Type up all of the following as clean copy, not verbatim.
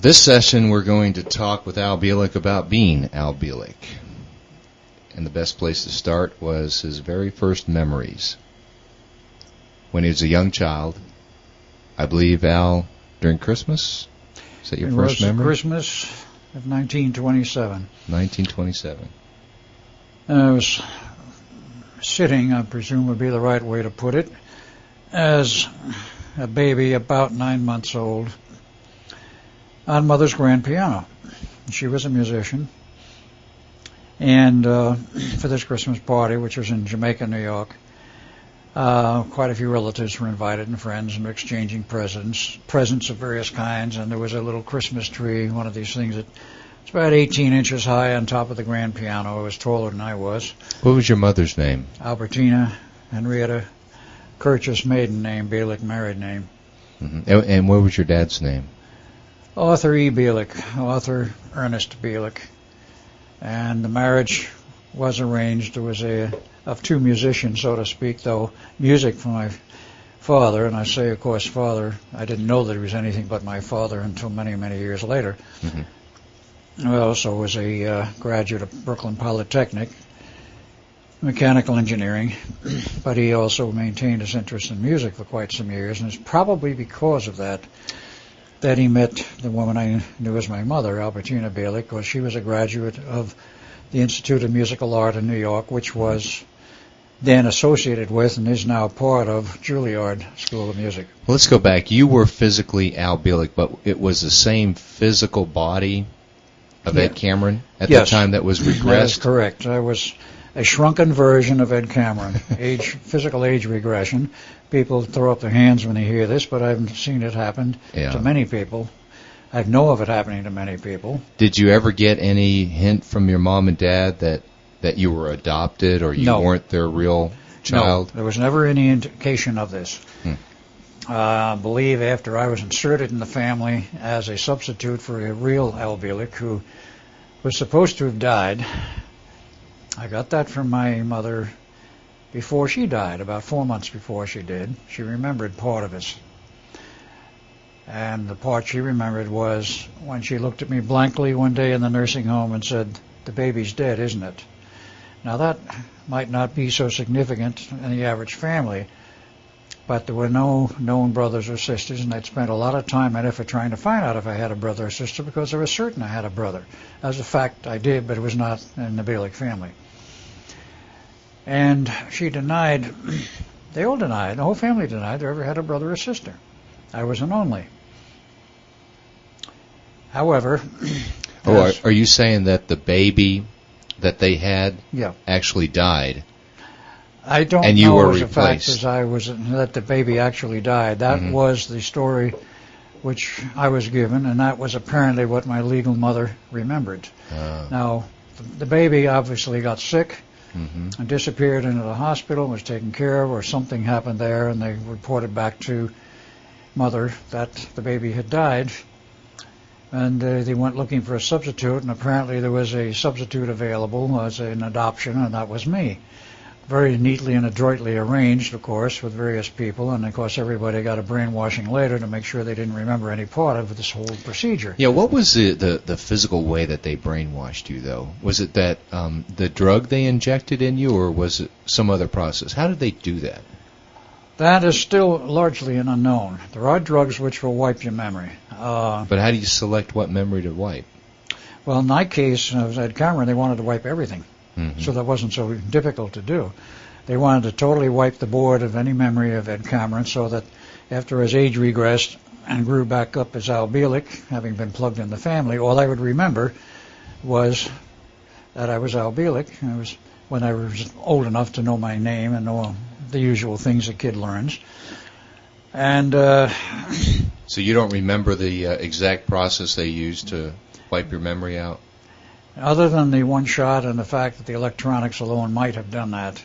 This session we're going to talk with Al Bielek about being Al Bielek. And the best place to start was his very first memories. When he was a young child, I believe, Al, during Christmas? Is that your first memory? Christmas of 1927. 1927. I was sitting, I presume would be the right way to put it, as a baby about 9 months old, on Mother's grand piano. She was a musician. And for this Christmas party, which was in Jamaica, New York, quite a few relatives were invited and friends, and were exchanging presents of various kinds. And there was a little Christmas tree, one of these things that it's about 18 inches high on top of the grand piano. It was taller than I was. What was your mother's name? Albertina Henrietta Kirchhoff's maiden name, Bielek married name. Mm-hmm. And what was your dad's name? Arthur E. Bielek, Arthur Ernest Bielek. And the marriage was arranged. There was of two musicians, so to speak, though music for my father, and I say, of course, father, I didn't know that he was anything but my father until many, many years later. Mm-hmm. I also was a graduate of Brooklyn Polytechnic, mechanical engineering, but he also maintained his interest in music for quite some years, and it's probably because of that he met the woman I knew as my mother, Albertina Bielek, because she was a graduate of the Institute of Musical Art in New York, which was then associated with and is now part of Juilliard School of Music. Well, let's go back. You were physically Al Bielek, but it was the same physical body of Ed Cameron at the time that was regressed? That is correct. I was a shrunken version of Ed Cameron, physical age regression. People throw up their hands when they hear this, but I've seen it happen to many people. I know of it happening to many people. Did you ever get any hint from your mom and dad that you were adopted or you weren't their real child? No, there was never any indication of this. I believe after I was inserted in the family as a substitute for a real Al Bielek who was supposed to have died, I got that from my mother before she died, about 4 months before she did. She remembered part of it. And the part she remembered was when she looked at me blankly one day in the nursing home and said, "The baby's dead, isn't it?" Now that might not be so significant in the average family, but there were no known brothers or sisters, and I'd spent a lot of time and effort trying to find out if I had a brother or sister because I was certain I had a brother. As a fact, I did, but it was not in the Bielek family. And she denied, they all denied, the whole family denied they ever had a brother or sister. I was an only. However... are you saying that the baby that they had actually died? I don't and you know were as replaced. A fact that the baby actually died. That was the story which I was given, and that was apparently what my legal mother remembered. Now, the baby obviously got sick and disappeared into the hospital, was taken care of, or something happened there, and they reported back to mother that the baby had died. And they went looking for a substitute, and apparently there was a substitute available as an adoption, and that was me. Very neatly and adroitly arranged, of course, with various people, and of course everybody got a brainwashing later to make sure they didn't remember any part of this whole procedure. Yeah, what was the physical way that they brainwashed you, though? Was it that the drug they injected in you, or was it some other process? How did they do that? That is still largely an unknown. There are drugs which will wipe your memory. But how do you select what memory to wipe? Well, in my case, as Ed Cameron, they wanted to wipe everything. So that wasn't so difficult to do. They wanted to totally wipe the board of any memory of Ed Cameron so that after his age regressed and grew back up as Al Bielek, having been plugged in the family, all I would remember was that I was Al Bielek. When I was old enough to know my name and know the usual things a kid learns. And so you don't remember the exact process they used to wipe your memory out? Other than the one shot and the fact that the electronics alone might have done that,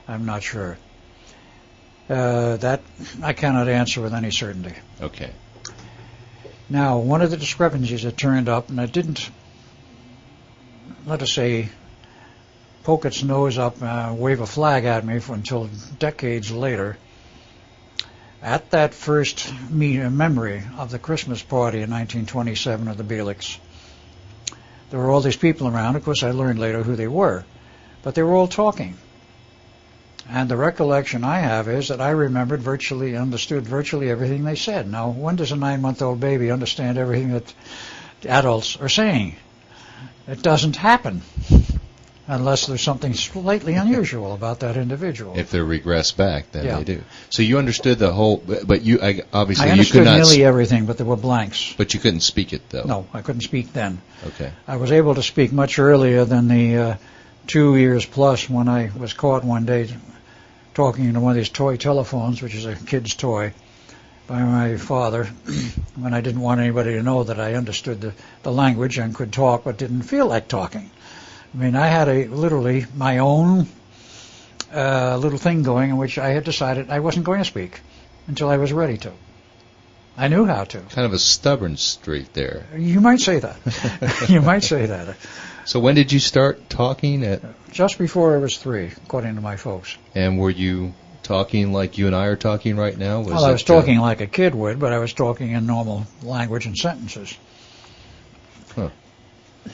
I'm not sure. That I cannot answer with any certainty. Okay. Now, one of the discrepancies that turned up, and it didn't, let us say, poke its nose up, wave a flag at me until decades later, at that first memory of the Christmas party in 1927 of the Bieleks, there were all these people around. Of course, I learned later who they were, but they were all talking. And the recollection I have is that I understood virtually everything they said. Now, when does a 9-month-old baby understand everything that adults are saying? It doesn't happen unless there's something slightly unusual about that individual. If they regress back, then Yeah. they do. So you understood the whole, but you obviously I you understood could not. nearly everything, but there were blanks. But you couldn't speak it though. No, I couldn't speak then. Okay. I was able to speak much earlier than the 2 years plus when I was caught one day talking into one of these toy telephones, which is a kid's toy, by my father, when I didn't want anybody to know that I understood the language and could talk but didn't feel like talking. I mean, I had literally my own little thing going in which I had decided I wasn't going to speak until I was ready to. I knew how to. Kind of a stubborn streak there. You might say that. You might say that. So when did you start talking? Just before I was 3, according to my folks. And were you talking like you and I are talking right now? Well, I was talking like a kid would, but I was talking in normal language and sentences. Huh.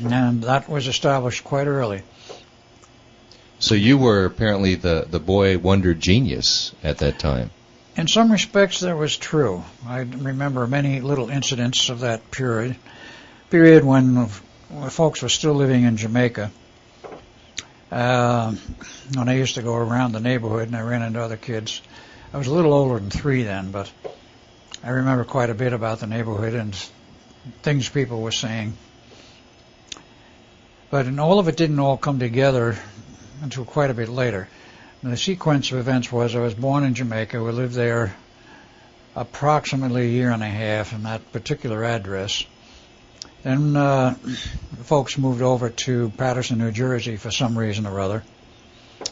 And that was established quite early. So you were apparently the boy wonder genius at that time. In some respects, that was true. I remember many little incidents of that period when folks were still living in Jamaica. When I used to go around the neighborhood and I ran into other kids. I was a little older than 3 then, but I remember quite a bit about the neighborhood and things people were saying. But all of it didn't all come together until quite a bit later. And the sequence of events was I was born in Jamaica. We lived there approximately a year and a half in that particular address. Then folks moved over to Paterson, New Jersey for some reason or other.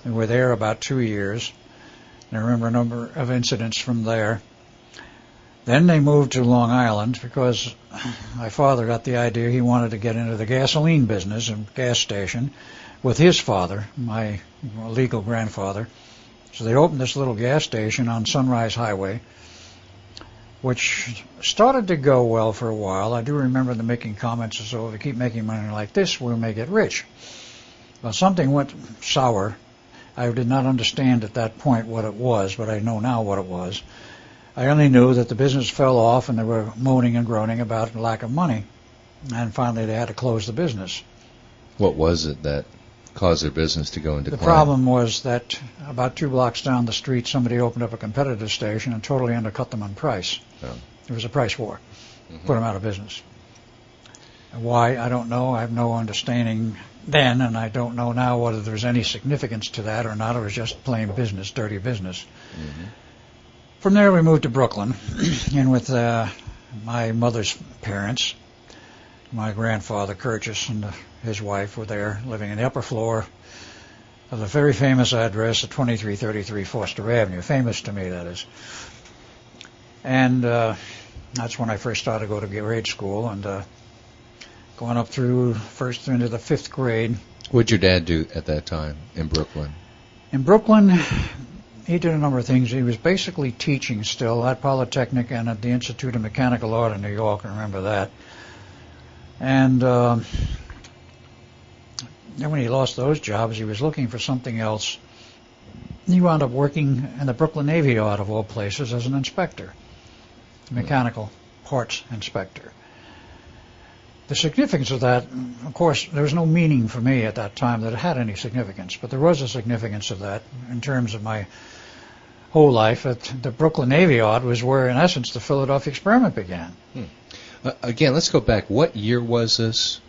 We were there about 2 years. And I remember a number of incidents from there. Then they moved to Long Island because my father got the idea he wanted to get into the gasoline business and gas station with his father, my legal grandfather. So they opened this little gas station on Sunrise Highway, which started to go well for a while. I do remember them making comments as though if we keep making money like this, we may get rich. Well, something went sour. I did not understand at that point what it was, but I know now what it was. I only knew that the business fell off and they were moaning and groaning about lack of money. And finally they had to close the business. What was it that caused their business to go into decline? The problem was that about 2 blocks down the street, somebody opened up a competitive station and totally undercut them on price. Oh. There was a price war. Put them out of business. Why, I don't know. I have no understanding then, and I don't know now whether there's any significance to that or not. It was just plain business, dirty business. Mm-hmm. From there we moved to Brooklyn, and with my mother's parents, my grandfather, Curtis, and his wife were there, living in the upper floor of the very famous address at 2333 Foster Avenue. Famous to me, that is. And that's when I first started to go to grade school, and going up through first into the 5th grade. What did your dad do at that time in Brooklyn? In Brooklyn, he did a number of things. He was basically teaching still at Polytechnic and at the Institute of Mechanical Art in New York. I remember that. And then when he lost those jobs, he was looking for something else. He wound up working in the Brooklyn Navy Yard, of all places, as an inspector, mechanical parts inspector. The significance of that, of course, there was no meaning for me at that time that it had any significance, but there was a significance of that in terms of my whole life. At the Brooklyn Navy Yard was where, in essence, the Philadelphia experiment began. Again, let's go back. What year was this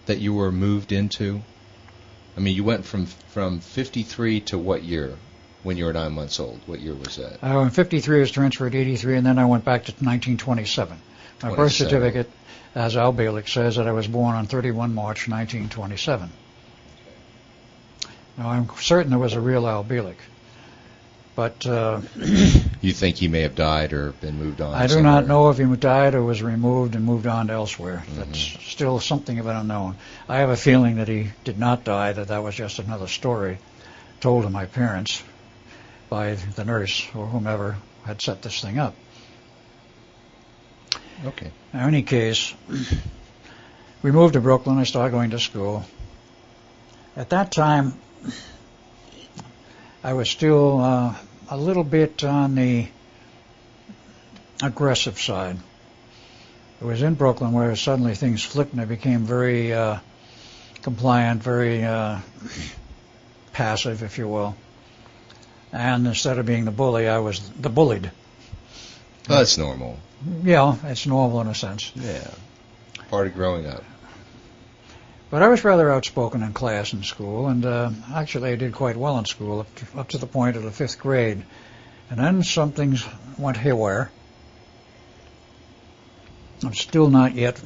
that you were moved into? I mean, you went from 53 to what year when you were 9 months old? What year was that? In 53 I was transferred to 83, and then I went back to 1927. My birth certificate, as Al Bielek says, that I was born on 31 March 1927. Now, I'm certain there was a real Al Bielek. But you think he may have died or been moved on? I do somewhere? not know if he died or was removed and moved on to elsewhere. Mm-hmm. That's still something of an unknown. I have a feeling that he did not die, that was just another story told to my parents by the nurse or whomever had set this thing up. Okay. In any case, we moved to Brooklyn. I started going to school. At that time, I was still a little bit on the aggressive side. It was in Brooklyn where suddenly things flipped and I became very compliant, very passive, if you will. And instead of being the bully, I was the bullied. Well, that's normal. Yeah, it's normal in a sense. Yeah. Part of growing up. But I was rather outspoken in class in school, and actually I did quite well in school up to the point of the 5th grade. And then some things went haywire. I'm still not yet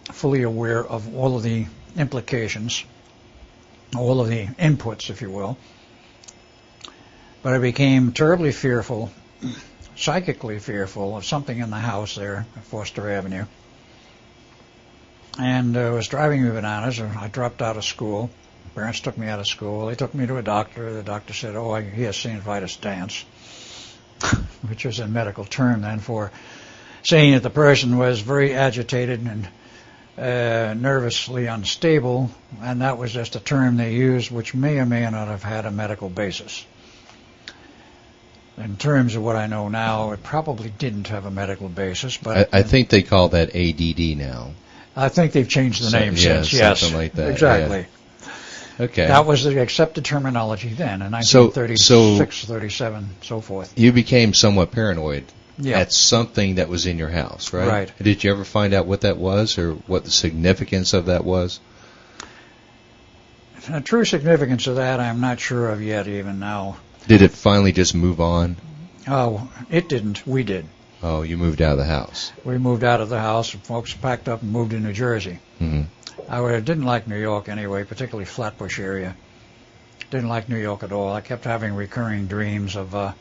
fully aware of all of the implications, all of the inputs, if you will. But I became terribly fearful, psychically fearful of something in the house there at Foster Avenue. And it was driving me bananas. I dropped out of school. Parents took me out of school. They took me to a doctor. The doctor said, he has sinusitis dance, which was a medical term then for saying that the person was very agitated and nervously unstable, and that was just a term they used which may or may not have had a medical basis. In terms of what I know now, it probably didn't have a medical basis. But I think they call that ADD now. I think they've changed the name since, yes. Something like that. Exactly. Yeah. Okay. That was the accepted terminology then, in 1936, 37, so forth. You became somewhat paranoid Yeah. at something that was in your house, right? Right. Did you ever find out what that was or what the significance of that was? The true significance of that I'm not sure of yet, even now. Did it finally just move on? Oh, it didn't. We did. Oh, you moved out of the house. We moved out of the house, and folks packed up and moved to New Jersey. Mm-hmm. I didn't like New York anyway, particularly Flatbush area. Didn't like New York at all. I kept having recurring dreams of a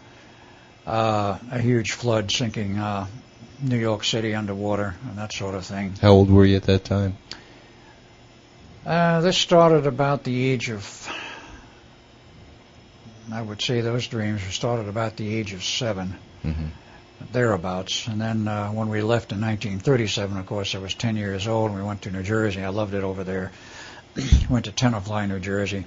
huge flood sinking New York City underwater and that sort of thing. How old were you at that time? This started about the age of, I would say those dreams started about the age of 7. Mm-hmm. Thereabouts. And then when we left in 1937, of course, I was 10 years old, and we went to New Jersey. I loved it over there. Went to Tenafly, New Jersey.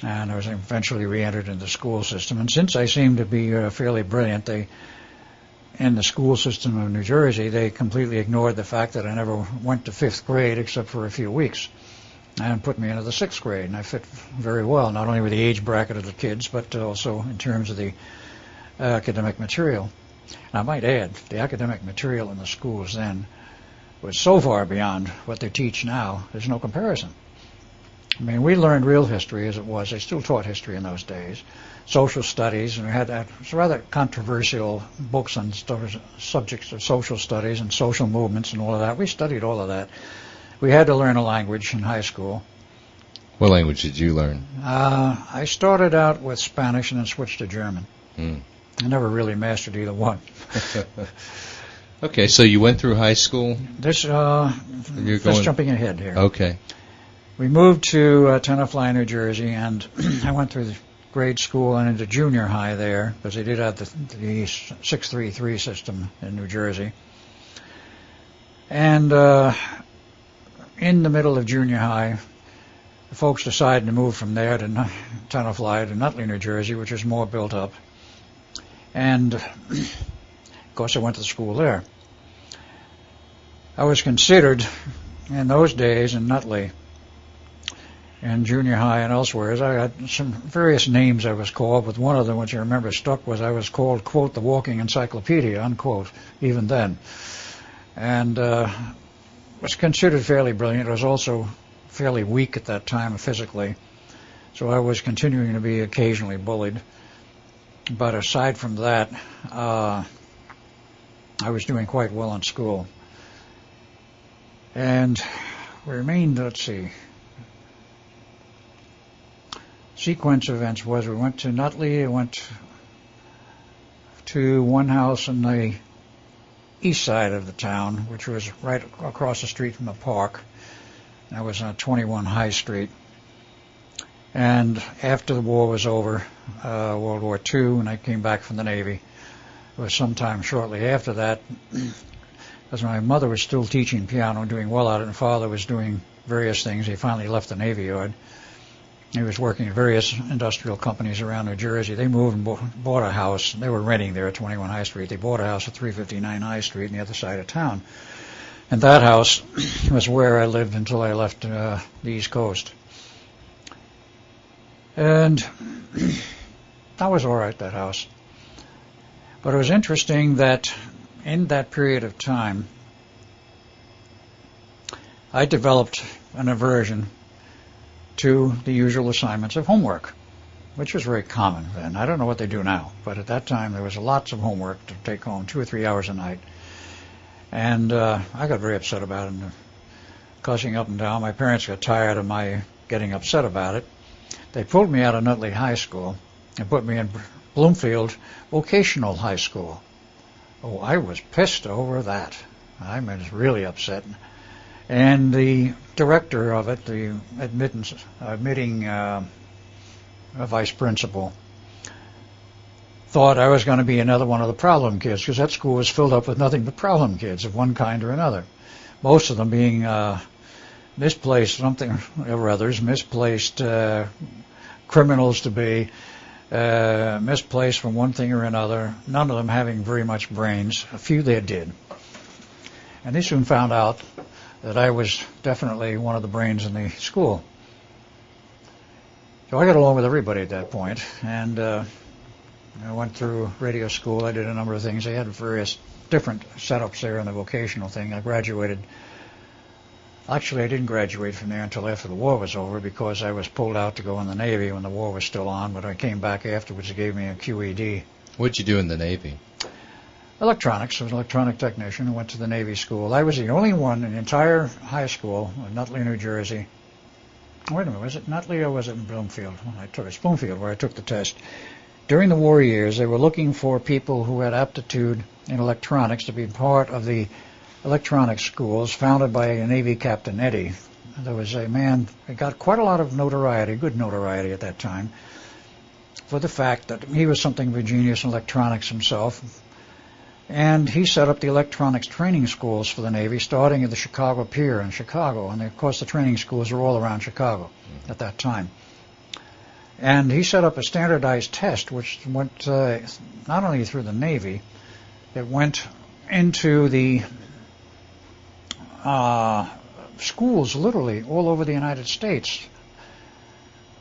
And I was eventually re-entered into the school system. And since I seemed to be fairly brilliant, in the school system of New Jersey, they completely ignored the fact that I never went to 5th grade except for a few weeks, and put me into the 6th grade. And I fit very well, not only with the age bracket of the kids, but also in terms of the academic material. And I might add, the academic material in the schools then was so far beyond what they teach now, there's no comparison. I mean, we learned real history as it was. They still taught history in those days. Social studies, and we had rather controversial books on subjects of social studies and social movements and all of that. We studied all of that. We had to learn a language in high school. What language did you learn? I started out with Spanish and then switched to German. Mm. I never really mastered either one. Okay, so you went through high school? Just jumping ahead here. Okay. We moved to Tenafly, New Jersey, and I went through the grade school and into junior high there, because they did have the 633 system in New Jersey. And in the middle of junior high, the folks decided to move from there to Tenafly to Nutley, New Jersey, which is more built up. And, of course, I went to school there. I was considered, in those days, in Nutley, in junior high and elsewhere, I had some various names I was called, but one of them, which I remember stuck, was I was called, quote, the walking encyclopedia, unquote, even then. And was considered fairly brilliant. I was also fairly weak at that time physically, so I was continuing to be occasionally bullied. But aside from that, I was doing quite well in school. And we remained, let's see, sequence of events was we went to Nutley, I went to one house on the east side of the town, which was right across the street from the park. That was on 21 High Street. And after the war was over, World War II, and I came back from the Navy, was sometime shortly after that, because my mother was still teaching piano, doing well at it, and father was doing various things. He finally left the Navy Yard. He was working at various industrial companies around New Jersey. They moved and bought a house. They were renting there at 21 High Street. They bought a house at 359 High Street on the other side of town. And that house was where I lived until I left the East Coast. And that was all right, that house. But it was interesting that in that period of time, I developed an aversion to the usual assignments of homework, which was very common then. I don't know what they do now, but at that time there was lots of homework to take home, 2 or 3 hours a night. And I got very upset about it, and cussing up and down. My parents got tired of my getting upset about it. They pulled me out of Nutley High School and put me in Bloomfield Vocational High School. Oh, I was pissed over that. I was really upset. And the director of it, the admitting vice principal, thought I was going to be another one of the problem kids, because that school was filled up with nothing but problem kids of one kind or another. Most of them being misplaced something or others, misplaced criminals to be, misplaced from one thing or another, none of them having very much brains. A few they did. And they soon found out that I was definitely one of the brains in the school. So I got along with everybody at that point, and I went through radio school. I did a number of things. They had various different setups there in the vocational thing. I graduated. Actually, I didn't graduate from there until after the war was over, because I was pulled out to go in the Navy when the war was still on, but I came back afterwards. They gave me a QED. What'd you do in the Navy? Electronics. I was an electronic technician. I went to the Navy school. I was the only one in the entire high school in Nutley, New Jersey. Wait a minute, was it Nutley or was it in Bloomfield? It's Bloomfield where I took the test. During the war years, they were looking for people who had aptitude in electronics to be part of the electronics schools founded by a Navy Captain Eddy. There was a man who got quite a lot of notoriety, good notoriety at that time, for the fact that he was something of a genius in electronics himself. And he set up the electronics training schools for the Navy, starting at the Chicago Pier in Chicago. And, of course, the training schools were all around Chicago at that time. And he set up a standardized test, which went not only through the Navy, it went into the schools literally all over the United States.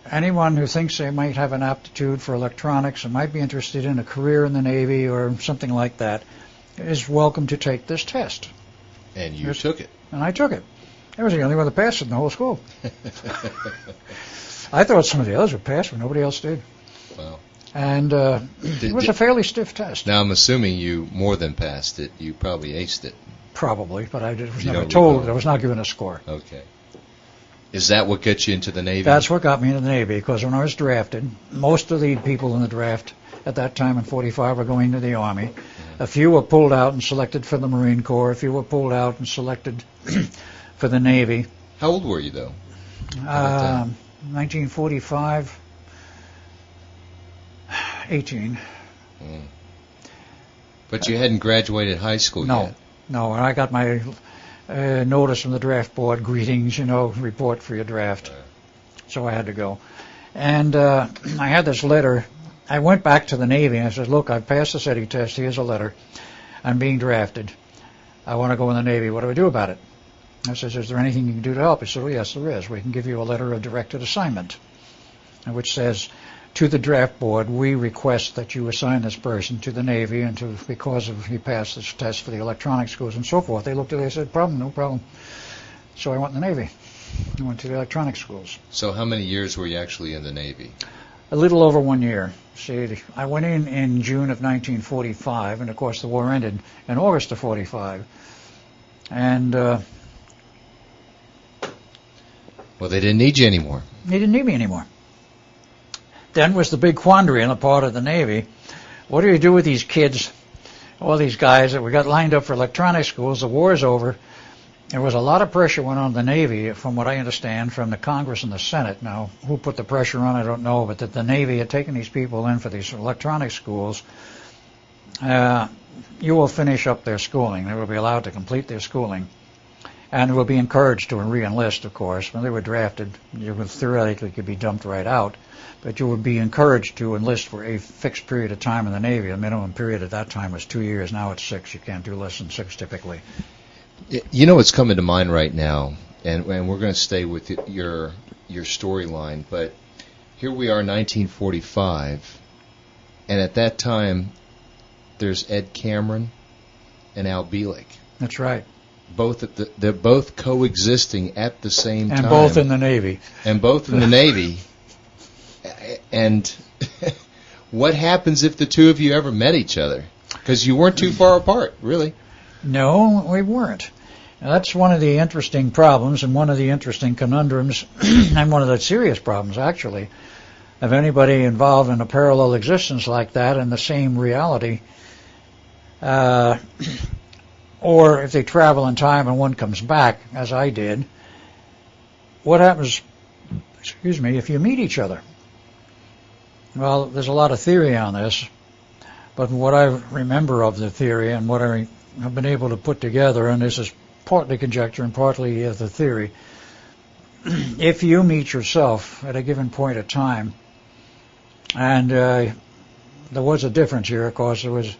Anyone who thinks they might have an aptitude for electronics and might be interested in a career in the Navy or something like that is welcome to take this test. And you took it. And I took it. I was the only one that passed it in the whole school. I thought some of the others would pass, but nobody else did. Wow. And it was a fairly stiff test. Now, I'm assuming you more than passed it. You probably aced it. Probably, but I was never told. I was not given a score. Okay. Is that what gets you into the Navy? That's what got me into the Navy, because when I was drafted, most of the people in the draft at that time in 45 were going to the Army. Mm-hmm. A few were pulled out and selected for the Marine Corps. A few were pulled out and selected for the Navy. How old were you, though? 1945, 18. Mm. But you hadn't graduated high school yet? No, and I got my notice from the draft board, greetings, report for your draft. So I had to go. And I had this letter. I went back to the Navy and I said, look, I've passed the SETI test. Here's a letter. I'm being drafted. I want to go in the Navy. What do I do about it? I said, is there anything you can do to help? He said, well, yes, there is. We can give you a letter of directed assignment, which says, to the draft board, we request that you assign this person to the Navy and because he passed this test for the electronic schools and so forth. They looked at it and said, no problem. So I went in the Navy. I went to the electronic schools. So how many years were you actually in the Navy? A little over 1 year. See, I went in June of 1945, and of course the war ended in August of 45. And well, they didn't need you anymore. They didn't need me anymore. Then was the big quandary on the part of the Navy. What do you do with these kids, all these guys that we got lined up for electronic schools? The war's over. There was a lot of pressure went on the Navy, from what I understand, from the Congress and the Senate. Now, who put the pressure on, I don't know, but that the Navy had taken these people in for these electronic schools. you will finish up their schooling. They will be allowed to complete their schooling, and will be encouraged to re-enlist, of course. When they were drafted, you would theoretically could be dumped right out, but you would be encouraged to enlist for a fixed period of time in the Navy. The minimum period at that time was 2 years. Now it's 6. You can't do less than 6 typically. You know what's coming to mind right now, and we're going to stay with your storyline, but here we are, 1945, and at that time, there's Ed Cameron and Al Bielek. That's right. They're both coexisting at the same time. And both in the Navy. And both in the Navy. And what happens if the two of you ever met each other? Because you weren't too far apart, really. No, we weren't. Now, that's one of the interesting problems and one of the interesting conundrums and one of the serious problems, actually, of anybody involved in a parallel existence like that in the same reality. Or if they travel in time and one comes back, as I did, what happens, if you meet each other? Well, there's a lot of theory on this, but what I remember of the theory and what I have been able to put together, and this is partly conjecture and partly the theory, if you meet yourself at a given point of time, and there was a difference here, of course, there was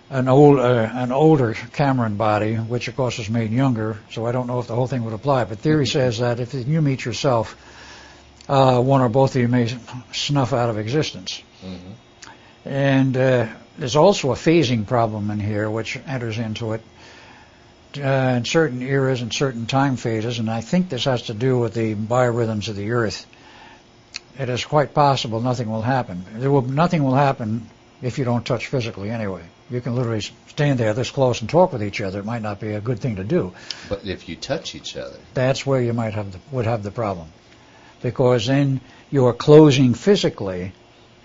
an older Cameron body, which of course was made younger, so I don't know if the whole thing would apply, but theory says that if you meet yourself, one or both of you may snuff out of existence. Mm-hmm. And there's also a phasing problem in here which enters into it in certain eras and certain time phases, and I think this has to do with the biorhythms of the Earth. It is quite possible nothing will happen. Nothing will happen if you don't touch physically anyway. You can literally stand there this close and talk with each other. It might not be a good thing to do. But if you touch each other, that's where you would have the problem, because then you are closing physically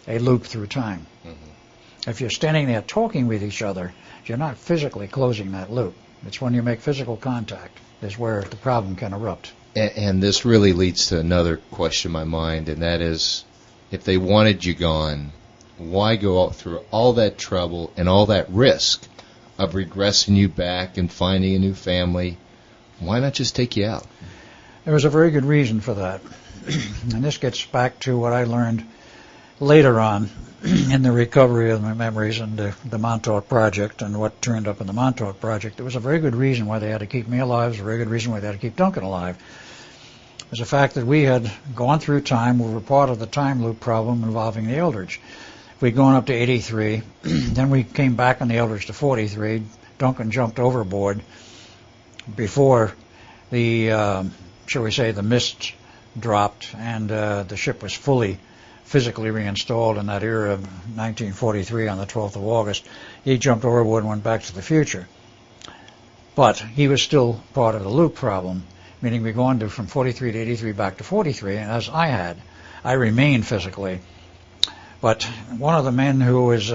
a loop through time. Mm-hmm. If you're standing there talking with each other, you're not physically closing that loop. It's when you make physical contact is where the problem can erupt. And this really leads to another question in my mind, and that is, if they wanted you gone, why go through all that trouble and all that risk of regressing you back and finding a new family? Why not just take you out? There was a very good reason for that. And this gets back to what I learned later on in the recovery of my memories and the Montauk Project and what turned up in the Montauk Project. There was a very good reason why they had to keep me alive. There was a very good reason why they had to keep Duncan alive. It was the fact that we had gone through time. We were part of the time loop problem involving the Eldridge. We'd gone up to 83. Then we came back on the Eldridge to 43. Duncan jumped overboard before the, shall we say, the mist dropped and the ship was fully physically reinstalled in that era of 1943 on the 12th of August. He jumped overboard and went back to the future. But he was still part of the loop problem, meaning we're going from 43 to 83 back to 43, and as I remained physically. But one of the men who was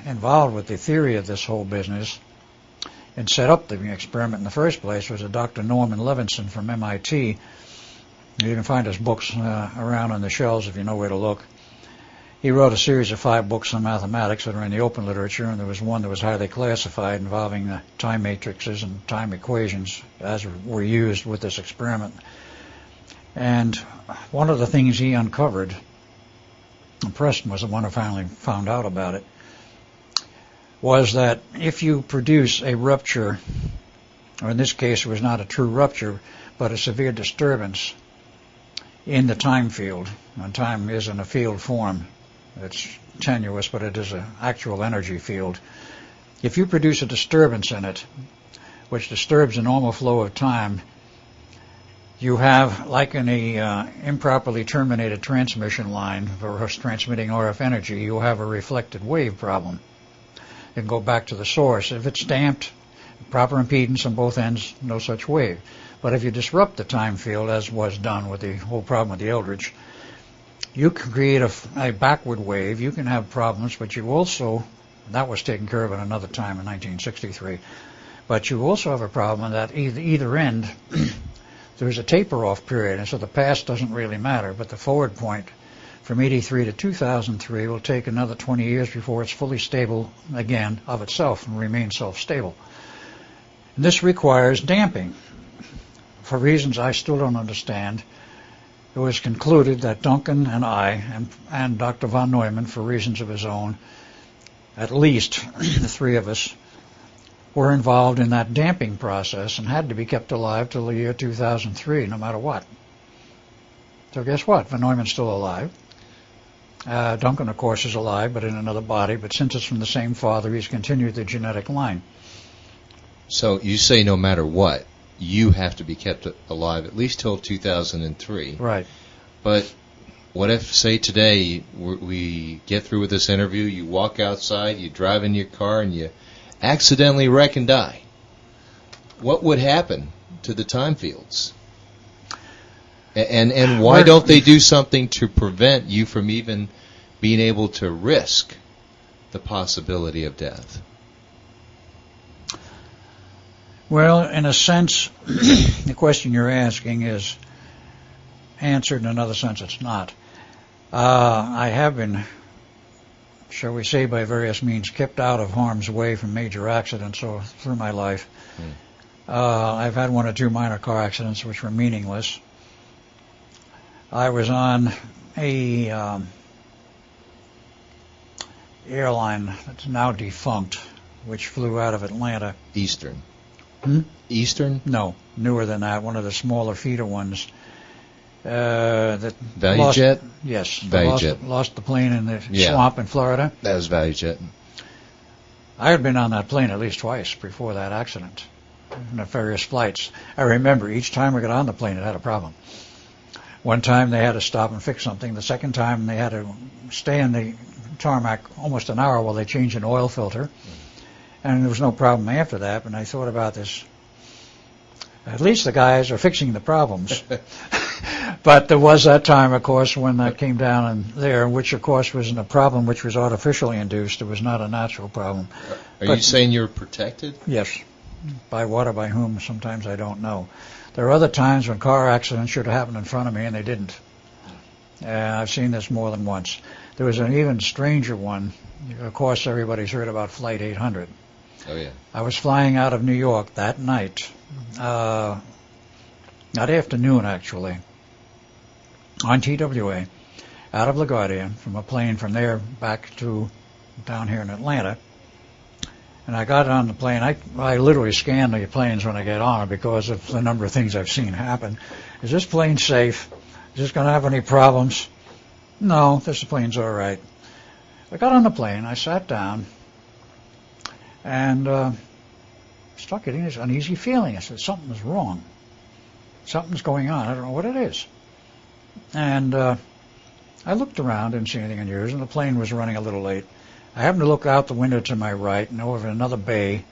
involved with the theory of this whole business and set up the experiment in the first place was a Dr. Norman Levinson from MIT. You can find his books around on the shelves if you know where to look. He wrote a series of 5 books on mathematics that are in the open literature, and there was one that was highly classified involving the time matrices and time equations as were used with this experiment. And one of the things he uncovered, and Preston was the one who finally found out about it, was that if you produce a rupture, or in this case it was not a true rupture, but a severe disturbance in the time field, and time is in a field form, it's tenuous, but it is an actual energy field. If you produce a disturbance in it, which disturbs the normal flow of time, you have, like in a improperly terminated transmission line for transmitting RF energy, you have a reflected wave problem. You can go back to the source. If it's damped, proper impedance on both ends, no such wave. But if you disrupt the time field, as was done with the whole problem with the Eldridge, you can create a backward wave. You can have problems, but you also, that was taken care of at another time in 1963, but you also have a problem that either end, there's a taper-off period, and so the past doesn't really matter, but the forward point from 83 to 2003 will take another 20 years before it's fully stable again of itself and remain self-stable. And this requires damping. For reasons I still don't understand, it was concluded that Duncan and I, and Dr. von Neumann, for reasons of his own, at least the three of us, were involved in that damping process and had to be kept alive till the year 2003, no matter what. So guess what? Von Neumann's still alive. Duncan, of course, is alive, but in another body. But since it's from the same father, he's continued the genetic line. So you say no matter what, you have to be kept alive at least till 2003. Right. But what if, say, today we get through with this interview, you walk outside, you drive in your car, and you accidentally wreck and die? What would happen to the time fields? And why don't they do something to prevent you from even being able to risk the possibility of death? Well, in a sense, the question you're asking is answered. In another sense, it's not. I have been, shall we say, by various means, kept out of harm's way from major accidents through my life. I've had one or two minor car accidents which were meaningless. I was on a airline that's now defunct, which flew out of Atlanta. Eastern. Eastern? No, newer than that. One of the smaller feeder ones. ValueJet? Yes. ValueJet. Lost the plane in the swamp in Florida. That was ValueJet. I had been on that plane at least twice before that accident. Nefarious flights. I remember each time we got on the plane, it had a problem. One time they had to stop and fix something. The second time they had to stay in the tarmac almost an hour while they changed an oil filter. And there was no problem after that. And I thought about this. At least the guys are fixing the problems. But there was that time, of course, when that came down and there, which, of course, wasn't a problem which was artificially induced. It was not a natural problem. Are you saying you're protected? Yes. By what or by whom, sometimes I don't know. There are other times when car accidents should have happened in front of me, and they didn't. I've seen this more than once. There was an even stranger one. Of course, everybody's heard about Flight 800. Oh, yeah. I was flying out of New York that night, that afternoon, actually, on TWA, out of LaGuardia, from a plane from there back to down here in Atlanta. And I got on the plane. I literally scan the planes when I get on because of the number of things I've seen happen. Is this plane safe? Is this going to have any problems? No, this plane's all right. I got on the plane. I sat down and started getting this uneasy feeling. I said, something's wrong. Something's going on. I don't know what it is. And I looked around, didn't see anything unusual, and the plane was running a little late. I happened to look out the window to my right, and over in another bay,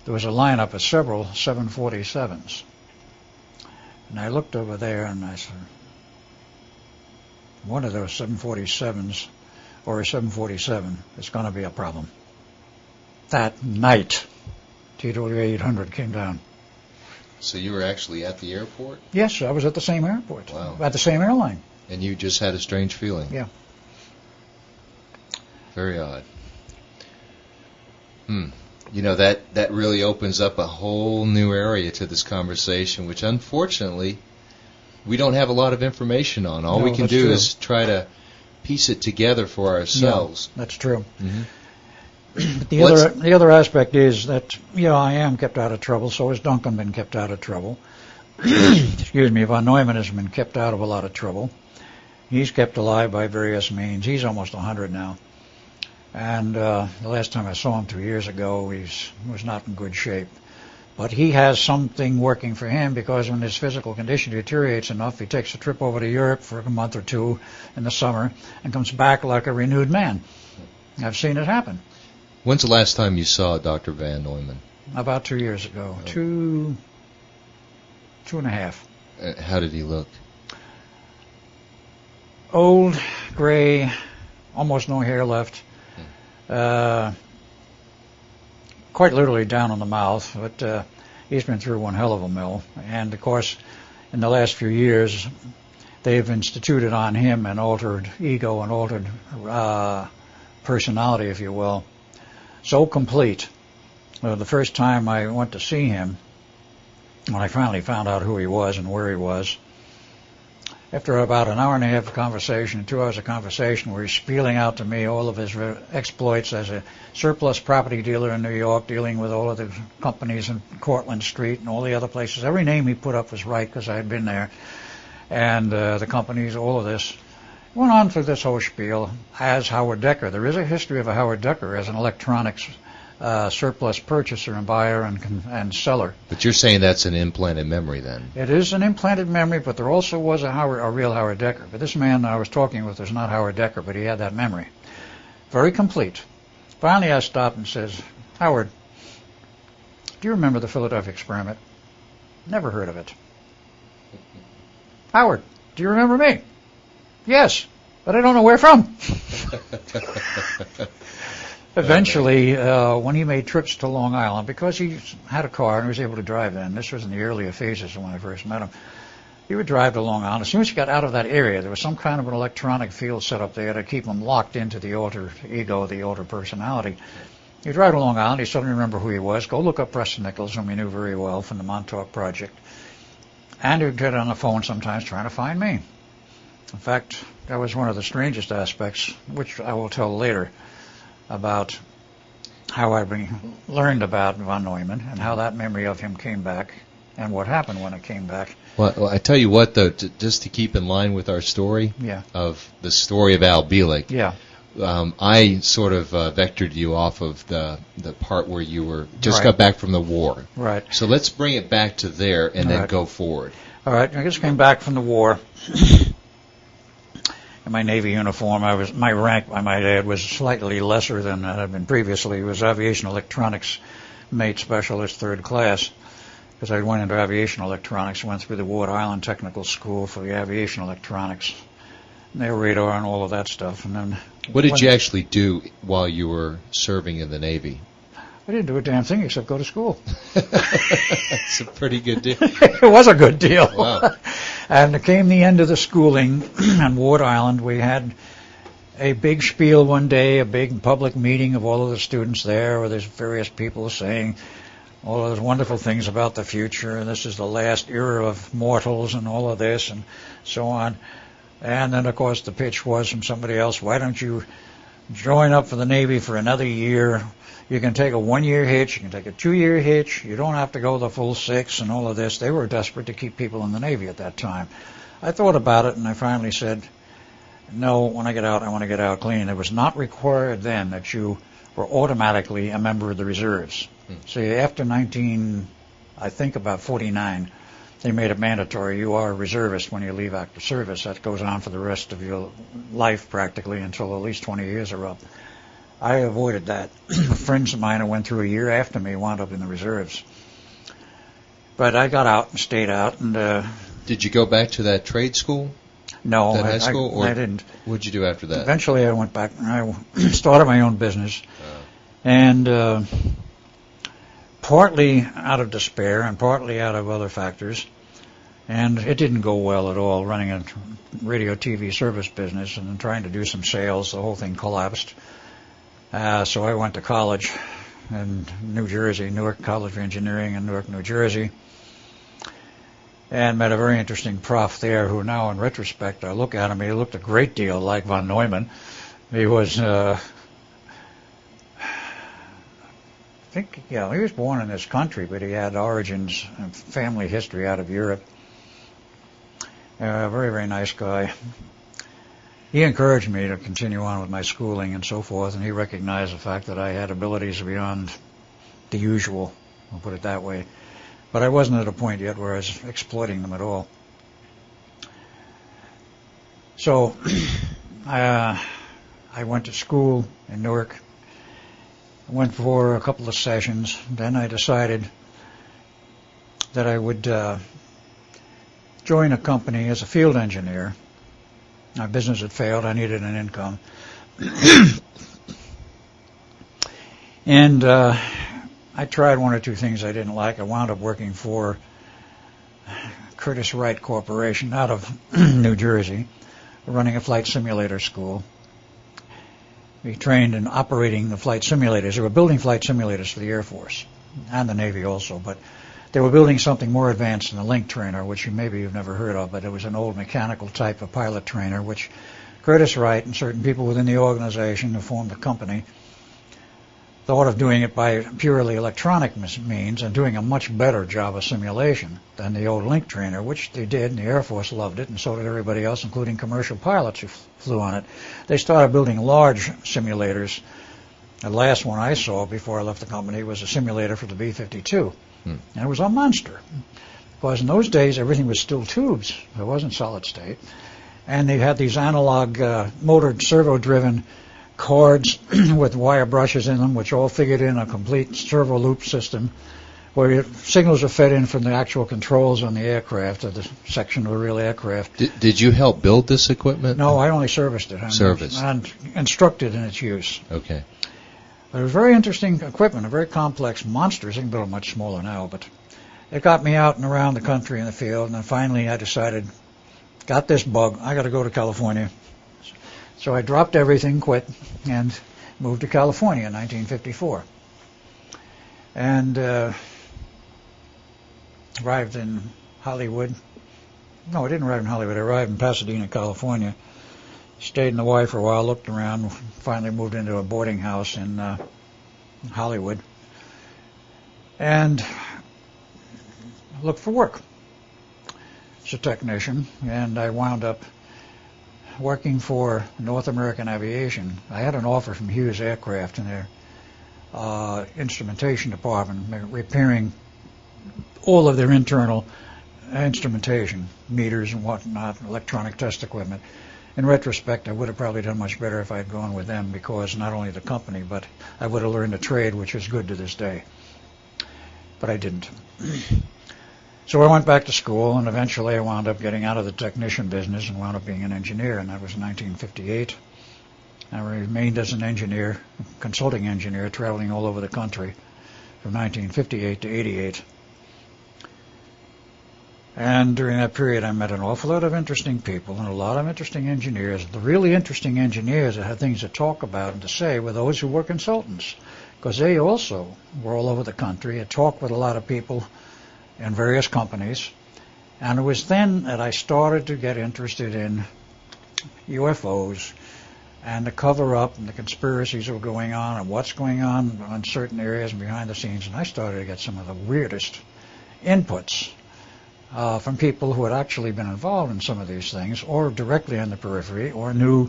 there was a lineup of several 747s. And I looked over there, and I said, one of those 747s, or a 747, is going to be a problem. That night, TWA 800 came down. So you were actually at the airport? Yes, I was at the same airport. Wow. At the same airline. And you just had a strange feeling? Yeah. Very odd. You know, that really opens up a whole new area to this conversation, which unfortunately we don't have a lot of information on. All we can do is try to piece it together for ourselves. Yeah, that's true. Mm-hmm. But the other aspect is that, I am kept out of trouble. So has Duncan been kept out of trouble. Excuse me, Von Neumann has been kept out of a lot of trouble. He's kept alive by various means. He's almost 100 now. And the last time I saw him 2 years ago, he was not in good shape. But he has something working for him because when his physical condition deteriorates enough, he takes a trip over to Europe for a month or two in the summer and comes back like a renewed man. I've seen it happen. When's the last time you saw Dr. Von Neumann? About 2 years ago. Oh. Two and a half. How did he look? Old, gray, almost no hair left. Quite literally down on the mouth, but he's been through one hell of a mill. And, of course, in the last few years, they've instituted on him an altered ego, an altered personality, if you will, so complete. The first time I went to see him, when I finally found out who he was and where he was, after about an hour and a half of conversation, 2 hours of conversation, where he's spieling out to me all of his exploits as a surplus property dealer in New York, dealing with all of the companies in Cortlandt Street and all the other places. Every name he put up was right because I had been there. And the companies, all of this. Went on through this whole spiel as Howard Decker. There is a history of a Howard Decker as an electronics surplus purchaser and buyer and seller. But you're saying that's an implanted memory then? It is an implanted memory, but there also was a real Howard Decker. But this man I was talking with was not Howard Decker, but he had that memory. Very complete. Finally I stopped and says, Howard, do you remember the Philadelphia experiment? Never heard of it. Howard, do you remember me? Yes, but I don't know where from. Eventually, when he made trips to Long Island, because he had a car and he was able to drive then, this was in the earlier phases when I first met him, he would drive to Long Island. As soon as he got out of that area, there was some kind of an electronic field set up there to keep him locked into the altered ego, the altered personality. He'd drive to Long Island, he'd suddenly remember who he was, go look up Preston Nichols, whom he knew very well from the Montauk Project, and he'd get on the phone sometimes trying to find me. In fact, that was one of the strangest aspects, which I will tell later, about how I learned about von Neumann and how that memory of him came back and what happened when it came back. Well, I tell you what, though, just to keep in line with our story of the story of Al Bielek, I sort of vectored you off of the part where you were just got back from the war. Right. So let's bring it back to there and then go forward. All right. I just came back from the war. In my Navy uniform, my rank, I might add, was slightly lesser than it had been previously. It was aviation electronics mate specialist, 3rd class, because I went into aviation electronics, went through the Ward Island Technical School for the aviation electronics, and their radar and all of that stuff. And then, what did you actually do while you were serving in the Navy? I didn't do a damn thing except go to school. That's a pretty good deal. It was a good deal. Wow. And it came the end of the schooling on Ward Island. We had a big spiel one day, a big public meeting of all of the students there, where there's various people saying all of those wonderful things about the future, and this is the last era of mortals and all of this and so on. And then, of course, the pitch was from somebody else, why don't you join up for the Navy for another year? You can take a 1-year hitch, you can take a 2-year hitch, you don't have to go the full 6 and all of this. They were desperate to keep people in the Navy at that time. I thought about it and I finally said, no, when I get out, I want to get out clean. It was not required then that you were automatically a member of the reserves. See, after I think about 49, they made it mandatory. You are a reservist when you leave active service. That goes on for the rest of your life practically until at least 20 years are up. I avoided that. Friends of mine who went through a year after me wound up in the reserves. But I got out and stayed out. And did you go back to that trade school? No, high school, I didn't. What did you do after that? Eventually I went back and I started my own business. And partly out of despair and partly out of other factors. And it didn't go well at all, running a radio TV service business and then trying to do some sales. The whole thing collapsed. So I went to college in New Jersey, Newark College of Engineering in Newark, New Jersey, and met a very interesting prof there who now, in retrospect, I look at him, he looked a great deal like von Neumann. He was, he was born in this country, but he had origins and family history out of Europe. Very, very nice guy. He encouraged me to continue on with my schooling and so forth, and he recognized the fact that I had abilities beyond the usual, I'll put it that way. But I wasn't at a point yet where I was exploiting them at all. So I went to school in Newark. I went for a couple of sessions. Then I decided that I would join a company as a field engineer. My business had failed. I needed an income. And I tried one or two things I didn't like. I wound up working for Curtiss-Wright Corporation out of New Jersey, running a flight simulator school. We trained in operating the flight simulators. They were building flight simulators for the Air Force and the Navy also, but they were building something more advanced than the Link trainer, which you've never heard of, but it was an old mechanical type of pilot trainer, which Curtiss-Wright and certain people within the organization who formed the company thought of doing it by purely electronic means and doing a much better job of simulation than the old Link trainer, which they did, and the Air Force loved it, and so did everybody else, including commercial pilots who flew on it. They started building large simulators. The last one I saw before I left the company was a simulator for the B-52, and it was a monster, because in those days everything was still tubes. It wasn't solid state. And they had these analog motored servo-driven cords with wire brushes in them, which all figured in a complete servo loop system where your signals are fed in from the actual controls on the aircraft, or the section of the real aircraft. Did you help build this equipment? No, I only serviced it. Serviced. And instructed in its use. Okay. But it was very interesting equipment, a very complex monsters. You can build them much smaller now, but it got me out and around the country in the field, and then finally I decided, got this bug, I got to go to California. So I dropped everything, quit, and moved to California in 1954. And arrived in Hollywood. No, I didn't arrive in Hollywood. I arrived in Pasadena, California. Stayed in Hawaii for a while, looked around, finally moved into a boarding house in Hollywood. And looked for work as a technician, and I wound up working for North American Aviation. I had an offer from Hughes Aircraft in their instrumentation department, repairing all of their internal instrumentation, meters and whatnot, electronic test equipment. In retrospect, I would have probably done much better if I had gone with them, because not only the company, but I would have learned a trade which is good to this day. But I didn't. So I went back to school, and eventually I wound up getting out of the technician business and wound up being an engineer, and that was in 1958. I remained as an engineer, consulting engineer, traveling all over the country from 1958 to 88. And during that period I met an awful lot of interesting people and a lot of interesting engineers. The really interesting engineers that had things to talk about and to say were those who were consultants, because they also were all over the country, had talked with a lot of people in various companies, and it was then that I started to get interested in UFOs and the cover-up and the conspiracies that were going on and what's going on certain areas and behind the scenes, and I started to get some of the weirdest inputs from people who had actually been involved in some of these things, or directly on the periphery, or knew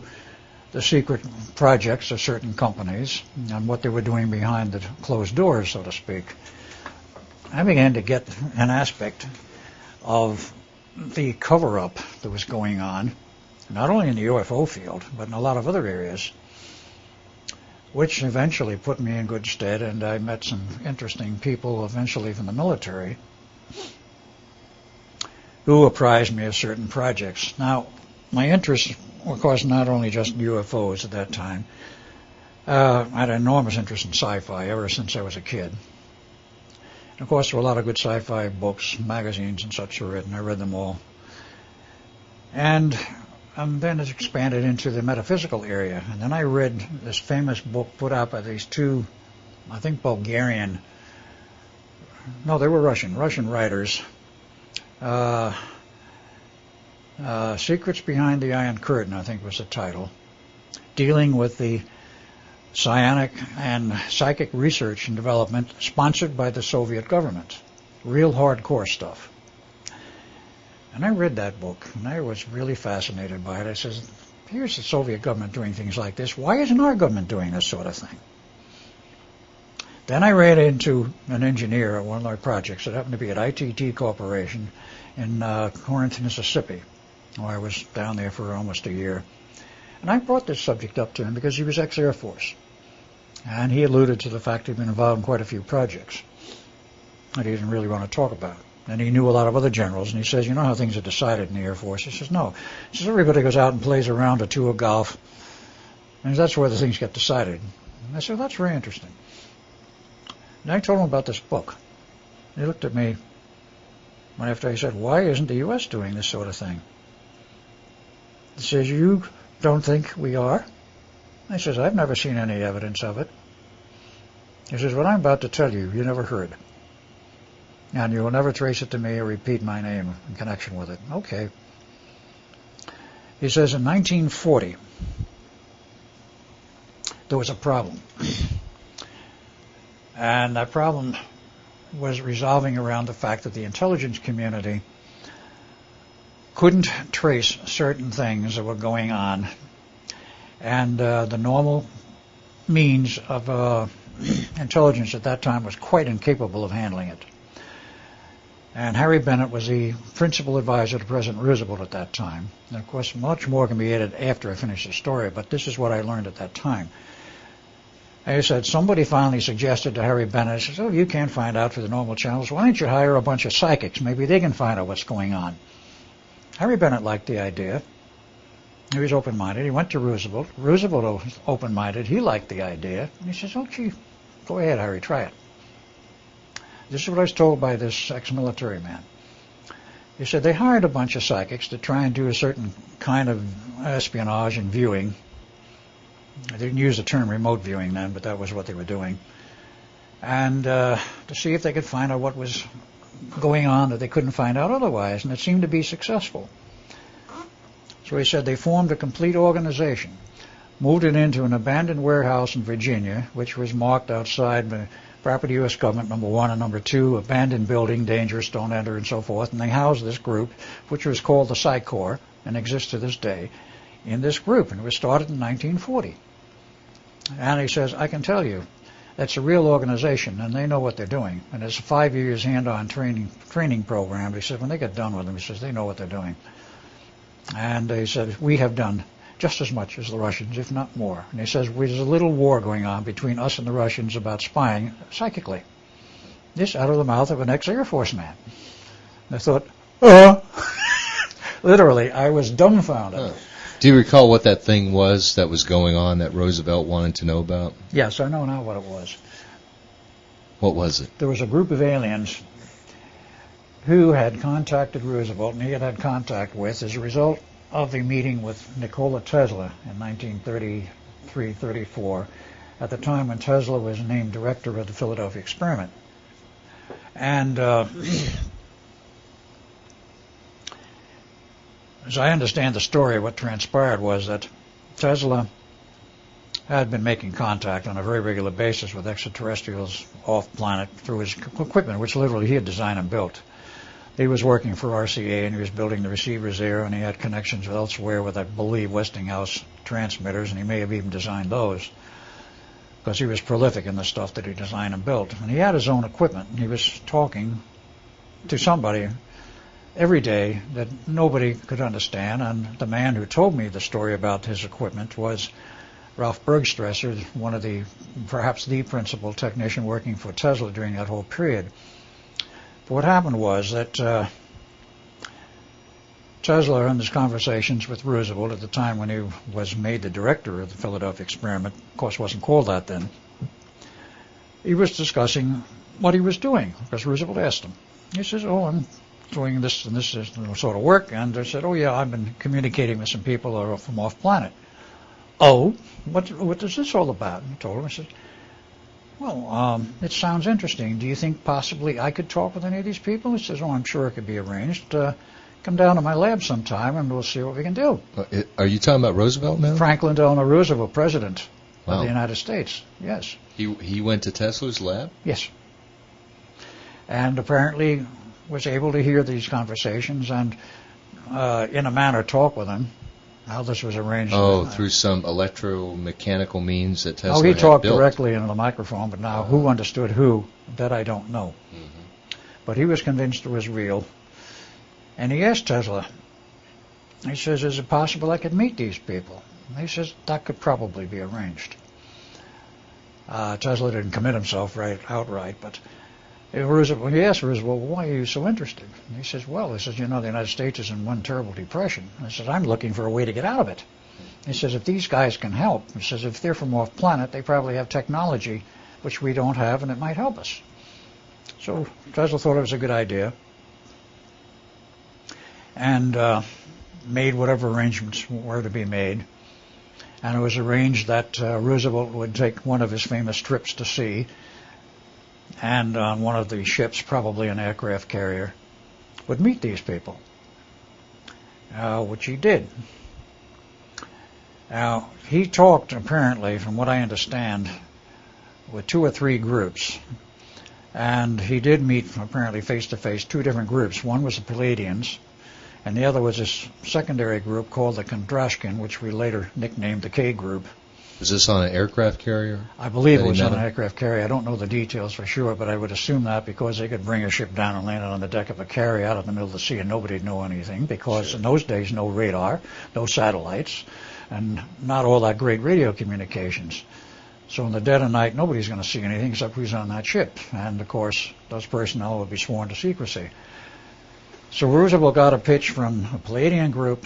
the secret projects of certain companies and what they were doing behind the closed doors, so to speak. I began to get an aspect of the cover-up that was going on, not only in the UFO field, but in a lot of other areas, which eventually put me in good stead, and I met some interesting people eventually from the military who apprised me of certain projects. Now, my interests were, of course, not only just UFOs at that time. I had an enormous interest in sci-fi ever since I was a kid. Of course, there were a lot of good sci-fi books, magazines, and such were written. I read them all. And then it expanded into the metaphysical area. And then I read this famous book put out by these two, I think Bulgarian, no, they were Russian writers. Secrets Behind the Iron Curtain, I think was the title, dealing with the psionic and psychic research and development sponsored by the Soviet government. Real hardcore stuff. And I read that book, and I was really fascinated by it. I said, here's the Soviet government doing things like this. Why isn't our government doing this sort of thing? Then I ran into an engineer at one of our projects. It happened to be at ITT Corporation in Corinth, Mississippi, where I was down there for almost a year. And I brought this subject up to him because he was ex-Air Force. And he alluded to the fact he'd been involved in quite a few projects that he didn't really want to talk about. And he knew a lot of other generals, and he says, you know how things are decided in the Air Force? He says, no. He says, everybody goes out and plays a round or two of golf, and that's where the things get decided. And I said, well, that's very interesting. And I told him about this book. He looked at me, When after I said, why isn't the U.S. doing this sort of thing? He says, you don't think we are? I says, I've never seen any evidence of it. He says, what I'm about to tell you, you never heard. And you will never trace it to me or repeat my name in connection with it. Okay. He says, in 1940, there was a problem. And that problem was resolving around the fact that the intelligence community couldn't trace certain things that were going on. And the normal means of intelligence at that time was quite incapable of handling it. And Harry Bennett was the principal advisor to President Roosevelt at that time. And of course, much more can be added after I finish the story, but this is what I learned at that time. And he said, somebody finally suggested to Harry Bennett, he says, oh, you can't find out through the normal channels. Why don't you hire a bunch of psychics? Maybe they can find out what's going on. Harry Bennett liked the idea. He was open-minded. He went to Roosevelt. Roosevelt was open-minded. He liked the idea. And he says, oh, gee, go ahead, Harry, try it. This is what I was told by this ex-military man. He said they hired a bunch of psychics to try and do a certain kind of espionage and viewing. I didn't use the term remote viewing then, but that was what they were doing. And to see if they could find out what was going on that they couldn't find out otherwise, and it seemed to be successful. So he said they formed a complete organization, moved it into an abandoned warehouse in Virginia, which was marked outside the Property U.S. Government, number 1, and number 2, abandoned building, dangerous, don't enter, and so forth. And they housed this group, which was called the Psych Corps, and exists to this day, in this group. And it was started in 1940. And he says, I can tell you, that's a real organization, and they know what they're doing. And it's a 5 years hand-on training program. He said, when they get done with them, he says, they know what they're doing. And he said, we have done just as much as the Russians, if not more. And he says, there's a little war going on between us and the Russians about spying psychically. This out of the mouth of an ex-Air Force man. And I thought, literally, I was dumbfounded. Do you recall what that thing was that was going on that Roosevelt wanted to know about? Yes, I know now what it was. What was it? There was a group of aliens who had contacted Roosevelt, and he had contact with as a result of the meeting with Nikola Tesla in 1933-34, at the time when Tesla was named director of the Philadelphia experiment. And as I understand the story, what transpired was that Tesla had been making contact on a very regular basis with extraterrestrials off-planet through his equipment, which literally he had designed and built. He was working for RCA, and he was building the receivers there, and he had connections elsewhere with, I believe, Westinghouse transmitters, and he may have even designed those, because he was prolific in the stuff that he designed and built. And he had his own equipment, and he was talking to somebody every day that nobody could understand, and the man who told me the story about his equipment was Ralph Bergstresser, one of the, perhaps the principal technician working for Tesla during that whole period. But what happened was that Tesla, in his conversations with Roosevelt at the time when he was made the director of the Philadelphia experiment, of course wasn't called that then, he was discussing what he was doing, because Roosevelt asked him. He says, oh, I'm doing this and this sort of work, and I said, oh yeah, I've been communicating with some people who are from off-planet. Oh, what is this all about? And I told him, I said, well, it sounds interesting. Do you think possibly I could talk with any of these people? He says, oh, I'm sure it could be arranged. Come down to my lab sometime and we'll see what we can do. Are you talking about Roosevelt now? Franklin Delano Roosevelt, President of the United States, yes. He went to Tesla's lab? Yes. And apparently was able to hear these conversations and, in a manner, talk with them. How this was arranged. Oh, through some electromechanical means that Tesla had he talked built. Directly into the microphone, but now who understood who, that I don't know. Mm-hmm. But he was convinced it was real. And he asked Tesla, he says, is it possible I could meet these people? And he says, that could probably be arranged. Tesla didn't commit himself outright, but when he asked Roosevelt, well, why are you so interested? And he says, well, the United States is in one terrible depression. And he says, I'm looking for a way to get out of it. He says, if these guys can help, he says, if they're from off-planet, they probably have technology which we don't have, and it might help us. So Tesla thought it was a good idea. and made whatever arrangements were to be made. And it was arranged that Roosevelt would take one of his famous trips to sea, and on one of the ships, probably an aircraft carrier, would meet these people, which he did. Now, he talked, apparently, from what I understand, with 2 or 3 groups. And he did meet, apparently, face-to-face, 2 different groups. One was the Palladians, and the other was this secondary group called the Kondrashkin, which we later nicknamed the K Group. Was this on an aircraft carrier? I believe it was on an aircraft carrier. I don't know the details for sure, but I would assume that because they could bring a ship down and land it on the deck of a carrier out in the middle of the sea and nobody would know anything, because in those days, no radar, no satellites, and not all that great radio communications. So in the dead of night, nobody's going to see anything except who's on that ship. And, of course, those personnel would be sworn to secrecy. So Roosevelt got a pitch from a Palladian group,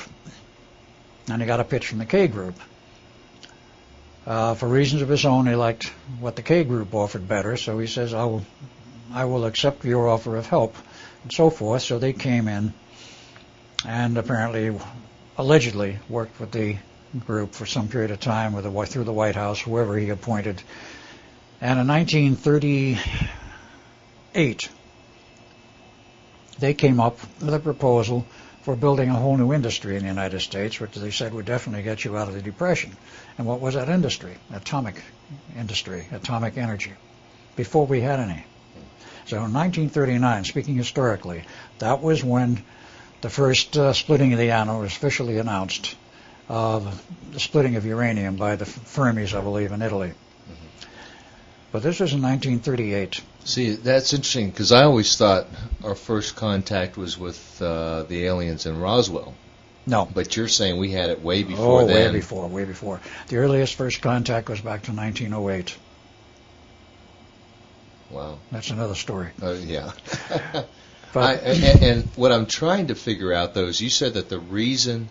and he got a pitch from the K Group. For reasons of his own, he liked what the K Group offered better, so he says, I will accept your offer of help, and so forth. So they came in and apparently, allegedly, worked with the group for some period of time through the White House, whoever he appointed. And in 1938, they came up with a proposal for building a whole new industry in the United States, which they said would definitely get you out of the Depression. And what was that industry? Atomic industry, atomic energy, before we had any. So in 1939, speaking historically, that was when the first splitting of the atom was officially announced. The splitting of uranium by the Fermis, I believe, in Italy. But this was in 1938. See, that's interesting, because I always thought our first contact was with the aliens in Roswell. No. But you're saying we had it way before then. Way before. The earliest first contact goes back to 1908. Wow. That's another story. Yeah. But and what I'm trying to figure out, though, is you said that the reason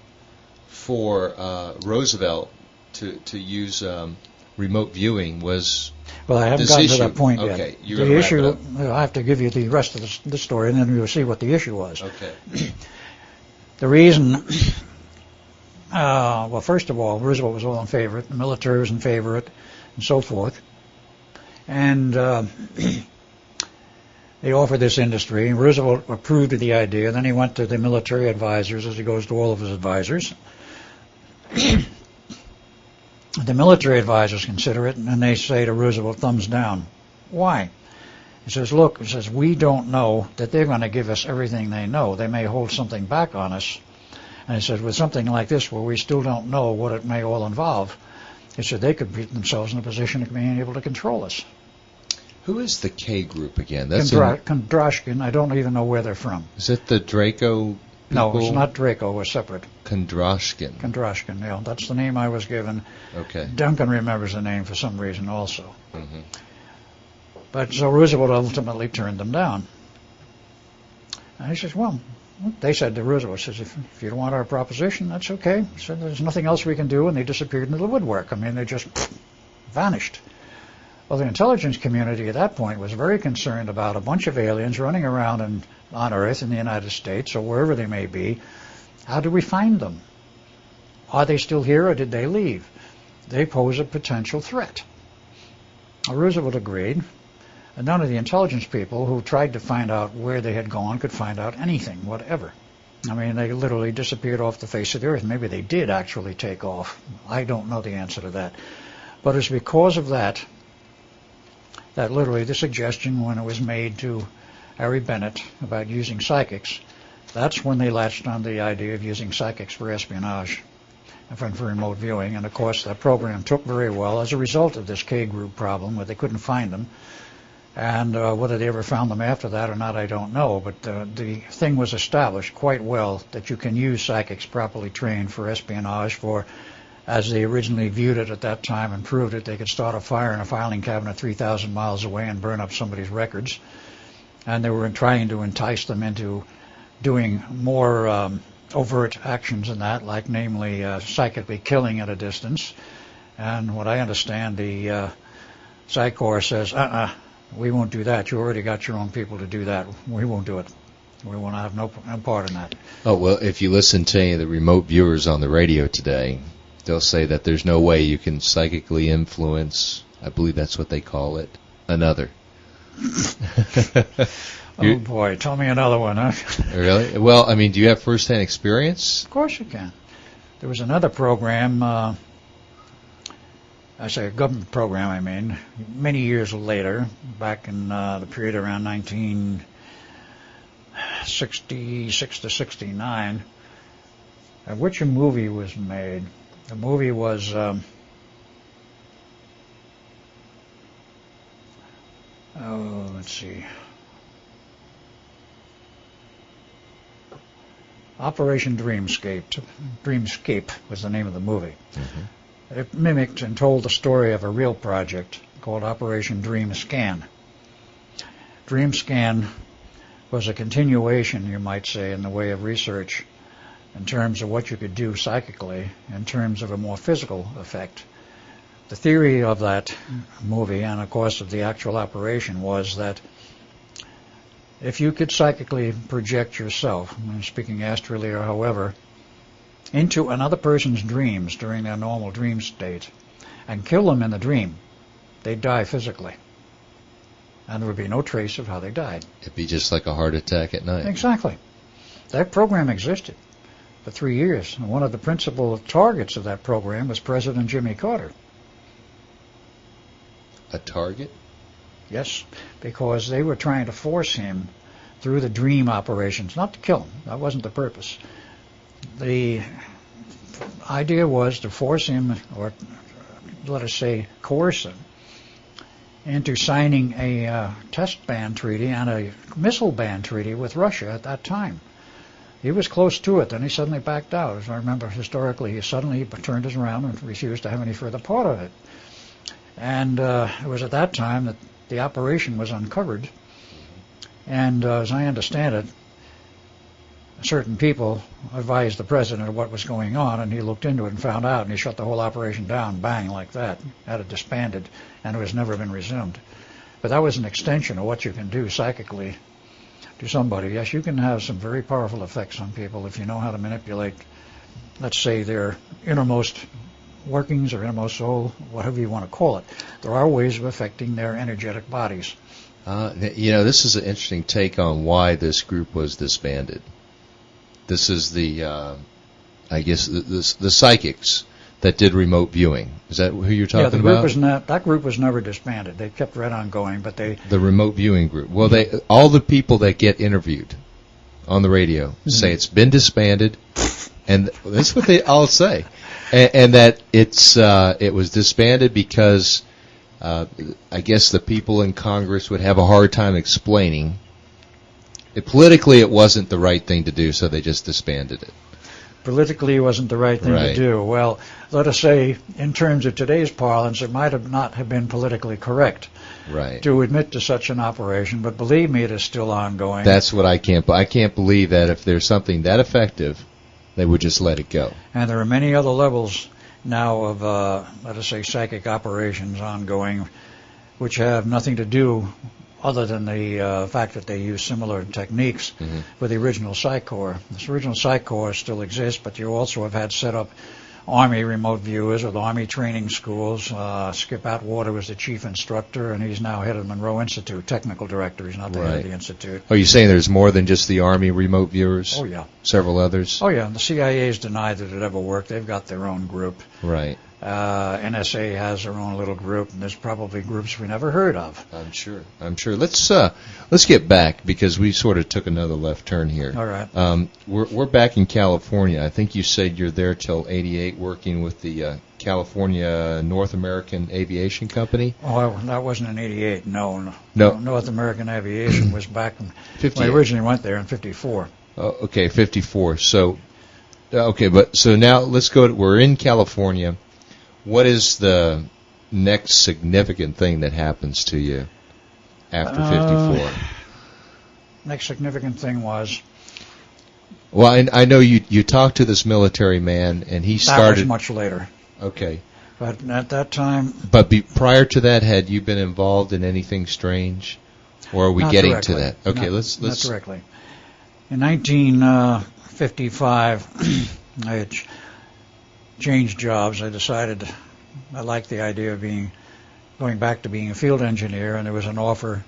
for Roosevelt to use remote viewing was well, I haven't gotten to that point yet. Okay, the issue. I have to give you the rest of the story, and then you'll see what the issue was. Okay. The reason. Well, first of all, Roosevelt was all in favor of it. The military was in favor of it, and so forth. And they offered this industry. And Roosevelt approved of the idea. Then he went to the military advisors, as he goes to all of his advisors. The military advisors consider it, and they say to Roosevelt, thumbs down. Why? He says, look, we don't know that they're going to give us everything they know. They may hold something back on us. And he says, with something like this where we still don't know what it may all involve, he said they could put themselves in a position of being able to control us. Who is the K Group again? Kondrashkin. I don't even know where they're from. Is it the Draco people? No, it's not Draco. We're separate. Kondrashkin. Kondrashkin, yeah. That's the name I was given. Okay. Duncan remembers the name for some reason also. Mm-hmm. But so Roosevelt ultimately turned them down. And he says, well, they said to Roosevelt, says, if you don't want our proposition, that's okay. He said, there's nothing else we can do, and they disappeared into the woodwork. I mean, they just vanished. Well, the intelligence community at that point was very concerned about a bunch of aliens running around on Earth in the United States or wherever they may be. How do we find them? Are they still here or did they leave? They pose a potential threat. Well, Roosevelt agreed, and none of the intelligence people who tried to find out where they had gone could find out anything, whatever. I mean, they literally disappeared off the face of the Earth. Maybe they did actually take off. I don't know the answer to that. But it's because of that literally the suggestion when it was made to Harry Bennett about using psychics, that's when they latched on the idea of using psychics for espionage and for remote viewing. And, of course, that program took very well as a result of this K Group problem where they couldn't find them. And whether they ever found them after that or not, I don't know. But the thing was established quite well that you can use psychics properly trained for espionage, for, as they originally viewed it at that time and proved it, they could start a fire in a filing cabinet 3,000 miles away and burn up somebody's records. And they were trying to entice them into doing more overt actions than that, like namely psychically killing at a distance. And what I understand, the Psych Corps says, we won't do that. You already got your own people to do that. We won't do it. We want to have no part in that. Oh, well, if you listen to any of the remote viewers on the radio today, they'll say that there's no way you can psychically influence, I believe that's what they call it, another. Oh, boy, tell me another one, huh? Really? Well, I mean, do you have first-hand experience? Of course you can. There was another program, I say a government program, I mean, many years later, back in the period around 1966 to 69, of which a movie was made. The movie was let's see, Operation Dreamscape. Dreamscape was the name of the movie. Mm-hmm. It mimicked and told the story of a real project called Operation Dreamscan. Dreamscan was a continuation, you might say, in the way of research in terms of what you could do psychically, in terms of a more physical effect. The theory of that movie, and of course of the actual operation, was that if you could psychically project yourself, speaking astrally or however, into another person's dreams during their normal dream state and kill them in the dream, they'd die physically. And there would be no trace of how they died. It'd be just like a heart attack at night. Exactly. That program existed for 3 years. And one of the principal targets of that program was President Jimmy Carter. A target? Yes, because they were trying to force him through the dream operations, not to kill him. That wasn't the purpose. The idea was to force him, or let us say coerce him, into signing a test ban treaty and a missile ban treaty with Russia at that time. He was close to it, then he suddenly backed out. As I remember historically, he suddenly turned us around and refused to have any further part of it. And it was at that time that the operation was uncovered. And as I understand it, certain people advised the president of what was going on, and he looked into it and found out, and he shut the whole operation down, bang, like that, had it disbanded, and it has never been resumed. But that was an extension of what you can do psychically to somebody. Yes, you can have some very powerful effects on people if you know how to manipulate, let's say, their innermost workings or innermost soul, whatever you want to call it. There are ways of affecting their energetic bodies. This is an interesting take on why this group was disbanded. This is the, I guess, the psychics that did remote viewing. Is that who you're talking about? That group was never disbanded. They kept right on going, but they... The remote viewing group. Well, all the people that get interviewed on the radio say it's been disbanded, and that's what they all say, and that it was disbanded because I guess the people in Congress would have a hard time explaining. Politically, it wasn't the right thing to do, so they just disbanded it. Politically, it wasn't the right thing to do. Well, let us say, in terms of today's parlance, it might not have been politically correct to admit to such an operation, but believe me, it is still ongoing. That's what I can't believe that if there's something that effective, they would just let it go. And there are many other levels now of, let us say, psychic operations ongoing, which have nothing to do other than the fact that they use similar techniques with the original Psych Corps. This original Psych Corps still exists, but you also have had set up Army remote viewers with Army training schools. Skip Atwater was the chief instructor, and he's now head of the Monroe Institute, technical director. He's not the head of the institute. Are you saying there's more than just the Army remote viewers? Oh, yeah. Several others? Oh, yeah. And the CIA's denied that it ever worked. They've got their own group. Right. NSA has their own little group, and there's probably groups we never heard of. I'm sure. Let's get back, because we sort of took another left turn here. All right. We're back in California. I think you said you're there till '88, working with the California North American Aviation Company. Oh, that wasn't in '88. No. North American Aviation was back when I originally went there in '54. Okay, '54. So, so now let's go. We're in California. What is the next significant thing that happens to you after 54? Next significant thing was... Well, I know you talked to this military man, and he started... That was much later. Okay. But at that time... But prior to that, had you been involved in anything strange? Or are we getting to that? Okay, let's... Not directly. In 1955, I had changed jobs. I decided I liked the idea of going back to being a field engineer, and there was an offer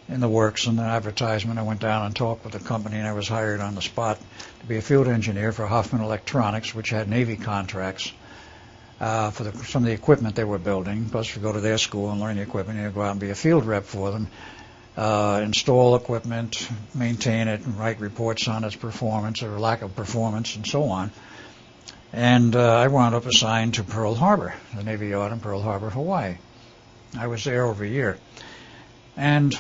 in the works and an advertisement. I went down and talked with the company, and I was hired on the spot to be a field engineer for Hoffman Electronics, which had Navy contracts for some of the equipment they were building. Plus, you go to their school and learn the equipment, and you go out and be a field rep for them, install equipment, maintain it, and write reports on its performance or lack of performance, and so on. And I wound up assigned to Pearl Harbor, the Navy Yard in Pearl Harbor, Hawaii. I was there over a year. And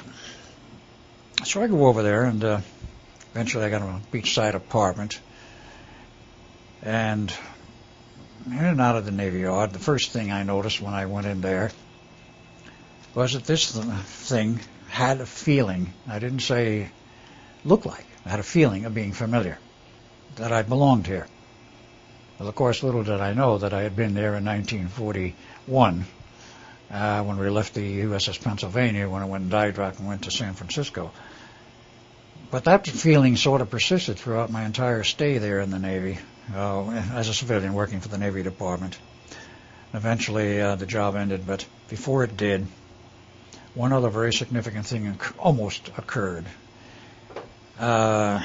so I go over there, and eventually I got a beachside apartment. And in and out of the Navy Yard, the first thing I noticed when I went in there was that this thing had a feeling. I didn't say look like. I had a feeling of being familiar, that I belonged here. Well, of course, little did I know that I had been there in 1941 when we left the USS Pennsylvania, when I went and dive dock and went to San Francisco. But that feeling sort of persisted throughout my entire stay there in the Navy, as a civilian working for the Navy Department. Eventually, the job ended, but before it did, one other very significant thing almost occurred. About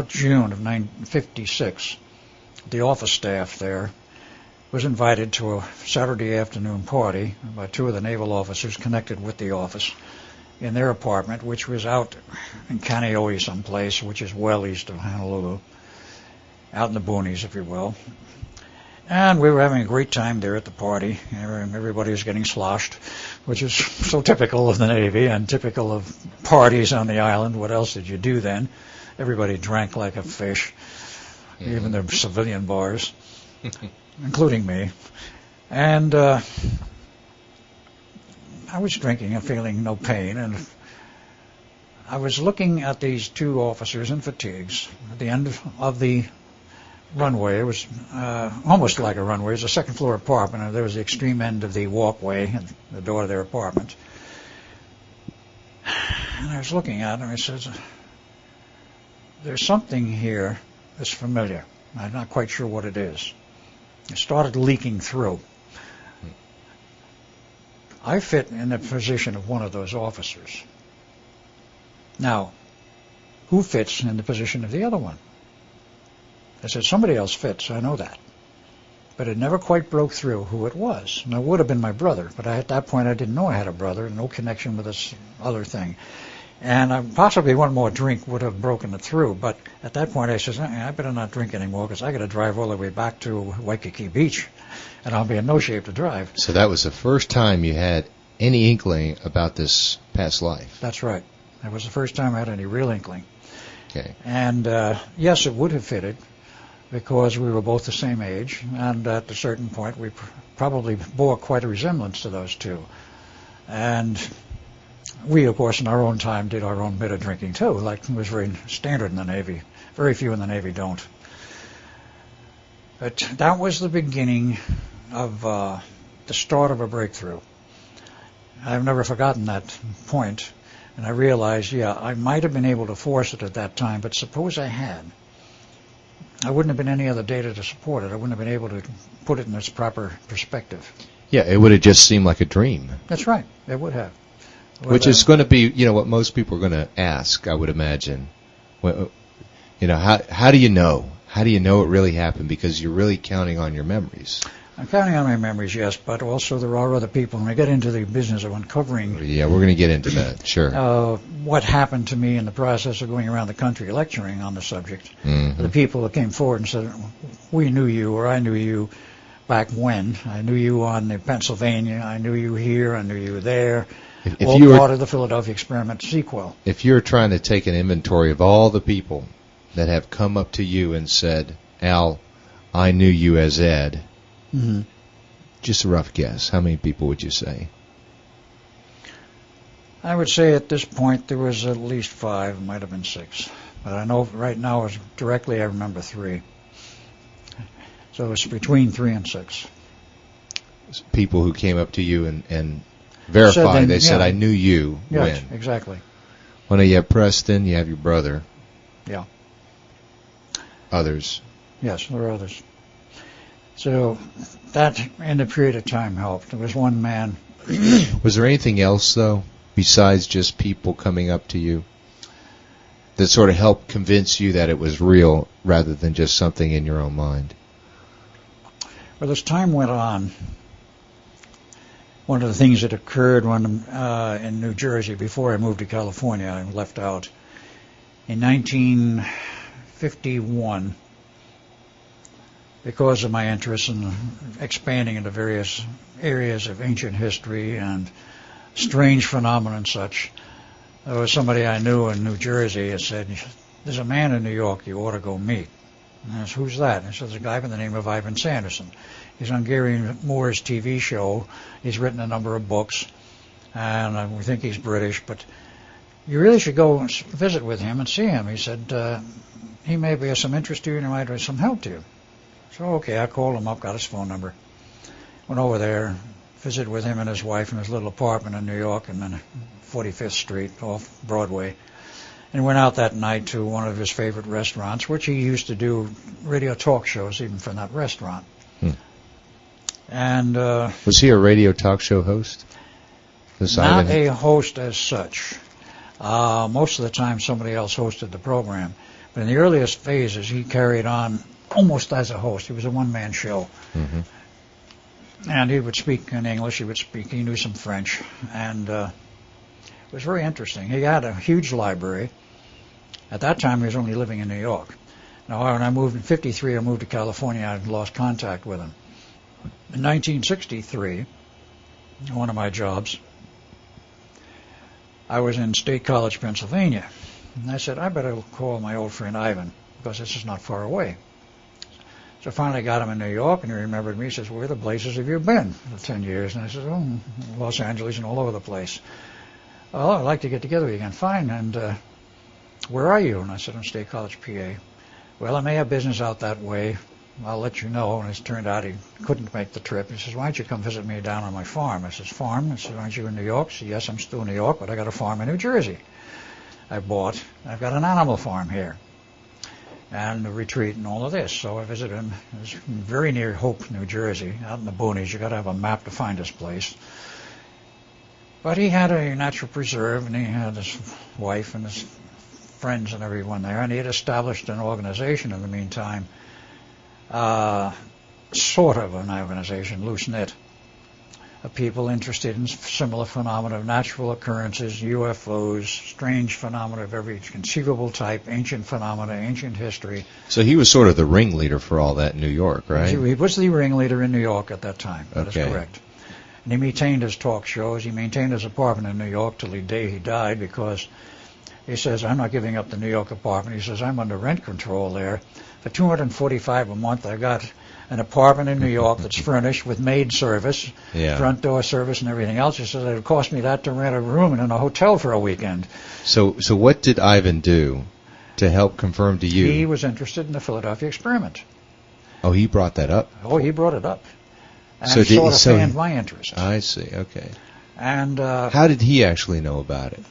June of 1956, the office staff there was invited to a Saturday afternoon party by two of the naval officers connected with the office in their apartment, which was out in Kaneohe someplace, which is well east of Honolulu, out in the boonies, if you will. And we were having a great time there at the party. Everybody was getting sloshed, which is so typical of the Navy and typical of parties on the island. What else did you do then? Everybody drank like a fish, even the civilian bars, including me. And I was drinking and feeling no pain, and I was looking at these two officers in fatigues at the end of the runway. It was almost like a runway. It was a second-floor apartment, and there was the extreme end of the walkway and the door of their apartment. And I was looking at them, and I said, there's something here that's familiar. I'm not quite sure what it is. It started leaking through. I fit in the position of one of those officers. Now, who fits in the position of the other one? I said, somebody else fits, I know that. But it never quite broke through who it was. And it would have been my brother, but at that point I didn't know I had a brother, no connection with this other thing. And possibly one more drink would have broken it through, but at that point I said, I better not drink anymore because I got to drive all the way back to Waikiki Beach, and I'll be in no shape to drive. So that was the first time you had any inkling about this past life? That's right. That was the first time I had any real inkling. Okay. And yes, it would have fitted because we were both the same age, and at a certain point we probably bore quite a resemblance to those two. And we, of course, in our own time did our own bit of drinking too, like it was very standard in the Navy. Very few in the Navy don't. But that was the beginning of the start of a breakthrough. I've never forgotten that point, and I realized, I might have been able to force it at that time, but suppose I had. I wouldn't have been any other data to support it. I wouldn't have been able to put it in its proper perspective. Yeah, it would have just seemed like a dream. That's right. It would have. Which is going to be, what most people are going to ask, I would imagine. Well, how do you know? How do you know it really happened? Because you're really counting on your memories. I'm counting on my memories, yes, but also there are other people. When I get into the business of uncovering... Yeah, we're going to get into that, sure. What happened to me in the process of going around the country lecturing on the subject. Mm-hmm. The people that came forward and said, we knew you, or I knew you back when. I knew you on the Pennsylvania. I knew you here. I knew you there. If all you part of the Philadelphia Experiment sequel. If you're trying to take an inventory of all the people that have come up to you and said, Al, I knew you as Ed, mm-hmm. Just a rough guess, how many people would you say? I would say at this point there was at least 5, it might have been 6. But I know right now directly I remember 3. So it's between 3 and 6. People who came up to you and verified, they said, I knew you when. Exactly. Well, now you have Preston, you have your brother. Yeah. Others. Yes, there are others. So that, in the period of time, helped. There was one man. Was there anything else, though, besides just people coming up to you that sort of helped convince you that it was real rather than just something in your own mind? Well, as time went on, one of the things that occurred when in New Jersey before I moved to California, I left out, in 1951, because of my interest in expanding into various areas of ancient history and strange phenomena and such, there was somebody I knew in New Jersey that said, "There's a man in New York you ought to go meet." And I said, "Who's that?" And he said, "There's a guy by the name of Ivan Sanderson. He's on Gary Moore's TV show. He's written a number of books, and we think he's British, but you really should go and visit with him and see him." He said, "He may be of some interest to you and he might be of some help to you." So, okay, I called him up, got his phone number, went over there, visited with him and his wife in his little apartment in New York and then 45th Street off Broadway, and went out that night to one of his favorite restaurants, which he used to do radio talk shows even from that restaurant. And was he a radio talk show host? Not a host as such. Most of the time somebody else hosted the program. But in the earliest phases, he carried on almost as a host. He was a one-man show. Mm-hmm. And he would speak in English, he knew some French, and it was very interesting. He had a huge library. At that time, he was only living in New York. Now, when I moved in 1953, I moved to California, I lost contact with him. In 1963, one of my jobs, I was in State College, Pennsylvania, and I said, I better call my old friend Ivan, because this is not far away. So I finally got him in New York, and he remembered me. He says, "Where the places have you been for 10 years?" And I said, "Oh, Los Angeles and all over the place." "Well, I'd like to get together with you again." "Fine, and where are you?" And I said, "I'm State College, PA." "Well, I may have business out that way. I'll let you know." And it turned out he couldn't make the trip. He says, "Why don't you come visit me down on my farm?" I says, "Farm?" I said, "Aren't you in New York?" I said, "Yes, I'm still in New York, but I got a farm in New Jersey. I've got an animal farm here, and a retreat and all of this." So I visited him. It was very near Hope, New Jersey, out in the boonies. You got to have a map to find this place. But he had a natural preserve, and he had his wife and his friends and everyone there, and he had established an organization in the meantime, sort of an organization, loose-knit, of people interested in similar phenomena of natural occurrences, UFOs, strange phenomena of every conceivable type, ancient phenomena, ancient history. So he was sort of the ringleader for all that in New York, right? He was the ringleader in New York at that time. That is correct. And he maintained his talk shows. He maintained his apartment in New York till the day he died, because he says, "I'm not giving up the New York apartment." He says, "I'm under rent control there. For $245 a month, I got an apartment in New York that's furnished with maid service, front door service and everything else." He says, "It would cost me that to rent a room in a hotel for a weekend." So what did Ivan do to help confirm to you? He was interested in the Philadelphia experiment. Oh, he brought that up? Oh, he brought it up. And so sort of fanned my interest. I see, okay. And how did he actually know about it?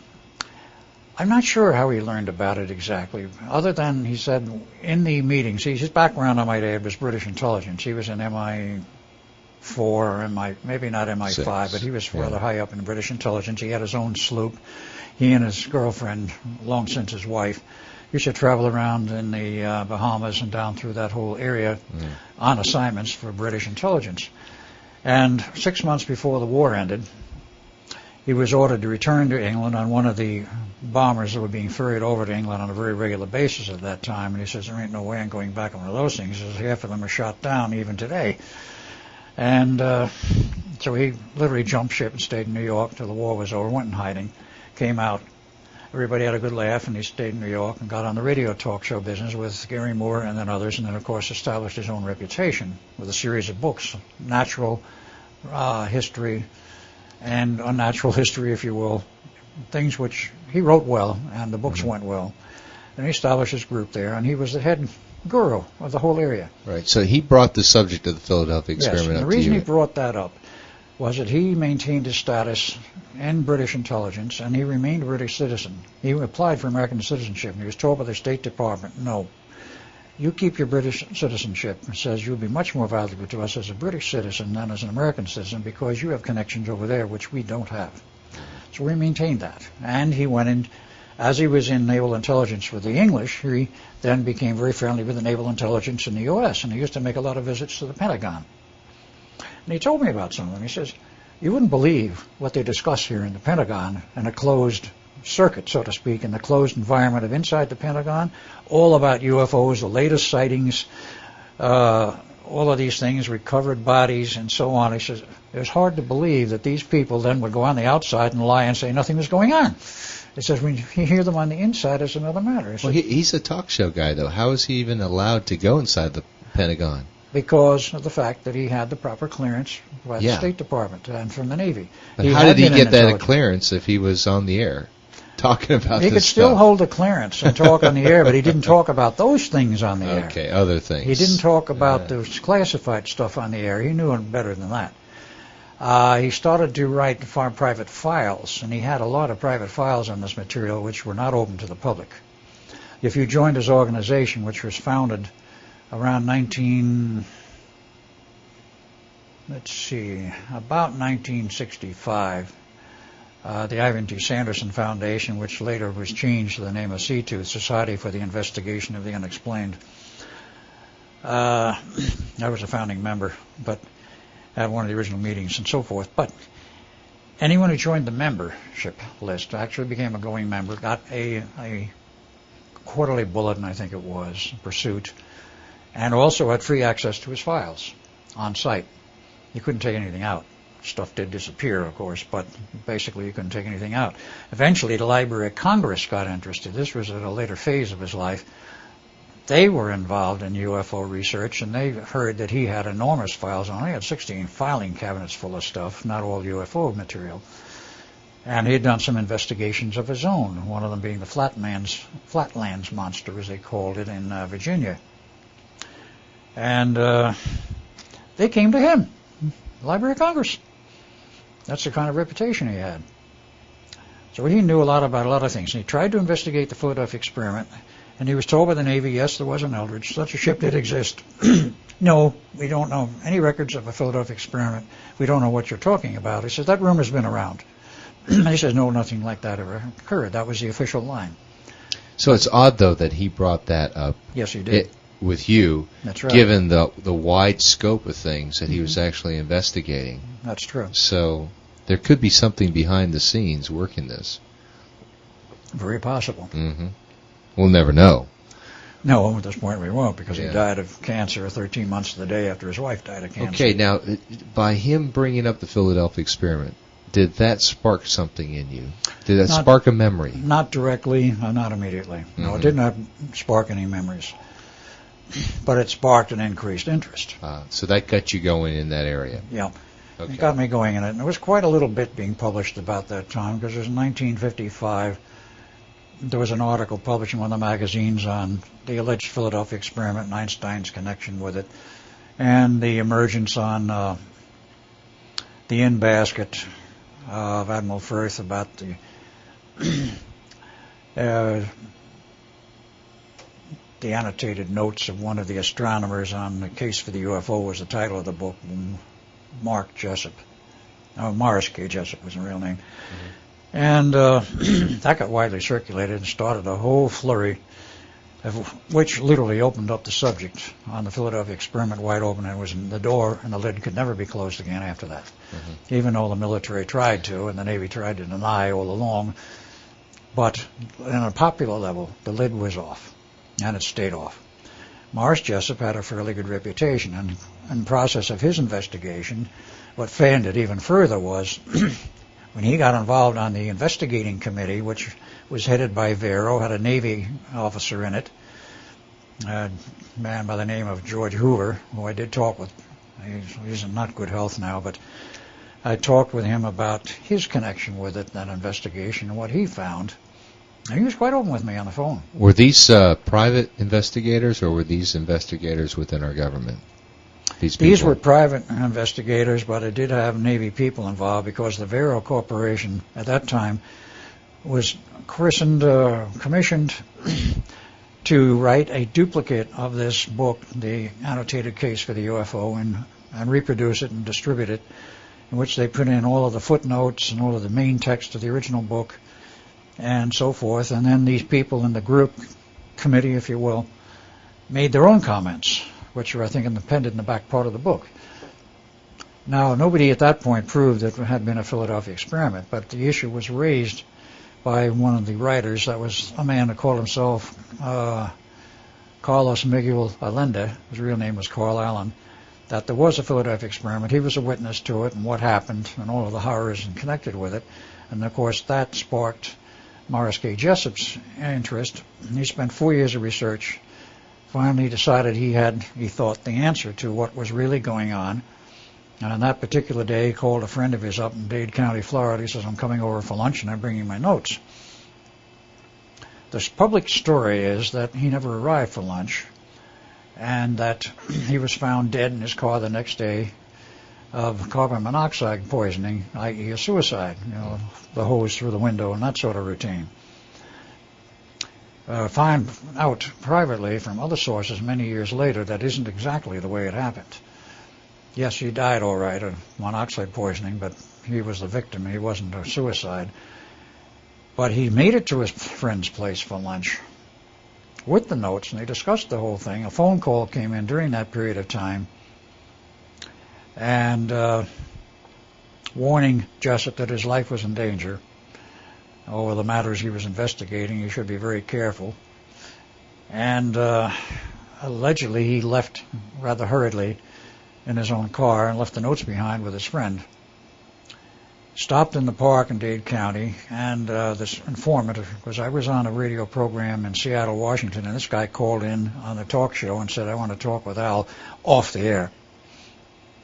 I'm not sure how he learned about it exactly, other than he said in the meetings, his background, I might add, was British intelligence. He was in MI4 or maybe not MI5, but he was rather high up in British intelligence. He had his own sloop. He and his girlfriend, long since his wife, used to travel around in the Bahamas and down through that whole area on assignments for British intelligence. And 6 months before the war ended, he was ordered to return to England on one of the bombers that were being ferried over to England on a very regular basis at that time. And he says, "There ain't no way I'm going back on one of those things." He says, "Half of them are shot down even today." And so he literally jumped ship and stayed in New York till the war was over, went in hiding, came out. Everybody had a good laugh, and he stayed in New York and got on the radio talk show business with Gary Moore and then others, and then, of course, established his own reputation with a series of books, natural history and unnatural history, if you will, things which he wrote well, and the books went well. And he established his group there, and he was the head guru of the whole area. Right, so he brought the subject of the Philadelphia experiment up to you. Yes, and the reason he brought that up was that he maintained his status in British intelligence, and he remained a British citizen. He applied for American citizenship, and he was told by the State Department, no, you keep your British citizenship. It says you'll be much more valuable to us as a British citizen than as an American citizen because you have connections over there which we don't have. So we maintained that. And he went in, as he was in naval intelligence with the English, he then became very friendly with the naval intelligence in the U.S., and he used to make a lot of visits to the Pentagon. And he told me about some of them. He says, you wouldn't believe what they discuss here in the Pentagon in a closed circuit, so to speak, in the closed environment of inside the Pentagon, all about UFOs, the latest sightings, all of these things, recovered bodies, and so on. He says, it was hard to believe that these people then would go on the outside and lie and say nothing was going on. It says when you hear them on the inside, it's another matter. Well, he's a talk show guy, though. How is he even allowed to go inside the Pentagon? Because of the fact that he had the proper clearance by the State Department and from the Navy. But how did he get that clearance if he was on the air talking about this stuff? He could still hold the clearance and talk on the air, but he didn't talk about those things on the air. Okay, other things. He didn't talk about the classified stuff on the air. He knew it better than that. He started to write private files, and he had a lot of private files on this material which were not open to the public. If you joined his organization, which was founded around about 1965, the Ivan T. Sanderson Foundation, which later was changed to the name of SEATOOTH, Society for the Investigation of the Unexplained. I was a founding member, but at one of the original meetings and so forth. But anyone who joined the membership list actually became a going member, got a quarterly bulletin, I think it was, Pursuit, and also had free access to his files on site. You couldn't take anything out. Stuff did disappear, of course, but basically you couldn't take anything out. Eventually, the Library of Congress got interested. This was at a later phase of his life. They were involved in UFO research, and they heard that he had enormous files on it. He had 16 filing cabinets full of stuff, not all UFO material. And he had done some investigations of his own, one of them being the Flatlands Monster, as they called it, in Virginia. And they came to him, Library of Congress. That's the kind of reputation he had. So he knew a lot about a lot of things. And he tried to investigate the Philadelphia experiment, and he was told by the Navy, yes, there was an Eldridge. Such a ship did exist. No, we don't know any records of a Philadelphia experiment. We don't know what you're talking about. He says, that rumor's been around. He says, no, nothing like that ever occurred. That was the official line. So it's odd, though, that he brought that up. Yes, he did. With you, that's right, given the wide scope of things that he was actually investigating. That's true. So there could be something behind the scenes working this. Very possible. Mm-hmm. We'll never know. No, at this point we won't, because he died of cancer 13 months to the day after his wife died of cancer. Okay, now, by him bringing up the Philadelphia experiment, did that spark something in you? Did that spark a memory? Not directly, not immediately. Mm-hmm. No, it did not spark any memories. But it sparked an increased interest. So that got you going in that area? Yeah. Okay. It got me going in it. And there was quite a little bit being published about that time, because it was in 1955. There was an article published in one of the magazines on the alleged Philadelphia experiment and Einstein's connection with it, and the emergence on the in-basket of Admiral Firth about the annotated notes of one of the astronomers on the case for the UFO was the title of the book, Mark Jessup. Morris K. Jessup was the real name. Mm-hmm. And that got widely circulated and started a whole flurry, which literally opened up the subject on the Philadelphia experiment wide open, and was the door and the lid could never be closed again after that. Mm-hmm. Even though the military tried to, and the Navy tried to deny all along. But on a popular level, the lid was off, and it stayed off. Morris Jessup had a fairly good reputation, and in the process of his investigation, what fanned it even further was when he got involved on the investigating committee, which was headed by Vero, had a Navy officer in it, a man by the name of George Hoover, who I did talk with. He's in not good health now, but I talked with him about his connection with it, that investigation, and what he found. And he was quite open with me on the phone. Were these private investigators, or were these investigators within our government? these people? These were private investigators, but it did have Navy people involved because the Vero Corporation at that time was commissioned to write a duplicate of this book, the annotated case for the UFO, and reproduce it and distribute it, in which they put in all of the footnotes and all of the main text of the original book and so forth. And then these people in the group committee, if you will, made their own comments, which are, I think, appended in the back part of the book. Now, nobody at that point proved that it had been a Philadelphia experiment, but the issue was raised by one of the writers. That was a man who called himself Carlos Miguel Allende. His real name was Carl Allen. That there was a Philadelphia experiment. He was a witness to it and what happened and all of the horrors connected with it. And, of course, that sparked Morris K. Jessup's interest. He spent 4 years of research. Finally decided he thought the answer to what was really going on. And on that particular day, he called a friend of his up in Dade County, Florida. He says, I'm coming over for lunch and I'm bringing my notes. The public story is that he never arrived for lunch and that he was found dead in his car the next day of carbon monoxide poisoning, i.e. a suicide, the hose through the window and that sort of routine. Find out privately from other sources many years later that isn't exactly the way it happened. Yes, he died all right of monoxide poisoning, but he was the victim. He wasn't a suicide. But he made it to his friend's place for lunch with the notes, and they discussed the whole thing. A phone call came in during that period of time, and warning Jessup that his life was in danger over the matters he was investigating. He should be very careful. And allegedly he left rather hurriedly in his own car and left the notes behind with his friend. Stopped in the park in Dade County, and this informant, because I was on a radio program in Seattle, Washington, and this guy called in on a talk show and said, I want to talk with Al off the air.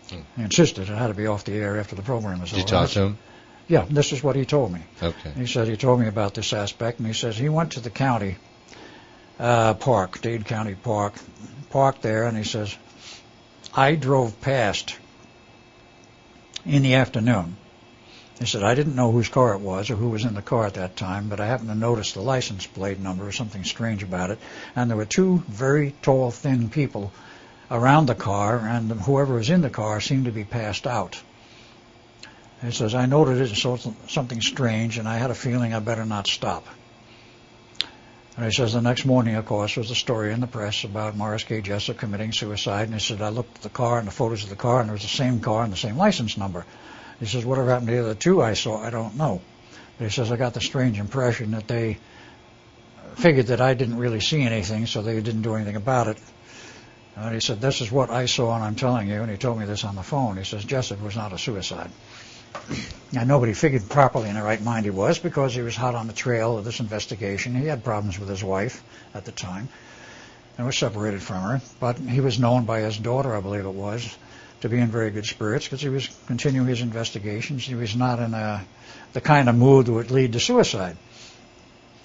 He insisted it had to be off the air after the program was over. Did you talk to him? Yeah, this is what he told me. Okay. He said he told me about this aspect, and he says he went to the county park, Dade County Park, parked there, and he says, I drove past in the afternoon. He said, I didn't know whose car it was or who was in the car at that time, but I happened to notice the license plate number or something strange about it, and there were two very tall, thin people around the car, and whoever was in the car seemed to be passed out. He says, I noted it and saw something strange, and I had a feeling I better not stop. And he says the next morning, of course, was a story in the press about Morris K. Jessup committing suicide, and he said, I looked at the car and the photos of the car, and there was the same car and the same license number. He says, whatever happened to the other two I saw, I don't know. But he says, I got the strange impression that they figured that I didn't really see anything, so they didn't do anything about it. And he said, this is what I saw, and I'm telling you, and he told me this on the phone. He says, Jessup was not a suicide. Now, nobody figured properly in their right mind he was, because he was hot on the trail of this investigation. He had problems with his wife at the time and was separated from her, but he was known by his daughter, I believe it was, to be in very good spirits because he was continuing his investigations. He was not in the kind of mood that would lead to suicide.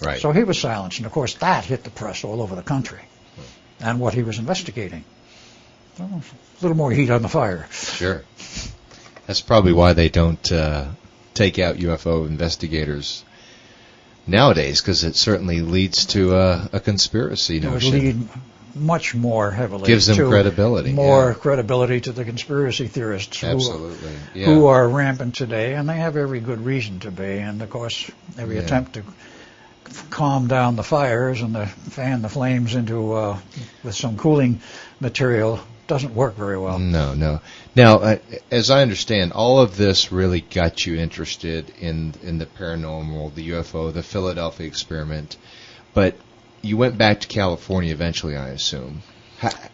Right. So he was silenced, and of course that hit the press all over the country and what he was investigating. So, a little more heat on the fire. Sure. That's probably why they don't take out UFO investigators nowadays, because it certainly leads to a conspiracy notion. It would lead much more heavily. Gives them credibility. More credibility to the conspiracy theorists who are rampant today, and they have every good reason to be. And, of course, every attempt to calm down the fires and to fan the flames into with some cooling material doesn't work very well. No. Now, as I understand, all of this really got you interested in the paranormal, the UFO, the Philadelphia experiment, but you went back to California eventually, I assume.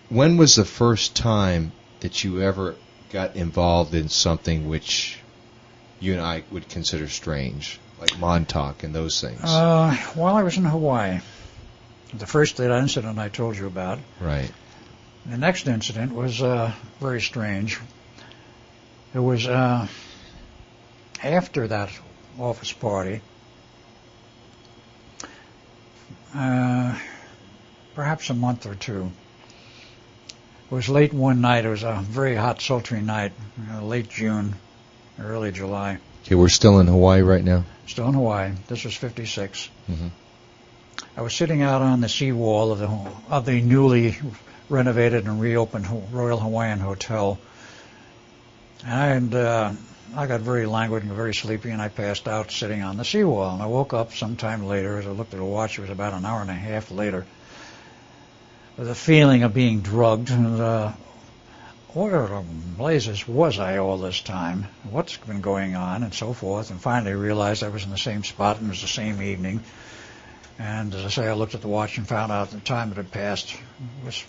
When was the first time that you ever got involved in something which you and I would consider strange, like Montauk and those things? While I was in Hawaii. The first incident I told you about. Right. The next incident was very strange. It was after that office party, perhaps a month or two. was late one night. It was a very hot, sultry night, late June, early July. Okay, we're still in Hawaii right now? Still in Hawaii. This was 56. Mm-hmm. I was sitting out on the seawall of the newly renovated and reopened Royal Hawaiian Hotel. And I got very languid and very sleepy, and I passed out sitting on the seawall. And I woke up sometime later. As I looked at the watch, it was about an hour and a half later, with a feeling of being drugged. And where the blazes was I all this time? What's been going on? And so forth. And finally realized I was in the same spot, and it was the same evening. And as I say, I looked at the watch and found out the time that had passed was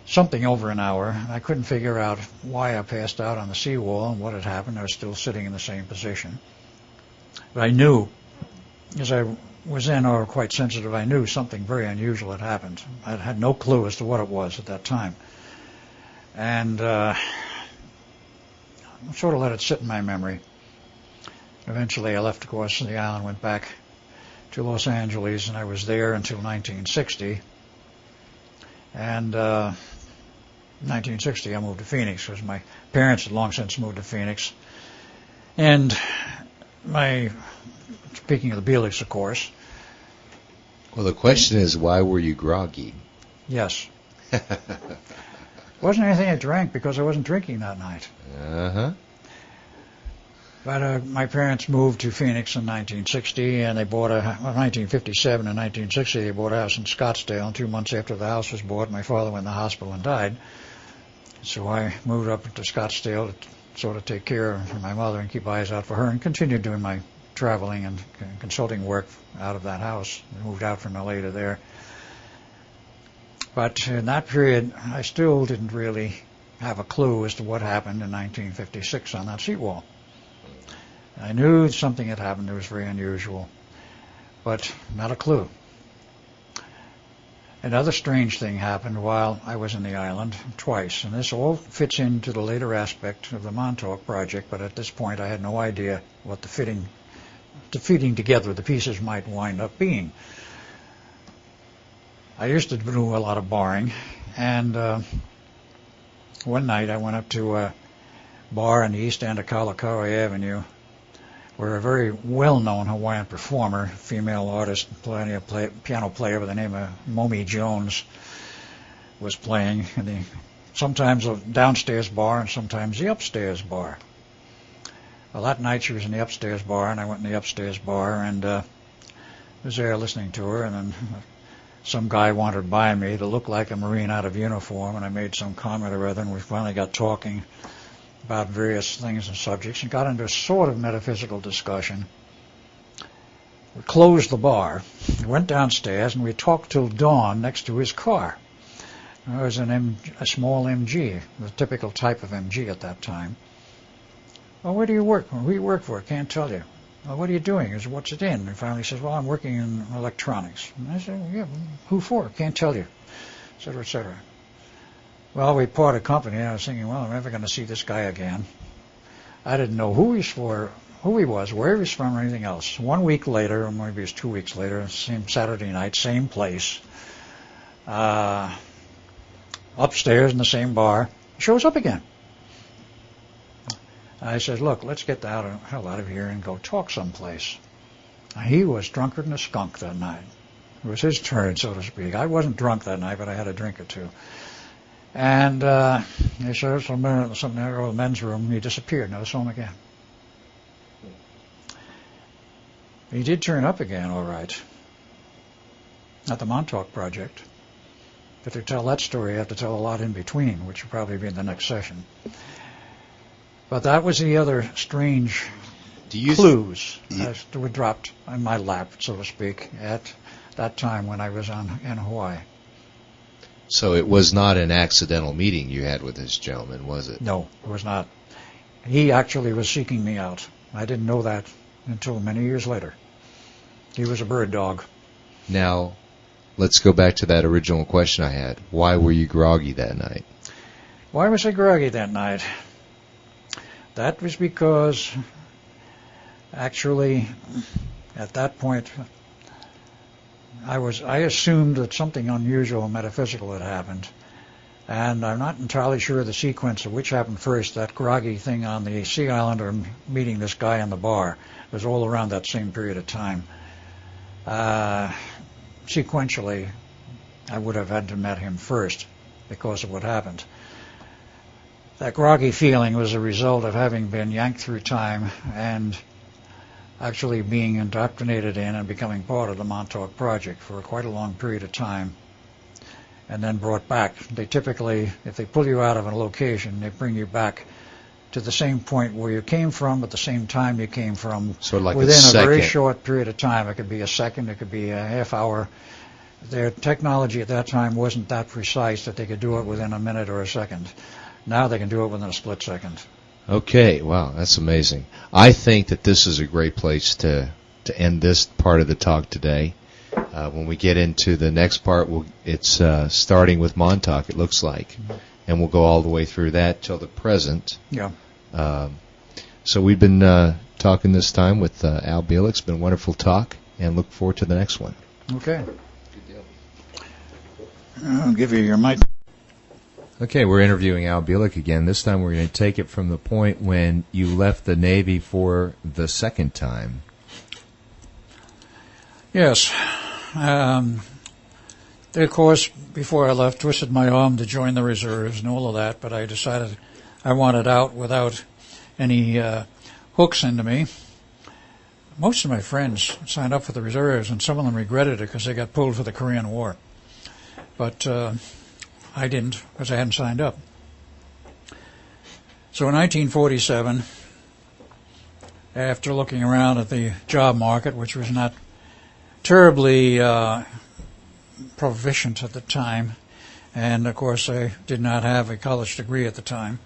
something over an hour. I couldn't figure out why I passed out on the seawall and what had happened. I was still sitting in the same position. But I knew, as I was in or quite sensitive, I knew something very unusual had happened. I had no clue as to what it was at that time. And I sort of let it sit in my memory. Eventually I left, of course, the island, went back to Los Angeles, and I was there until 1960. And 1960 I moved to Phoenix, because my parents had long since moved to Phoenix. And speaking of the Bieleks, of course. Well, the question is, why were you groggy? Yes. Wasn't anything I drank, because I wasn't drinking that night. Uh-huh. But my parents moved to Phoenix in 1960, and they bought 1957 and 1960, they bought a house in Scottsdale. And 2 months after the house was bought, my father went in the hospital and died. So I moved up to Scottsdale to sort of take care of my mother and keep eyes out for her, and continued doing my traveling and consulting work out of that house. I moved out from LA to there. But in that period, I still didn't really have a clue as to what happened in 1956 on that seawall. I knew something had happened that was very unusual, but not a clue. Another strange thing happened while I was in the island twice, and this all fits into the later aspect of the Montauk project, but at this point I had no idea what the fitting together of the pieces might wind up being. I used to do a lot of barring, and one night I went up to a bar on the east end of Kalakaua Avenue, where a very well-known Hawaiian performer, female artist, piano player by the name of Momi Jones, was playing in sometimes a downstairs bar and sometimes the upstairs bar. Well, that night she was in the upstairs bar, and I went in the upstairs bar and was there listening to her, and then some guy wandered by me to look like a Marine out of uniform, and I made some comment or other, and we finally got talking about various things and subjects, and got into a sort of metaphysical discussion. We closed the bar, went downstairs, and we talked till dawn next to his car. It was a small MG, the typical type of MG at that time. Well, where do you work? Who do you work for? Can't tell you. Well, what are you doing? What's it in? And finally he says, well, I'm working in electronics. And I said, yeah, who for? Can't tell you, et cetera, et cetera. Well, we parted company, and I was thinking, well, I'm never going to see this guy again. I didn't know who he was, where he was from, or anything else. 1 week later, or maybe it was 2 weeks later, same Saturday night, same place, upstairs in the same bar, he shows up again. I said, look, let's get the hell out of here and go talk someplace. He was drunker than a skunk that night. It was his turn, so to speak. I wasn't drunk that night, but I had a drink or two. And he said, something there over the men's room. He disappeared. Never saw him again. He did turn up again, all right, at the Montauk Project. But to tell that story, you have to tell a lot in between, which will probably be in the next session. But that was the other strange clues that were dropped on my lap, so to speak, at that time when I was in Hawaii. So it was not an accidental meeting you had with this gentleman, was it? No, it was not. He actually was seeking me out. I didn't know that until many years later. He was a bird dog. Now, let's go back to that original question I had. Why were you groggy that night? Why was I groggy that night? That was because, actually, at that point, I assumed that something unusual and metaphysical had happened. And I'm not entirely sure of the sequence of which happened first, that groggy thing on the Sea Island or meeting this guy in the bar. It was all around that same period of time. Sequentially, I would have had to met him first because of what happened. That groggy feeling was a result of having been yanked through time and actually being indoctrinated in and becoming part of the Montauk Project for quite a long period of time, and then brought back. They typically, if they pull you out of a location, they bring you back to the same point where you came from at the same time you came from, sort of like within a very second. short period of time. It could be a second, it could be a half hour. Their technology at that time wasn't that precise that they could do it within a minute or a second. Now they can do it within a split second. Okay, wow, that's amazing. I think that this is a great place to end this part of the talk today. When we get into the next part, it's starting with Montauk, it looks like, and we'll go all the way through that till the present. Yeah. So we've been talking this time with Al Bielek. It's been a wonderful talk, and look forward to the next one. Okay. Good deal. I'll give you your mic. Okay, we're interviewing Al Bielek again. This time we're going to take it from the point when you left the Navy for the second time. Yes. They, of course, before I left, twisted my arm to join the reserves and all of that, but I decided I wanted out without any hooks into me. Most of my friends signed up for the reserves, and some of them regretted it because they got pulled for the Korean War. But I didn't, because I hadn't signed up. So in 1947, after looking around at the job market, which was not terribly proficient at the time, and of course I did not have a college degree at the time,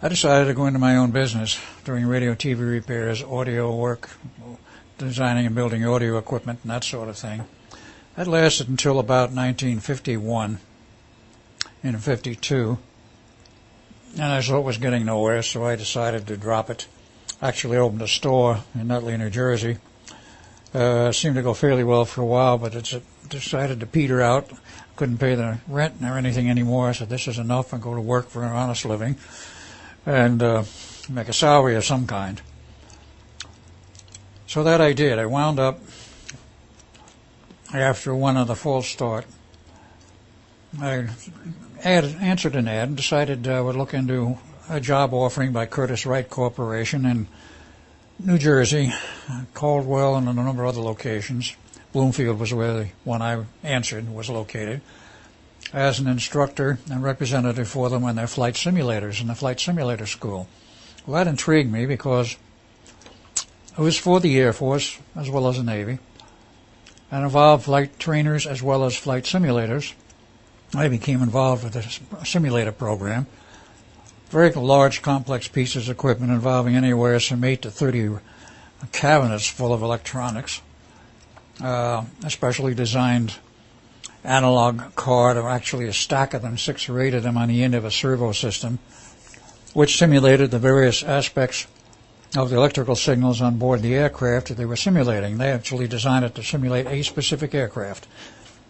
I decided to go into my own business, doing radio, TV repairs, audio work, designing and building audio equipment, and that sort of thing. That lasted until about 1951. In 52, and I saw it was getting nowhere, so I decided to drop it. Actually opened a store in Nutley, New Jersey. Seemed to go fairly well for a while, but it decided to peter out. Couldn't pay the rent or anything anymore. I said, this is enough, and go to work for an honest living and make a salary of some kind. So that I did. I wound up, after one of the false start, I answered an ad and decided I would look into a job offering by Curtis Wright Corporation in New Jersey, Caldwell, and a number of other locations. Bloomfield was where the one I answered was located, as an instructor and representative for them on their flight simulators in the Flight Simulator School. Well, that intrigued me because it was for the Air Force as well as the Navy, and involved flight trainers as well as flight simulators. I became involved with a simulator program. Very large, complex pieces of equipment involving anywhere from 8 to 30 cabinets full of electronics. Especially designed analog card, or actually a stack of them, 6 or 8 of them on the end of a servo system, which simulated the various aspects of the electrical signals on board the aircraft that they were simulating. They actually designed it to simulate a specific aircraft.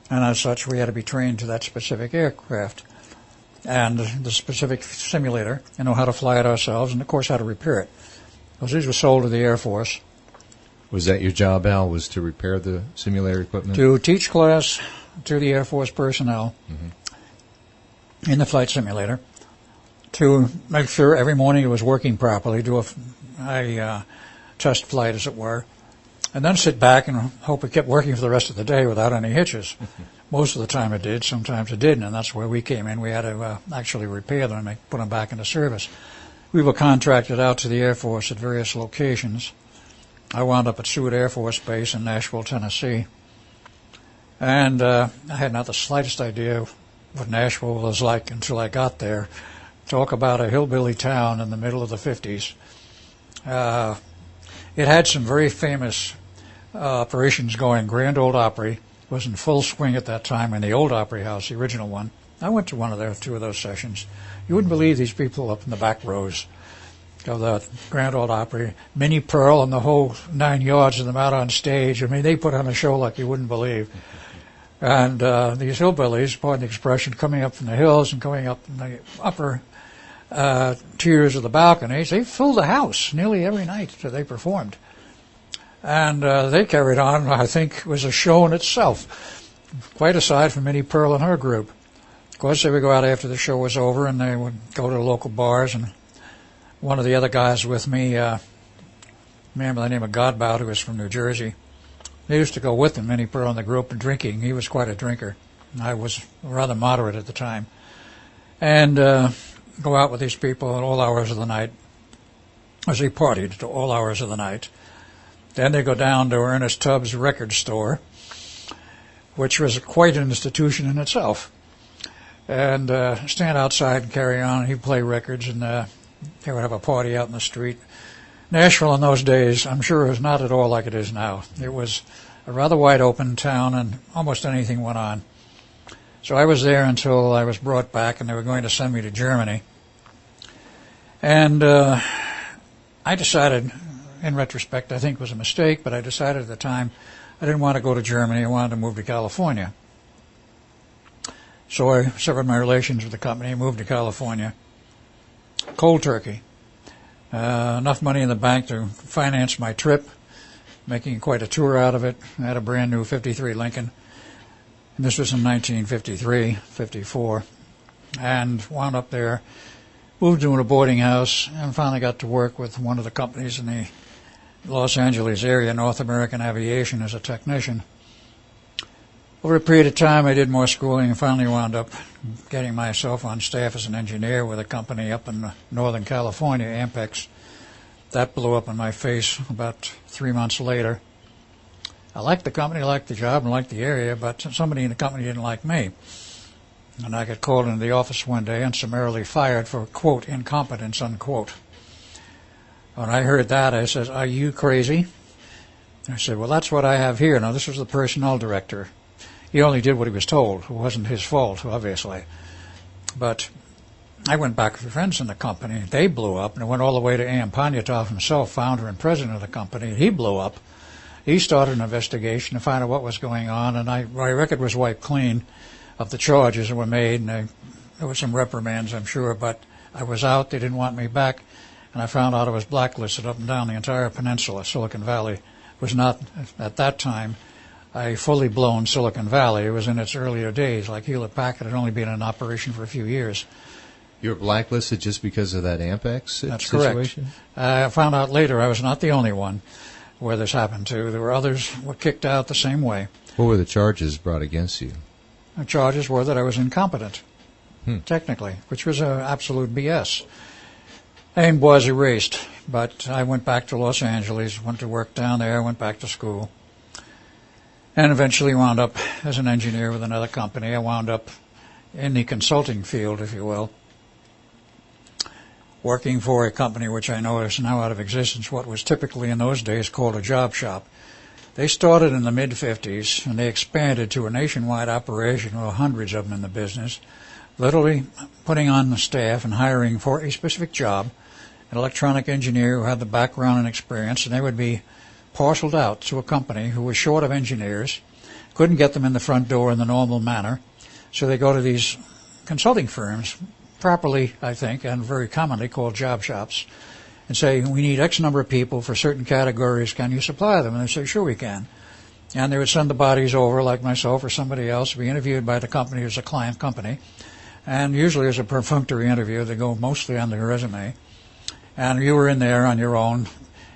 And as such, we had to be trained to that specific aircraft and the specific simulator and know how to fly it ourselves and, of course, how to repair it. Because these were sold to the Air Force. Was that your job, Al, was to repair the simulator equipment? To teach class to the Air Force personnel in the flight simulator, to make sure every morning it was working properly, do a test flight, as it were, and then sit back and hope it kept working for the rest of the day without any hitches. Most of the time it did, sometimes it didn't, and that's where we came in. We had to actually repair them and put them back into service. We were contracted out to the Air Force at various locations. I wound up at Seward Air Force Base in Nashville, Tennessee, and I had not the slightest idea what Nashville was like until I got there. Talk about a hillbilly town in the middle of the 50s. It had some very famous operations going. Grand Ole Opry was in full swing at that time in the old Opry House, the original one. I went to two of those sessions. You wouldn't believe these people up in the back rows of the Grand Ole Opry. Minnie Pearl and the whole 9 yards of them out on stage. I mean, they put on a show like you wouldn't believe. And these hillbillies, pardon the expression, coming up from the hills and coming up in the upper tiers of the balconies, they filled the house nearly every night that they performed. And they carried on, I think, was a show in itself, quite aside from Minnie Pearl and her group. Of course, they would go out after the show was over, and they would go to local bars, and one of the other guys with me, a man by the name of Godbout, who was from New Jersey, they used to go with him, Minnie Pearl and the group, and drinking. He was quite a drinker. I was rather moderate at the time. And go out with these people at all hours of the night, as they partied to all hours of the night. Then they go down to Ernest Tubbs' record store, which was quite an institution in itself, and stand outside and carry on. He'd play records, and they would have a party out in the street. Nashville in those days, I'm sure, was not at all like it is now. It was a rather wide open town, and almost anything went on. So I was there until I was brought back, and they were going to send me to Germany. And I decided, in retrospect, I think it was a mistake, but I decided at the time I didn't want to go to Germany. I wanted to move to California. So I severed my relations with the company and moved to California. Cold turkey. Enough money in the bank to finance my trip, making quite a tour out of it. I had a brand new 53 Lincoln. And this was in 1953, 54. And wound up there, moved to a boarding house, and finally got to work with one of the companies in the Los Angeles area, North American Aviation, as a technician. Over a period of time, I did more schooling and finally wound up getting myself on staff as an engineer with a company up in Northern California, Ampex. That blew up in my face about 3 months later. I liked the company, liked the job, and liked the area, but somebody in the company didn't like me. And I got called into the office one day and summarily fired for, quote, incompetence, unquote. When I heard that, I said, "Are you crazy?" I said, "Well, that's what I have here." Now, this was the personnel director. He only did what he was told. It wasn't his fault, obviously. But I went back with friends in the company. They blew up, and it went all the way to A.M. Ponyatov himself, founder and president of the company. He blew up. He started an investigation to find out what was going on, and my record was wiped clean of the charges that were made, and there were some reprimands, I'm sure, but I was out. They didn't want me back, and I found out I was blacklisted up and down the entire peninsula. Silicon Valley was not, at that time, a fully blown Silicon Valley. It was in its earlier days. Like Hewlett-Packard had only been in operation for a few years. You were blacklisted just because of that Ampex situation? That's correct. I found out later I was not the only one where this happened to. There were others who were kicked out the same way. What were the charges brought against you? The charges were that I was incompetent, technically, which was absolute BS. And was erased. But I went back to Los Angeles, went to work down there, went back to school, and eventually wound up as an engineer with another company. I wound up in the consulting field, if you will, working for a company which I know is now out of existence, what was typically in those days called a job shop. They started in the mid-50s, and they expanded to a nationwide operation with hundreds of them in the business, literally putting on the staff and hiring for a specific job an electronic engineer who had the background and experience, and they would be parceled out to a company who was short of engineers, couldn't get them in the front door in the normal manner, so they go to these consulting firms, properly, I think, and very commonly called job shops, and say, "We need X number of people for certain categories. Can you supply them?" And they say, "Sure, we can." And they would send the bodies over, like myself or somebody else, to be interviewed by the company as a client company. And usually as a perfunctory interview, they go mostly on their resume. And you were in there on your own.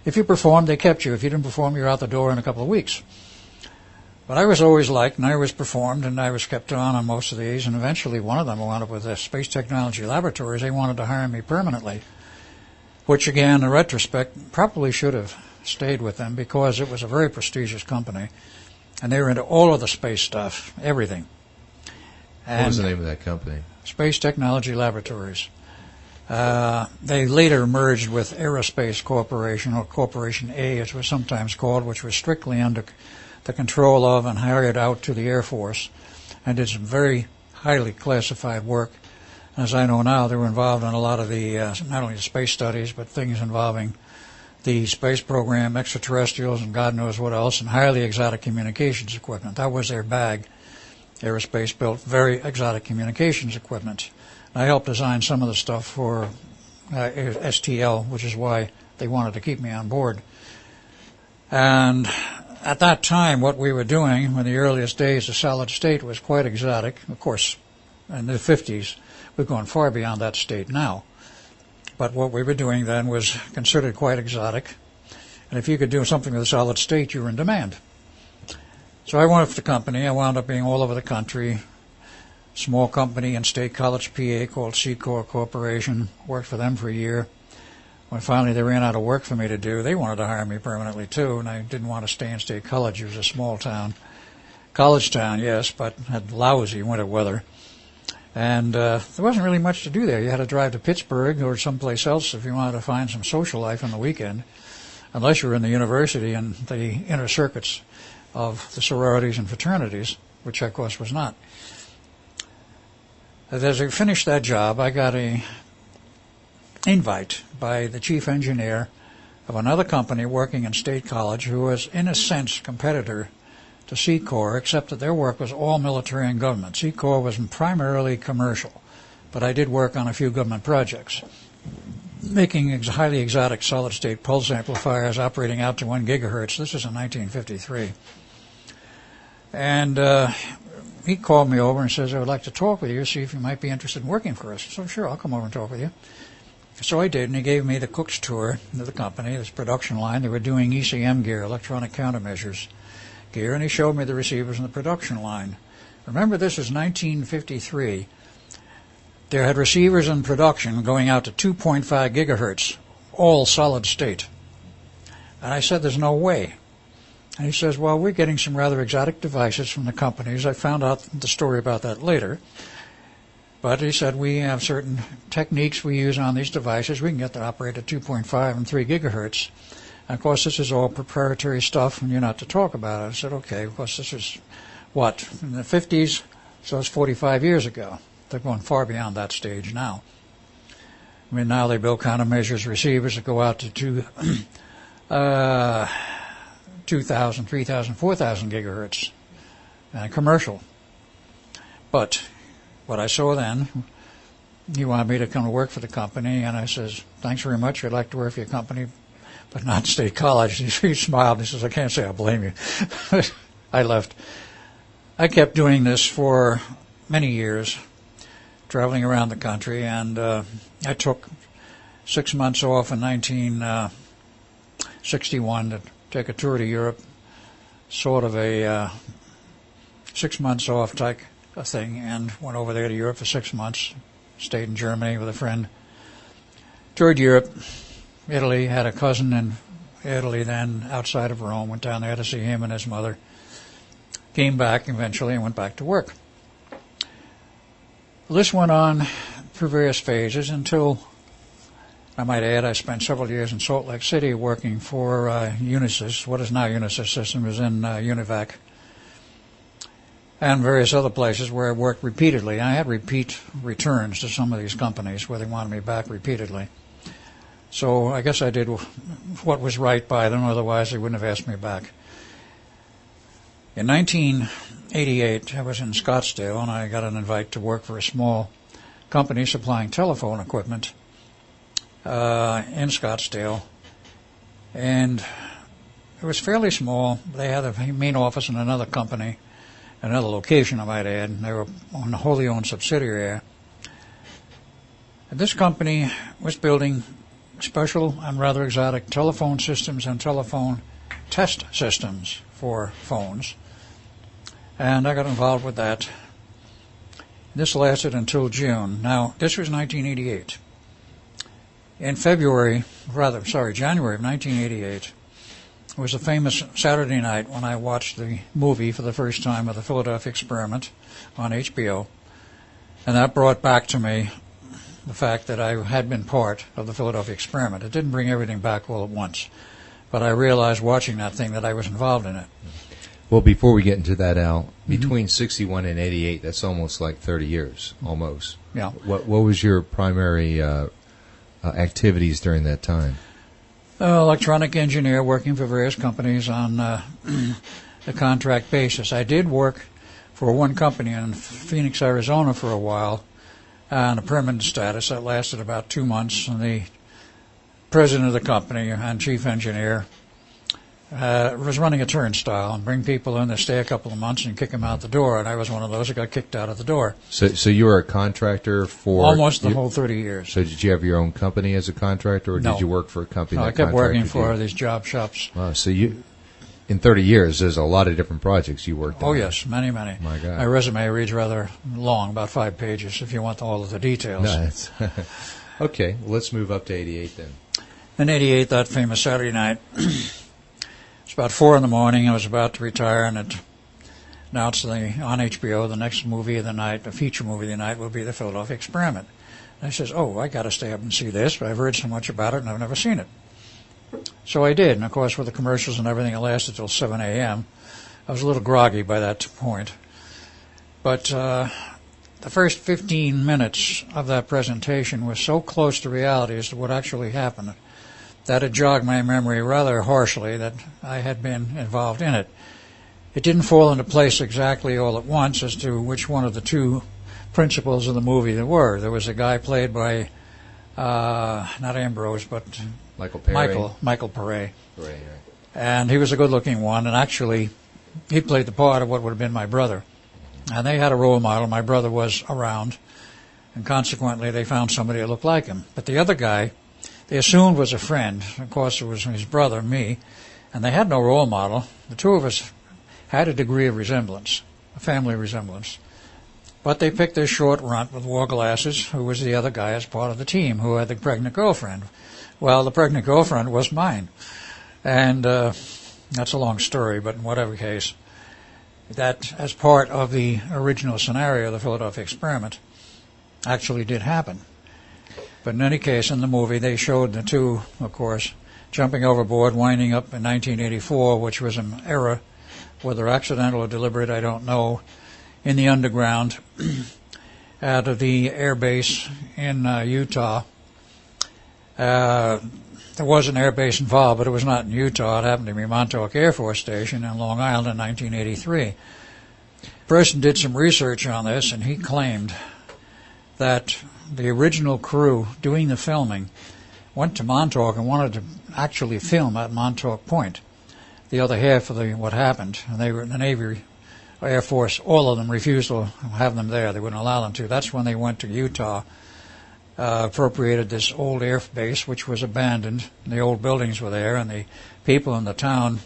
If you performed, they kept you. If you didn't perform, you were out the door in a couple of weeks. But I was always liked, and I was performed, and I was kept on most of these. And eventually one of them wound up with the Space Technology Laboratories. They wanted to hire me permanently, which, again, in retrospect, probably should have stayed with them because it was a very prestigious company. And they were into all of the space stuff, everything. And what was the name of that company? Space Technology Laboratories. They later merged with Aerospace Corporation, or Corporation A, as it was sometimes called, which was strictly under the control of and hired out to the Air Force, and did some very highly classified work. As I know now, they were involved in a lot of the, not only the space studies, but things involving the space program, extraterrestrials, and God knows what else, and highly exotic communications equipment. That was their bag. Aerospace built very exotic communications equipment. I helped design some of the stuff for STL, which is why they wanted to keep me on board. And at that time, what we were doing in the earliest days of solid state was quite exotic. Of course, in the 50s, we've gone far beyond that state now. But what we were doing then was considered quite exotic. And if you could do something with a solid state, you were in demand. So I went with the company. I wound up being all over the country. Small company in State College, PA, called Secor Corporation. Worked for them for a year. When finally they ran out of work for me to do, they wanted to hire me permanently too, and I didn't want to stay in State College. It was a small town. College town, yes, but had lousy winter weather. And there wasn't really much to do there. You had to drive to Pittsburgh or someplace else if you wanted to find some social life on the weekend, unless you were in the university and the inner circuits of the sororities and fraternities, which I, of course, was not. As I finished that job, I got an invite by the chief engineer of another company working in State College who was, in a sense, competitor to Secor, except that their work was all military and government. Secor was primarily commercial, but I did work on a few government projects, making highly exotic solid-state pulse amplifiers operating out to 1 gigahertz. This was in 1953. And he called me over and says, I would like to talk with you, see if you might be interested in working for us. So sure, I'll come over and talk with you. So I did, and he gave me the cook's tour of the company, this production line. They were doing ECM gear, electronic countermeasures gear, and he showed me the receivers in the production line. Remember, this was 1953. They had receivers in production going out to 2.5 gigahertz, all solid state. And I said, there's no way. And he says, well, we're getting some rather exotic devices from the companies. I found out the story about that later. But he said, we have certain techniques we use on these devices. We can get them to operate at 2.5 and 3 gigahertz. And, of course, this is all proprietary stuff, and you're not to talk about it. I said, okay, of course, this is, what, in the 50s? So it's 45 years ago. They're going far beyond that stage now. I mean, now they build countermeasures receivers that go out to 2,000, 3,000, 4,000 gigahertz, commercial. But what I saw then, he wanted me to come to work for the company, and I says, thanks very much, I'd like to work for your company, but not State College. He smiled, and he says, I can't say I blame you. I left. I kept doing this for many years, traveling around the country, and I took 6 months off in 1961 to take a tour to Europe, sort of a 6 months off type of thing, and went over there to Europe for 6 months, stayed in Germany with a friend, toured Europe, Italy, had a cousin in Italy then outside of Rome, went down there to see him and his mother, came back eventually and went back to work. This went on through various phases until, I might add, I spent several years in Salt Lake City working for Unisys. What is now Unisys System is in Univac, and various other places where I worked repeatedly. I had repeat returns to some of these companies where they wanted me back repeatedly. So I guess I did what was right by them, otherwise they wouldn't have asked me back. In 1988, I was in Scottsdale, and I got an invite to work for a small company supplying telephone equipment in Scottsdale. And it was fairly small. They had a main office in another company, another location, I might add, and they were on a wholly owned subsidiary. And this company was building special and rather exotic telephone systems and telephone test systems for phones. And I got involved with that. This lasted until June. Now, this was 1988. In January of 1988, it was a famous Saturday night when I watched the movie for the first time of the Philadelphia Experiment on HBO. And that brought back to me the fact that I had been part of the Philadelphia Experiment. It didn't bring everything back all at once, but I realized watching that thing that I was involved in it. Well, before we get into that, Al, between 61 and 88, that's almost like 30 years, almost. Yeah. What was your primary activities during that time? Electronic engineer working for various companies on a contract basis. I did work for one company in Phoenix, Arizona for a while on a permanent status. That lasted about 2 months, and the president of the company and chief engineer was running a turnstile and bring people in to stay a couple of months and kick them out the door, and I was one of those that got kicked out of the door. So you were a contractor for... Almost the whole 30 years. So did you have your own company as a contractor, or No. did you work for a company No, that I kept working contracted for you? these job shops. Wow, so you, in 30 years, there's a lot of different projects you worked on. Oh, yes, many, many. My God. My resume reads rather long, about 5 pages, if you want all of the details. No, it's okay, well, let's move up to 88 then. In 88, that famous Saturday night, it's about 4 in the morning. I was about to retire, and it announced on HBO the next movie of the night, the feature movie of the night, will be The Philadelphia Experiment. And I says, I got to stay up and see this, but I've heard so much about it, and I've never seen it. So I did, and of course, with the commercials and everything, it lasted till 7 a.m. I was a little groggy by that point. But the first 15 minutes of that presentation was so close to reality as to what actually happened that it jogged my memory rather harshly that I had been involved in it. It didn't fall into place exactly all at once as to which one of the two principals of the movie there were. There was a guy played by, not Ambrose, but Michael Perry. Michael Perry. Right. And he was a good-looking one, and actually he played the part of what would have been my brother. And they had a role model. My brother was around, and consequently they found somebody that looked like him. But the other guy, they assumed was a friend. Of course, it was his brother, me, and they had no role model. The two of us had a degree of resemblance, a family resemblance. But they picked this short runt with wore glasses, who was the other guy as part of the team, who had the pregnant girlfriend. Well, the pregnant girlfriend was mine. And that's a long story, but in whatever case, that as part of the original scenario, the Philadelphia Experiment, actually did happen. But in any case, in the movie, they showed the two, of course, jumping overboard, winding up in 1984, which was an era, whether accidental or deliberate, I don't know, in the underground out of the air base in Utah. There was an air base involved, but it was not in Utah. It happened to be Montauk Air Force Station in Long Island in 1983. A person did some research on this, and he claimed that the original crew doing the filming went to Montauk and wanted to actually film at Montauk Point. The other half of what happened, and they were in the Navy, Air Force, all of them refused to have them there. They wouldn't allow them to. That's when they went to Utah, appropriated this old air base, which was abandoned. The old buildings were there, and the people in the town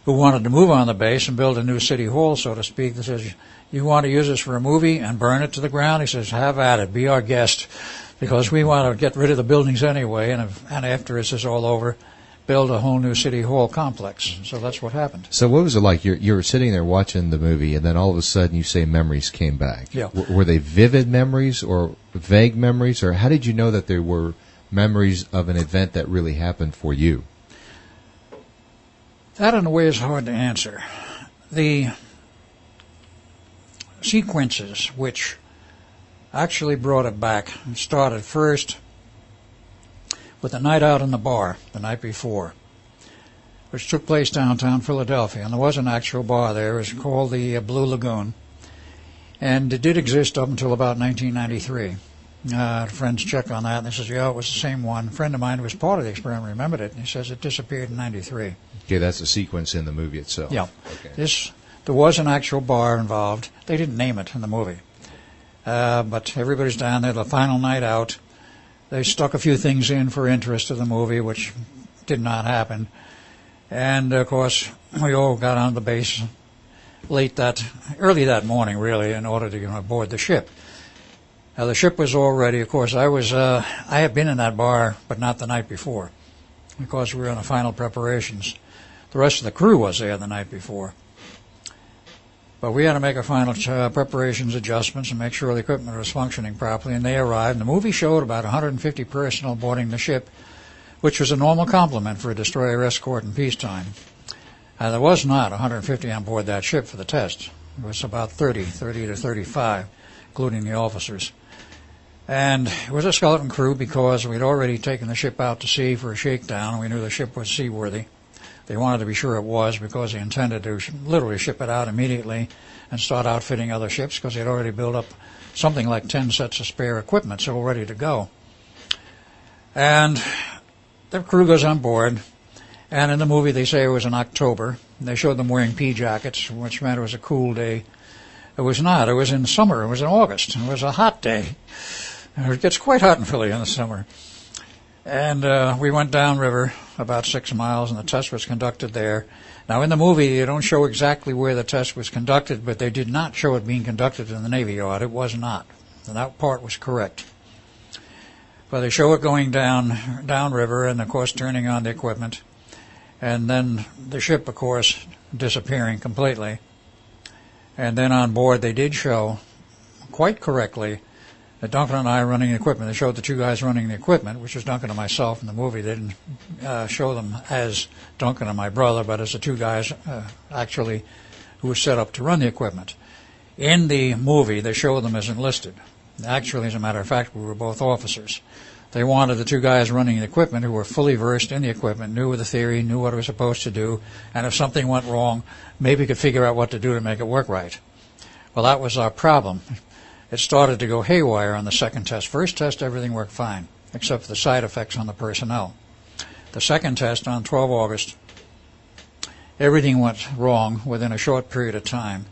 who wanted to move on the base and build a new city hall, so to speak, they says, you want to use this for a movie and burn it to the ground? He says, have at it. Be our guest, because we want to get rid of the buildings anyway, and after this is all over, build a whole new city hall complex. So that's what happened. So what was it like? You were sitting there watching the movie, and then all of a sudden you say memories came back. Yeah. Were they vivid memories or vague memories, or how did you know that there were memories of an event that really happened for you? That, in a way, is hard to answer. The sequences which actually brought it back started first with a night out in the bar the night before, which took place downtown Philadelphia. And there was an actual bar there. It was called the Blue Lagoon. And it did exist up until about 1993. Friends checked on that, and they says, yeah, it was the same one. A friend of mine who was part of the experiment remembered it, and he says it disappeared in 93. Okay, that's a sequence in the movie itself. Yeah. Okay. There was an actual bar involved. They didn't name it in the movie. But everybody's down there, the final night out. They stuck a few things in for interest of the movie, which did not happen. And, of course, we all got on the base early that morning, really, in order to board the ship. Now, the ship was all ready. Of course, I had been in that bar, but not the night before, because we were in the final preparations. The rest of the crew was there the night before. But we had to make our final preparations, adjustments, and make sure the equipment was functioning properly, and they arrived. And the movie showed about 150 personnel boarding the ship, which was a normal complement for a destroyer escort in peacetime. There was not 150 on board that ship for the test. It was about 30 to 35, including the officers. And it was a skeleton crew because we'd already taken the ship out to sea for a shakedown, and we knew the ship was seaworthy. They wanted to be sure it was because they intended to literally ship it out immediately and start outfitting other ships because they'd already built up something like 10 sets of spare equipment, so ready to go. And the crew goes on board, and in the movie they say it was in October. They showed them wearing pea jackets, which meant it was a cool day. It was not. It was in summer. It was in August. It was a hot day. It gets quite hot in Philly in the summer. And we went downriver about 6 miles, and the test was conducted there. Now, in the movie, they don't show exactly where the test was conducted, but they did not show it being conducted in the Navy Yard. It was not. And that part was correct. But they show it going downriver and, of course, turning on the equipment. And then the ship, of course, disappearing completely. And then on board, they did show, quite correctly, that Duncan and I running the equipment. They showed the two guys running the equipment, which was Duncan and myself in the movie. They didn't show them as Duncan and my brother, but as the two guys actually who were set up to run the equipment. In the movie, they showed them as enlisted. Actually, as a matter of fact, we were both officers. They wanted the two guys running the equipment who were fully versed in the equipment, knew the theory, knew what it was supposed to do, and if something went wrong, maybe could figure out what to do to make it work right. Well, that was our problem. It started to go haywire on the second test. First test, everything worked fine, except for the side effects on the personnel. The second test, on 12 August, everything went wrong within a short period of time.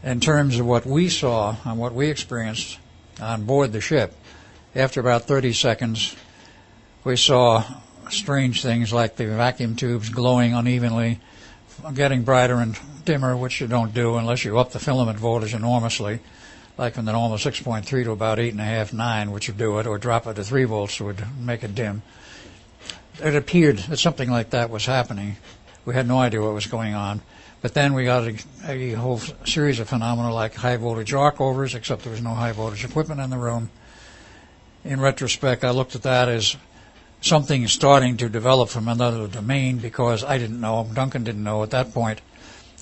In terms of what we saw and what we experienced on board the ship, after about 30 seconds, we saw strange things like the vacuum tubes glowing unevenly, getting brighter and dimmer, which you don't do unless you up the filament voltage enormously, like from the normal 6.3 to about 8.5, 9, which would do it, or drop it to 3 volts would make it dim. It appeared that something like that was happening. We had no idea what was going on. But then we got a whole series of phenomena like high voltage arc overs, except there was no high voltage equipment in the room. In retrospect, I looked at that as something starting to develop from another domain because I didn't know, Duncan didn't know at that point,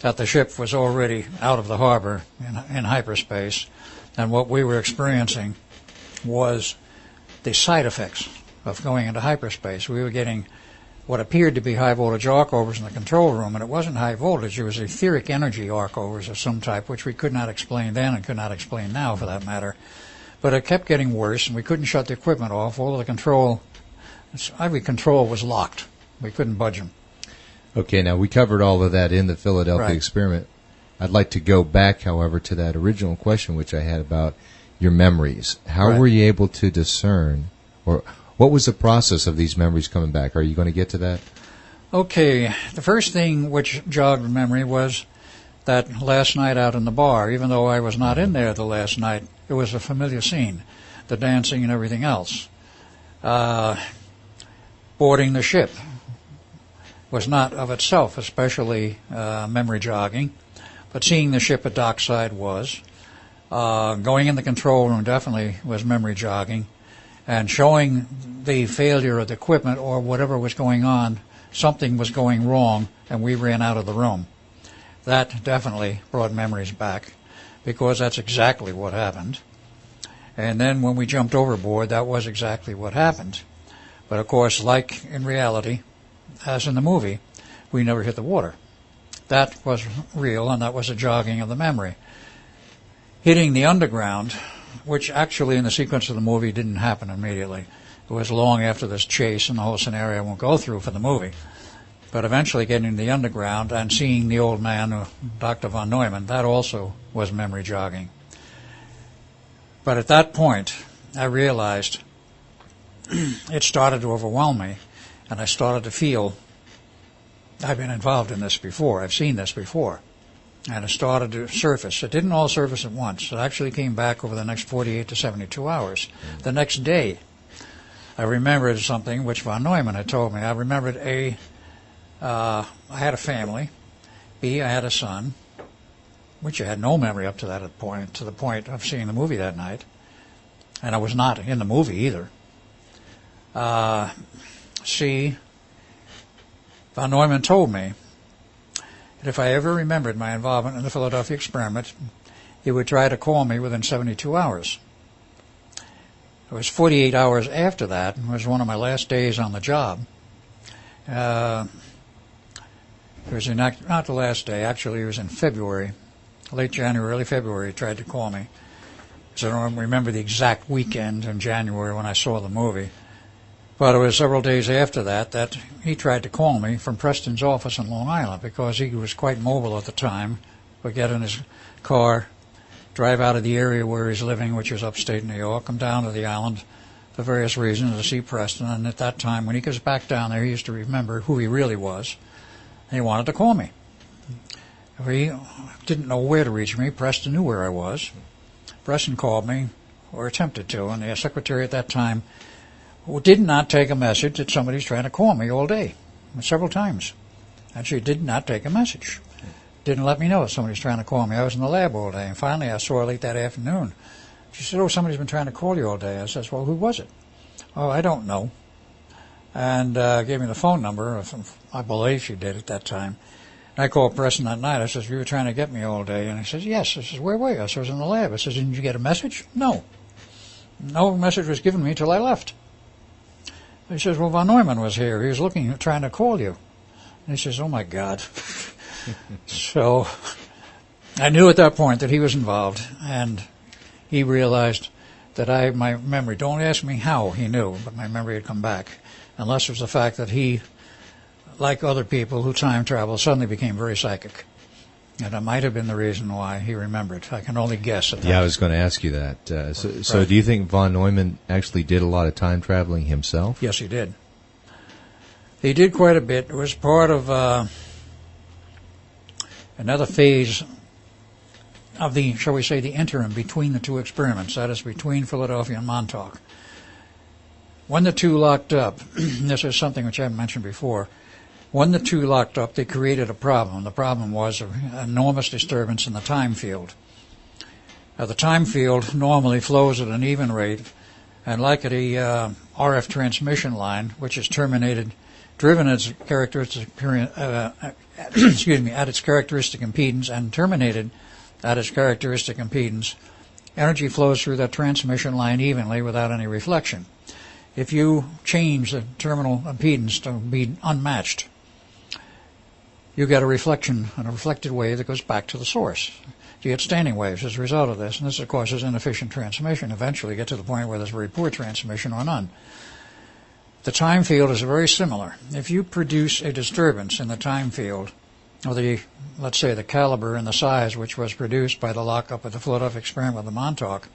that the ship was already out of the harbor in hyperspace. And what we were experiencing was the side effects of going into hyperspace. We were getting what appeared to be high voltage arc overs in the control room, and it wasn't high voltage. It was etheric energy arc overs of some type, which we could not explain then and could not explain now for that matter. But it kept getting worse, and we couldn't shut the equipment off. All of the control, every control was locked. We couldn't budge them. Okay, now we covered all of that in the Philadelphia Right. experiment. I'd like to go back, however, to that original question which I had about your memories. How Right. were you able to discern, or what was the process of these memories coming back? Are you going to get to that? Okay, the first thing which jogged memory was that last night out in the bar. Even though I was not in there the last night, it was a familiar scene, the dancing and everything else. Boarding the ship was not of itself especially memory jogging, but seeing the ship at dockside was. Going in the control room definitely was memory jogging, and showing the failure of the equipment or whatever was going on, something was going wrong, and we ran out of the room. That definitely brought memories back, because that's exactly what happened. And then when we jumped overboard, that was exactly what happened. But of course, like in reality, as in the movie, we never hit the water. That was real, and that was a jogging of the memory. Hitting the underground, which actually in the sequence of the movie didn't happen immediately. It was long after this chase, and the whole scenario I won't go through for the movie. But eventually getting to the underground and seeing the old man, Dr. von Neumann, that also was memory jogging. But at that point, I realized it started to overwhelm me, and I started to feel I've been involved in this before. I've seen this before. And it started to surface. It didn't all surface at once. It actually came back over the next 48 to 72 hours. The next day, I remembered something which von Neumann had told me. I remembered I had a family. B, I had a son, which I had no memory up to that point, to the point of seeing the movie that night. And I was not in the movie either. C, von Neumann told me that if I ever remembered my involvement in the Philadelphia experiment, he would try to call me within 72 hours. It was 48 hours after that. It was one of my last days on the job. It was not the last day. Actually, it was in February, late January, early February. He tried to call me. So I don't remember the exact weekend in January when I saw the movie. But it was several days after that he tried to call me from Preston's office in Long Island, because he was quite mobile at the time. Would get in his car, drive out of the area where he's living, which is upstate New York, come down to the island for various reasons to see Preston. And at that time, when he goes back down there, he used to remember who he really was. And he wanted to call me. He didn't know where to reach me. Preston knew where I was. Preston called me, or attempted to, and the secretary at that time did not take a message that somebody's trying to call me all day, several times. And she did not take a message. Didn't let me know if somebody's trying to call me. I was in the lab all day, and finally I saw her late that afternoon. She said, "Oh, somebody's been trying to call you all day." I says, "Well, who was it?" "Oh, I don't know." And gave me the phone number. I believe she did at that time. And I called Preston that night. I says, "You were trying to get me all day." And he says, "Yes." I says, "Where were you?" I says, "I was in the lab." I says, "Didn't you get a message?" "No. No message was given me till I left." He says, "Well, von Neumann was here. He was trying to call you." And he says, "Oh, my God." So I knew at that point that he was involved, and he realized that my memory, don't ask me how he knew, but my memory had come back, unless it was the fact that he, like other people who time travel, suddenly became very psychic. And that might have been the reason why he remembered. I can only guess at that. Yeah, I was going to ask you that. So do you think von Neumann actually did a lot of time traveling himself? Yes, he did. He did quite a bit. It was part of another phase of the, shall we say, the interim between the two experiments, that is, between Philadelphia and Montauk. When the two locked up, this is something which I haven't mentioned before, when the two locked up, they created a problem. The problem was an enormous disturbance in the time field. Now, the time field normally flows at an even rate, and like at a RF transmission line, which is driven its characteristic at its characteristic impedance and terminated at its characteristic impedance, energy flows through that transmission line evenly without any reflection. If you change the terminal impedance to be unmatched, you get a reflection, and a reflected wave that goes back to the source. You get standing waves as a result of this, and this, of course, is inefficient transmission. Eventually you get to the point where there's very poor transmission or none. The time field is very similar. If you produce a disturbance in the time field, or let's say the caliber and the size which was produced by the lockup of the Philadelphia experiment with the Montauk,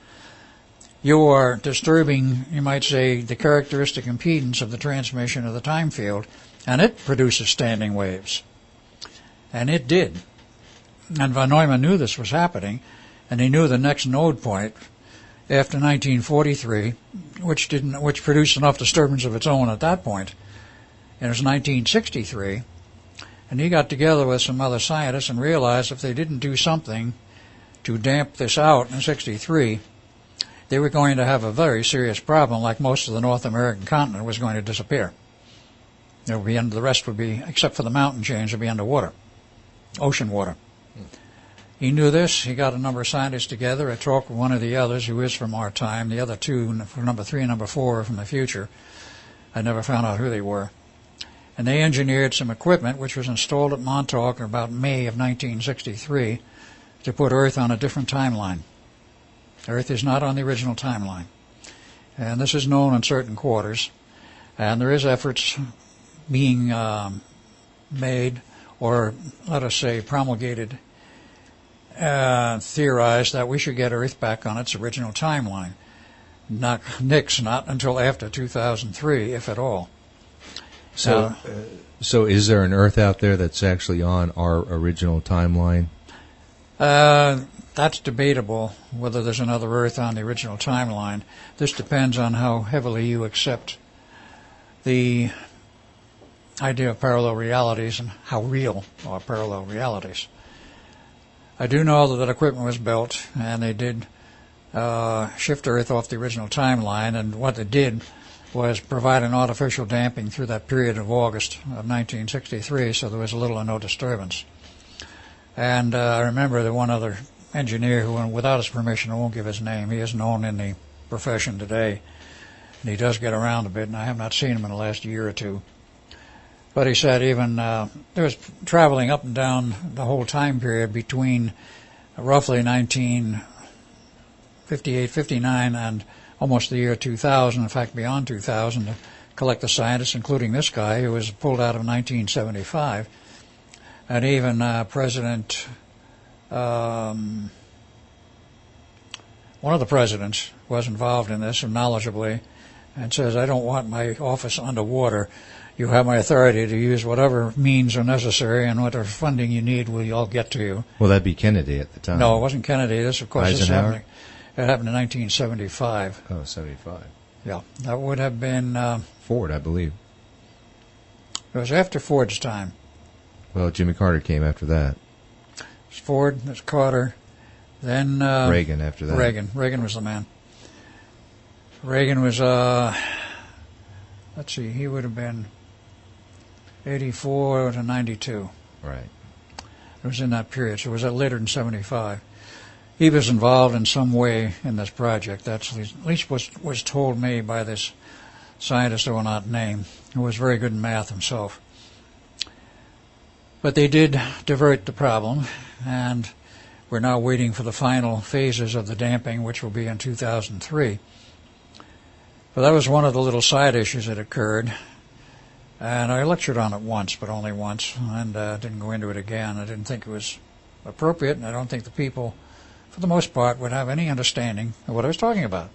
you are disturbing, you might say, the characteristic impedance of the transmission of the time field, and it produces standing waves. And it did. And von Neumann knew this was happening, and he knew the next node point after 1943, which produced enough disturbance of its own at that point. And it was 1963, and he got together with some other scientists and realized if they didn't do something to damp this out in 63, they were going to have a very serious problem, like most of the North American continent was going to disappear. The rest would be, except for the mountain chains, would be underwater, ocean water. He knew this. He got a number of scientists together. I talked with one of the others who is from our time. The other two, number 3 and number 4, are from the future. I never found out who they were. And they engineered some equipment which was installed at Montauk in about May of 1963 to put Earth on a different timeline. Earth is not on the original timeline. And this is known in certain quarters. And there is efforts being made, or let us say promulgated, theorized that we should get Earth back on its original timeline. Not until after 2003, if at all. So is there an Earth out there that's actually on our original timeline? That's debatable, whether there's another Earth on the original timeline. This depends on how heavily you accept the idea of parallel realities and how real are parallel realities. I do know that equipment was built, and they did shift Earth off the original timeline, and what they did was provide an artificial damping through that period of August of 1963, so there was little or no disturbance. And I remember that one other engineer who, without his permission, I won't give his name, he is known in the profession today, and he does get around a bit, and I have not seen him in the last year or two, But he said even there was traveling up and down the whole time period between roughly 1958, 59, and almost the year 2000, in fact beyond 2000, to collect the scientists, including this guy who was pulled out of 1975. And even President, one of the presidents was involved in this knowledgeably, and says, I don't want my office underwater. You have my authority to use whatever means are necessary, and whatever funding you need will all get to you. Well, that'd be Kennedy at the time. No, it wasn't Kennedy. This, of course, Eisenhower? it happened in 1975. Oh, 75. Yeah, that would have been... Ford, I believe. It was after Ford's time. Well, Jimmy Carter came after that. It's Ford, it's Carter, then... Reagan after that. Reagan was the man. Reagan was, let's see, he would have been 84 to 92. Right. It was in that period, so it was later than 75. He was involved in some way in this project. That's at least was told me by this scientist I will not name, who was very good in math himself. But they did divert the problem, and we're now waiting for the final phases of the damping, which will be in 2003. But that was one of the little side issues that occurred, and I lectured on it once, but only once, and didn't go into it again. I didn't think it was appropriate, and I don't think the people, for the most part, would have any understanding of what I was talking about.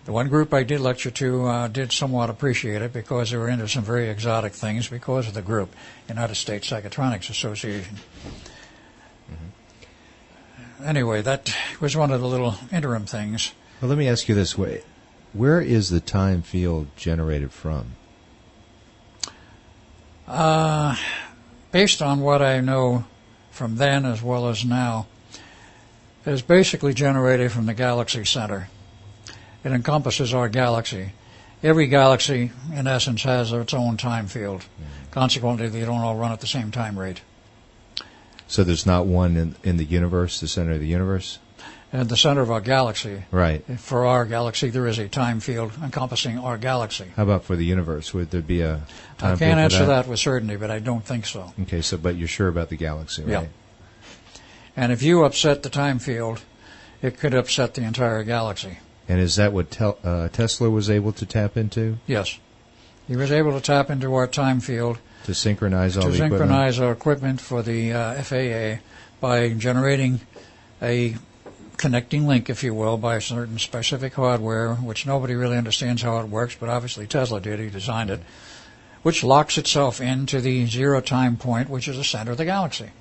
The one group I did lecture to did somewhat appreciate it because they were into some very exotic things because of the group, United States Psychotronics Association. Mm-hmm. Anyway, that was one of the little interim things. Well, let me ask you this way. Where is the time field generated from? Based on what I know from then as well as now, it is basically generated from the galaxy center. It encompasses our galaxy. Every galaxy, in essence, has its own time field. Mm-hmm. Consequently, they don't all run at the same time rate. So there's not one in the universe, the center of the universe? At the center of our galaxy. Right. For our galaxy, there is a time field encompassing our galaxy. How about for the universe? Would there be a time I can't answer that with certainty, but I don't think so. Okay, but you're sure about the galaxy, right? Yeah. And if you upset the time field, it could upset the entire galaxy. And is that what Tesla was able to tap into? Yes. He was able to tap into our time field to synchronize all the equipment? To synchronize our equipment for the FAA by generating a connecting link, if you will, by certain specific hardware, which nobody really understands how it works, but obviously Tesla did. He designed it, which locks itself into the zero time point, which is the center of the galaxy.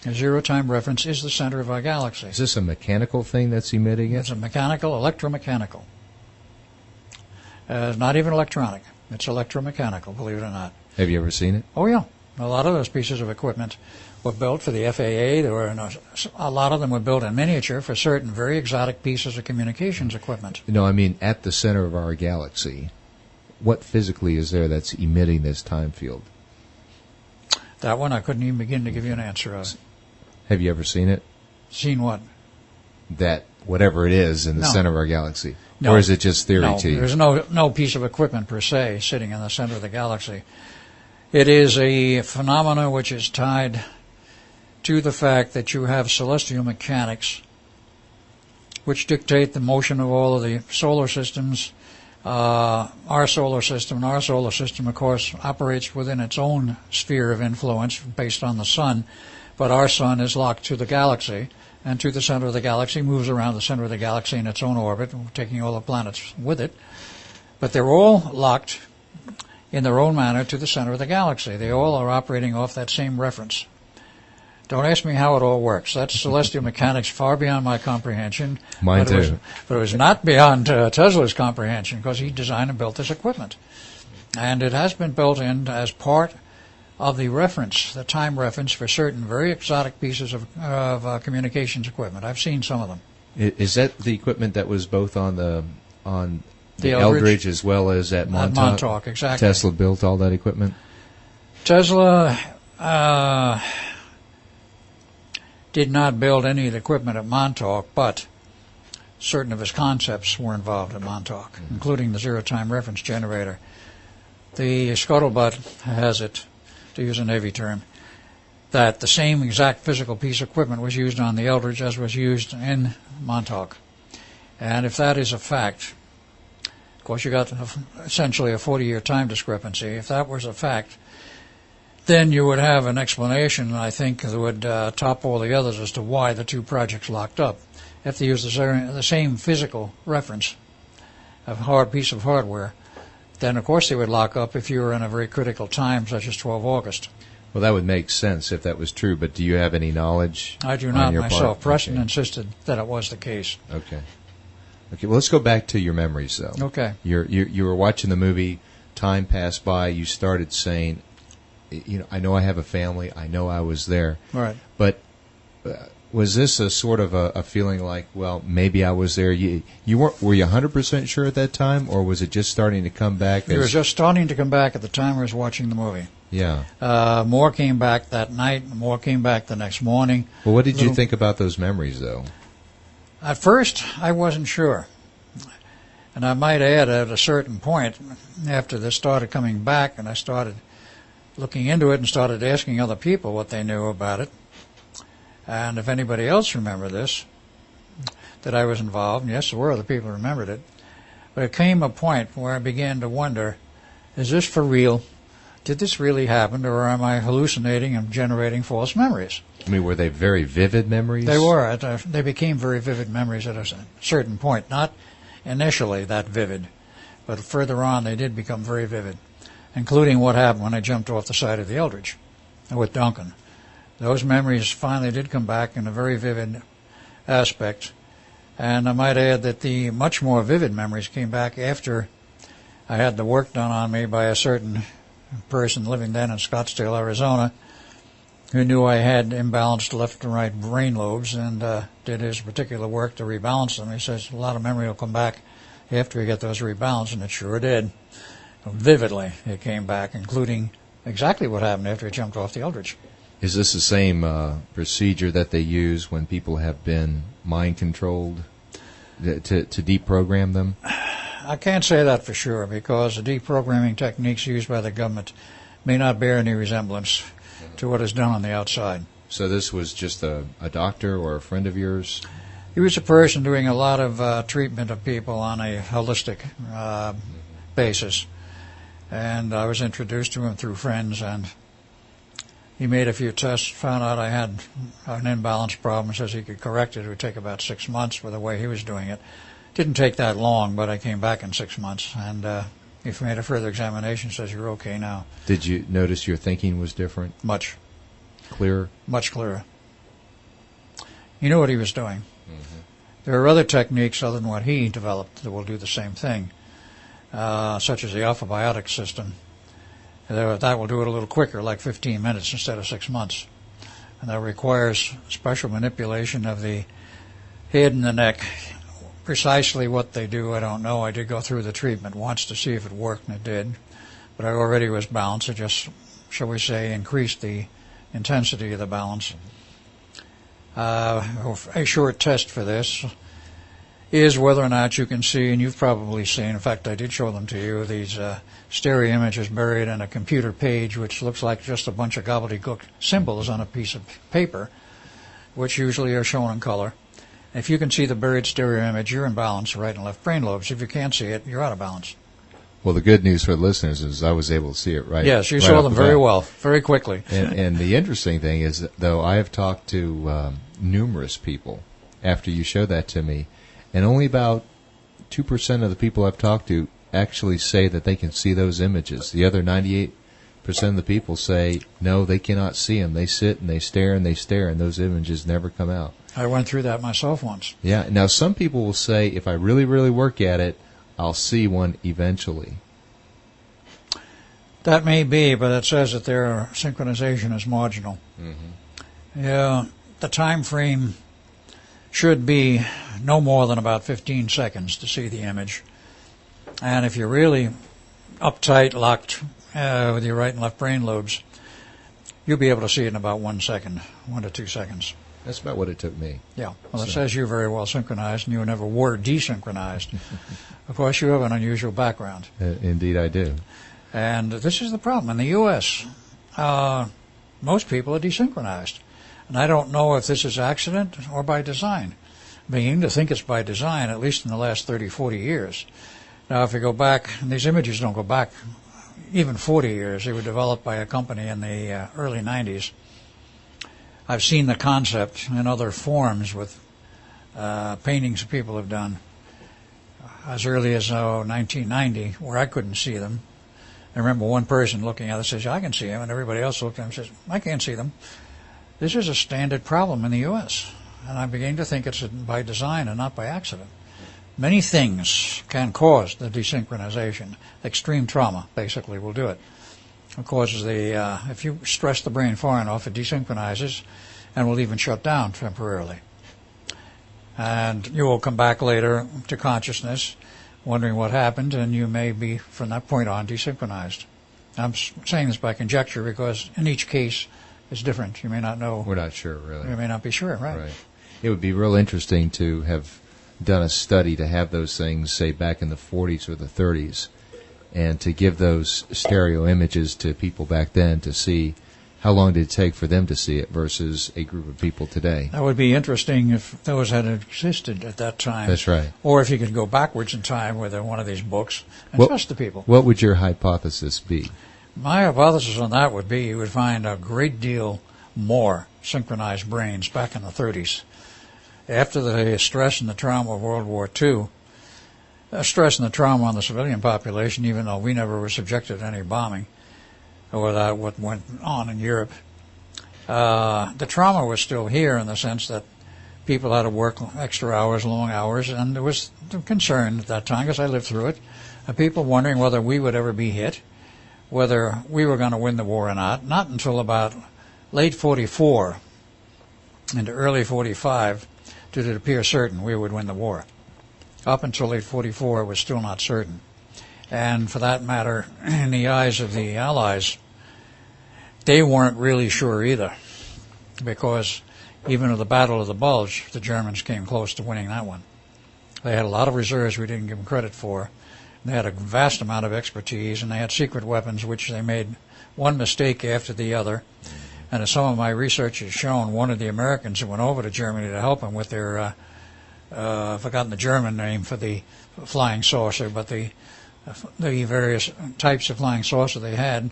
A zero time reference is the center of our galaxy. Is this a mechanical thing that's emitting it? It's a mechanical, electromechanical. Not even electronic. It's electromechanical, believe it or not. Have you ever seen it? Oh, yeah. A lot of those pieces of equipment were built for the FAA. There were a lot of them were built in miniature for certain very exotic pieces of communications equipment. No, I mean at the center of our galaxy. What physically is there that's emitting this time field? That one I couldn't even begin to give you an answer of. Have you ever seen it? Seen what? That whatever it is in the center of our galaxy. No. Or is it just theory to you? There's no piece of equipment per se sitting in the center of the galaxy. It is a phenomena which is tied to the fact that you have celestial mechanics which dictate the motion of all of the solar systems. Our solar system, of course, operates within its own sphere of influence based on the sun, but our sun is locked to the galaxy, and to the center of the galaxy, moves around the center of the galaxy in its own orbit, taking all the planets with it. But they're all locked in their own manner to the center of the galaxy. They all are operating off that same reference. Don't ask me how it all works. That's celestial mechanics far beyond my comprehension. Mine too. But it was not beyond Tesla's comprehension because he designed and built this equipment. And it has been built in as part of the reference, the time reference for certain very exotic pieces of communications equipment. I've seen some of them. Is that the equipment that was both on the Eldridge as well as at Montauk? At Montauk, exactly. Tesla built all that equipment? Tesla did not build any of the equipment at Montauk, but certain of his concepts were involved at Montauk, including the zero-time reference generator. The scuttlebutt has it, to use a Navy term, that the same exact physical piece of equipment was used on the Eldridge as was used in Montauk. And if that is a fact, of course you got essentially a 40-year time discrepancy. If that was a fact, then you would have an explanation, I think, that would top all the others as to why the two projects locked up. If they use the same physical reference of hard piece of hardware, then of course they would lock up if you were in a very critical time, such as 12 August. Well, that would make sense if that was true, but do you have any knowledge? I do not myself. Part? Preston Okay. insisted that it was the case. Okay. Okay, well, let's go back to your memories, though. Okay. You were watching the movie, time passed by, you started saying, I know I have a family, I know I was there. Right. But was this a sort of a feeling like, well, maybe I was there? Were you 100% sure at that time, or was it just starting to come back? It was just starting to come back at the time I was watching the movie. Yeah. More came back that night, more came back the next morning. Well, what did you think about those memories, though? At first, I wasn't sure. And I might add, at a certain point, after this started coming back and I started looking into it and started asking other people what they knew about it, and if anybody else remembered this, that I was involved, and yes, there were other people who remembered it, but it came a point where I began to wonder, is this for real? Did this really happen, or am I hallucinating and generating false memories? I mean, were they very vivid memories? They were. They became very vivid memories at a certain point. Not initially that vivid, but further on they did become very vivid, including what happened when I jumped off the side of the Eldridge with Duncan. Those memories finally did come back in a very vivid aspect, and I might add that the much more vivid memories came back after I had the work done on me by a certain person living then in Scottsdale, Arizona, who knew I had imbalanced left and right brain lobes and did his particular work to rebalance them. He says a lot of memory will come back after you get those rebalanced, and it sure did. Vividly, it came back, including exactly what happened after he jumped off the Eldridge. Is this the same procedure that they use when people have been mind-controlled to deprogram them? I can't say that for sure, because the deprogramming techniques used by the government may not bear any resemblance to what is done on the outside. So this was just a doctor or a friend of yours? He was a person doing a lot of treatment of people on a holistic basis. And I was introduced to him through friends, and he made a few tests, found out I had an imbalance problem, says he could correct it. It would take about 6 months for the way he was doing it. Didn't take that long, but I came back in 6 months, and he made a further examination, says you're okay now. Did you notice your thinking was different? Much. Clearer? Much clearer. He knew what he was doing. Mm-hmm. There are other techniques other than what he developed that will do the same thing, such as the alphabiotic system. That will do it a little quicker, like 15 minutes instead of 6 months. And that requires special manipulation of the head and the neck. Precisely what they do, I don't know. I did go through the treatment once to see if it worked, and it did. But I already was balanced. It just, shall we say, increased the intensity of the balance. A short test for this is whether or not you can see, and you've probably seen, in fact I did show them to you, these stereo images buried in a computer page which looks like just a bunch of gobbledygook symbols on a piece of paper, which usually are shown in color. If you can see the buried stereo image, you're in balance, right and left brain lobes. If you can't see it, you're out of balance. Well, the good news for the listeners is I was able to see it right. Yes, you right saw them very well, very quickly. And the interesting thing is, though, I have talked to numerous people after you showed that to me, and only about 2% of the people I've talked to actually say that they can see those images. The other 98% of the people say, no, they cannot see them. They sit and they stare and they stare, and those images never come out. I went through that myself once. Yeah. Now, some people will say, if I really, really work at it, I'll see one eventually. That may be, but it says that their synchronization is marginal. Mm-hmm. Yeah, the time frame should be no more than about 15 seconds to see the image. And if you're really uptight, locked with your right and left brain lobes, you'll be able to see it in about 1 second, 1 to 2 seconds. That's about what it took me. Yeah. Well, it says you're very well synchronized, and you never were desynchronized. Of course, you have an unusual background. Indeed, I do. And this is the problem. In the U.S., most people are desynchronized. And I don't know if this is accident or by design. I'm beginning to think it's by design, at least in the last 30, 40 years. Now, if you go back, and these images don't go back even 40 years. They were developed by a company in the early 90s. I've seen the concept in other forms with paintings people have done as early as 1990, where I couldn't see them. I remember one person looking at it says, I can see them, and everybody else looked at them and says, I can't see them. This is a standard problem in the U.S., and I'm beginning to think it's by design and not by accident. Many things can cause the desynchronization. Extreme trauma, basically, will do it. It causes if you stress the brain far enough, it desynchronizes and will even shut down temporarily. And you will come back later to consciousness, wondering what happened, and you may be, from that point on, desynchronized. I'm saying this by conjecture because in each case it's different. You may not know. We're not sure, really. You may not be sure, right? Right. It would be real interesting to have done a study to have those things, say, back in the 40s or the 30s, and to give those stereo images to people back then to see how long did it take for them to see it versus a group of people today. That would be interesting if those had existed at that time. That's right. Or if you could go backwards in time with one of these books and test the people. What would your hypothesis be? My hypothesis on that would be you would find a great deal more synchronized brains back in the 30s. After the stress and the trauma of World War II, stress and the trauma on the civilian population, even though we never were subjected to any bombing, or that what went on in Europe, the trauma was still here in the sense that people had to work extra hours, long hours, and there was concern at that time, because I lived through it, of people wondering whether we would ever be hit, whether we were going to win the war or not. Not until about late 44 into early 45 did it appear certain we would win the war. Up until late 44, it was still not certain. And for that matter, in the eyes of the Allies, they weren't really sure either, because even at the Battle of the Bulge, the Germans came close to winning that one. They had a lot of reserves we didn't give them credit for. They had a vast amount of expertise, and they had secret weapons, which they made one mistake after the other. And as some of my research has shown, one of the Americans who went over to Germany to help them with their, I've forgotten the German name for the flying saucer, but the various types of flying saucer they had,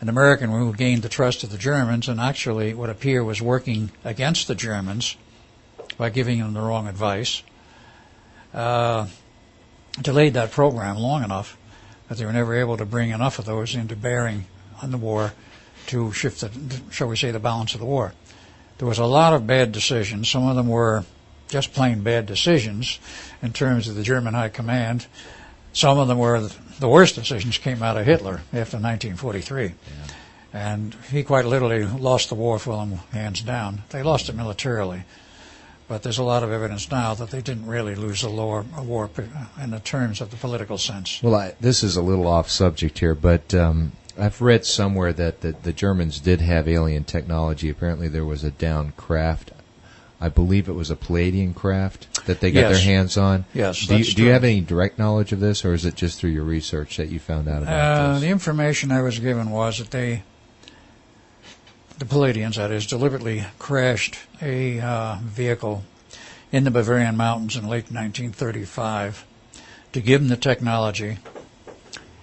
an American who gained the trust of the Germans and actually, it would appear, was working against the Germans by giving them the wrong advice, delayed that program long enough that they were never able to bring enough of those into bearing on the war to shift the, shall we say, the balance of the war. There was a lot of bad decisions. Some of them were just plain bad decisions in terms of the German high command. Some of them were the worst decisions came out of Hitler after 1943. Yeah. And he quite literally lost the war for them, hands down. They lost it militarily. But there's a lot of evidence now that they didn't really lose a war in the terms of the political sense. Well, this is a little off subject here, but I've read somewhere that the Germans did have alien technology. Apparently there was a downed craft. I believe it was a Palladian craft that they got their hands on. Yes, do you have any direct knowledge of this, or is it just through your research that you found out about this? The information I was given was that the Palladians, that is, deliberately crashed a vehicle in the Bavarian mountains in late 1935 to give them the technology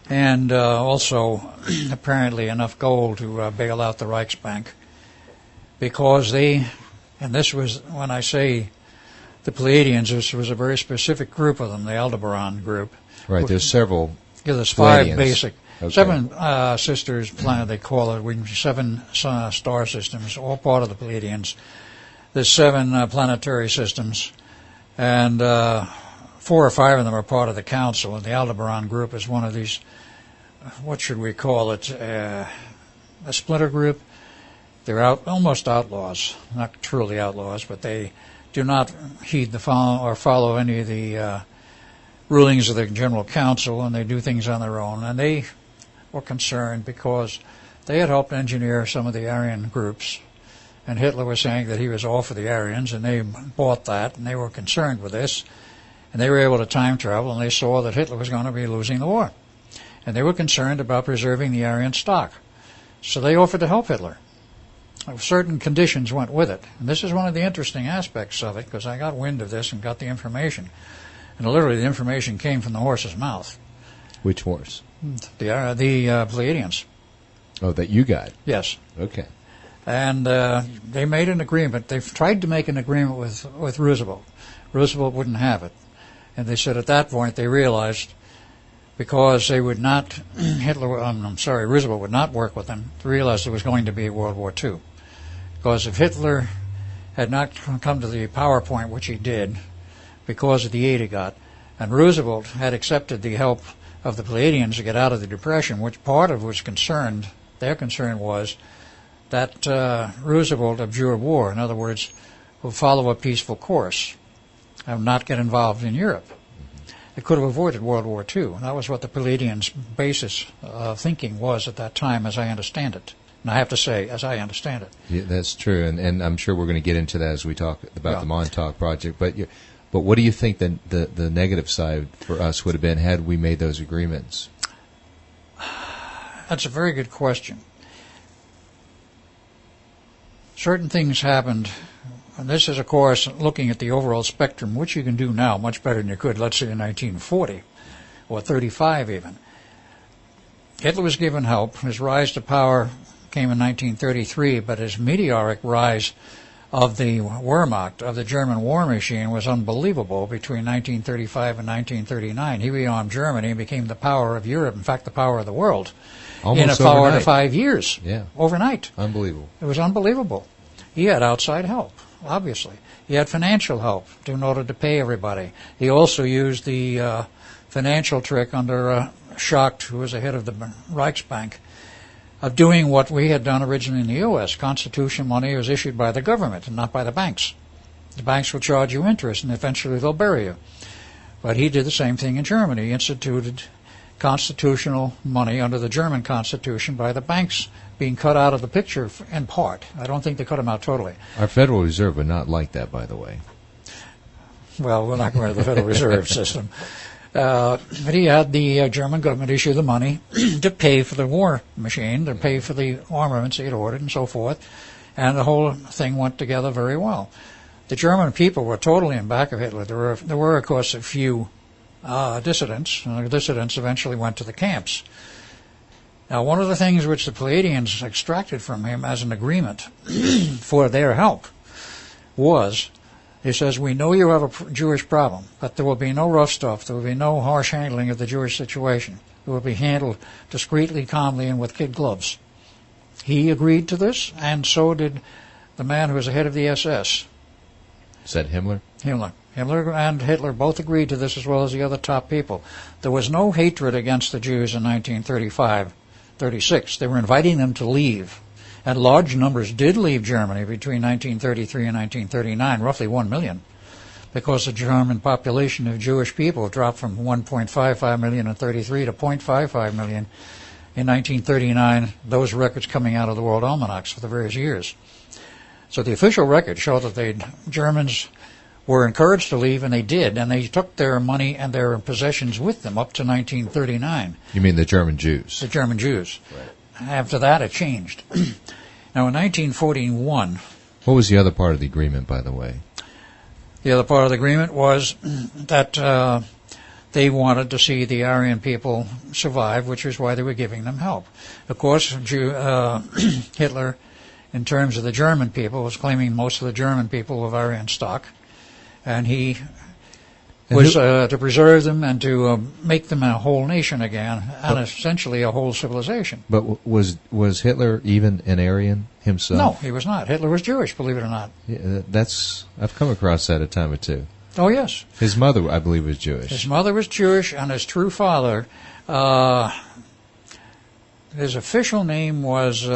and also apparently enough gold to bail out the Reichsbank, because they, and this was, when I say the Palladians, this was a very specific group of them, the Aldebaran group. Right, there's several. Yeah, there's five basic. Okay. 7 sisters planet, they call it, 7 star systems, all part of the Palladians. There's 7 planetary systems, and 4 or 5 of them are part of the Council, and the Aldebaran group is one of these, what should we call it, a splinter group. They're almost outlaws, not truly outlaws, but they do not heed the follow any of the rulings of the General Council, and they do things on their own, and they were concerned because they had helped engineer some of the Aryan groups, and Hitler was saying that he was all for the Aryans, and they bought that, and they were concerned with this, and they were able to time travel, and they saw that Hitler was going to be losing the war. and they were concerned about preserving the Aryan stock. So they offered to help Hitler. Certain conditions went with it. And this is one of the interesting aspects of it, because I got wind of this and got the information. And literally the information came from the horse's mouth. Which horse? The Pleiadians. Oh, that you got? Yes. Okay. And they made an agreement. They tried to make an agreement with Roosevelt. Roosevelt wouldn't have it. And they said at that point they realized, because they would not, Roosevelt would not work with them, they realized there was going to be World War II. Because if Hitler had not come to the power point, which he did, because of the aid he got, and Roosevelt had accepted the help of the Pleiadians to get out of the Depression, which part of was concerned, their concern was that Roosevelt abjure war. In other words, will follow a peaceful course and not get involved in Europe. It could have avoided World War II. And that was what the Pleiadians' basis of thinking was at that time, as I understand it. And I have to say, as I understand it. Yeah, that's true, and I'm sure we're going to get into that as we talk about the Montauk Project. But what do you think the negative side for us would have been had we made those agreements? That's a very good question. Certain things happened, and this is, of course, looking at the overall spectrum, which you can do now much better than you could, let's say, in 1940, or 35 even. Hitler was given help. His rise to power came in 1933, but his meteoric rise of the Wehrmacht, of the German war machine, was unbelievable between 1935 and 1939. He rearmed Germany and became the power of Europe, in fact, the power of the world. Almost in a power overnight. to 5 years. Yeah. Overnight. Unbelievable. It was unbelievable. He had outside help, obviously. He had financial help in order to pay everybody. He also used the financial trick under Schacht, who was the head of the Reichsbank, of doing what we had done originally in the U.S. Constitution money was issued by the government and not by the banks. The banks will charge you interest, and eventually they'll bury you. But he did the same thing in Germany. He instituted constitutional money under the German Constitution by the banks being cut out of the picture in part. I don't think they cut them out totally. Our Federal Reserve would not like that, by the way. Well, we're not going to the Federal Reserve System. But he had the German government issue the money to pay for the war machine, to pay for the armaments he had ordered and so forth, and the whole thing went together very well. The German people were totally in back of Hitler. There were of course, a few dissidents. The dissidents eventually went to the camps. Now, one of the things which the Pleiadians extracted from him as an agreement for their help was, he says, we know you have a Jewish problem, but there will be no rough stuff. There will be no harsh handling of the Jewish situation. It will be handled discreetly, calmly, and with kid gloves. He agreed to this, and so did the man who was the head of the SS. Is that Himmler? Himmler. Himmler and Hitler both agreed to this, as well as the other top people. There was no hatred against the Jews in 1935-36. They were inviting them to leave. And large numbers did leave Germany between 1933 and 1939, roughly 1 million, because the German population of Jewish people dropped from 1.55 million in 33 to 0.55 million in 1939, those records coming out of the World Almanacs for the various years. So the official records show that the Germans were encouraged to leave, and they did, and they took their money and their possessions with them up to 1939. You mean the German Jews? The German Jews. Right. After that, it changed. Now, in 1941... What was the other part of the agreement, by the way? The other part of the agreement was that they wanted to see the Aryan people survive, which is why they were giving them help. Of course, Hitler, in terms of the German people, was claiming most of the German people of Aryan stock, and he was to preserve them and to make them a whole nation again, and essentially a whole civilization. But was Hitler even an Aryan himself? No, he was not. Hitler was Jewish, believe it or not. Yeah, I've come across that a time or two. Oh, yes. His mother, I believe, was Jewish. His mother was Jewish, and his true father, his official name was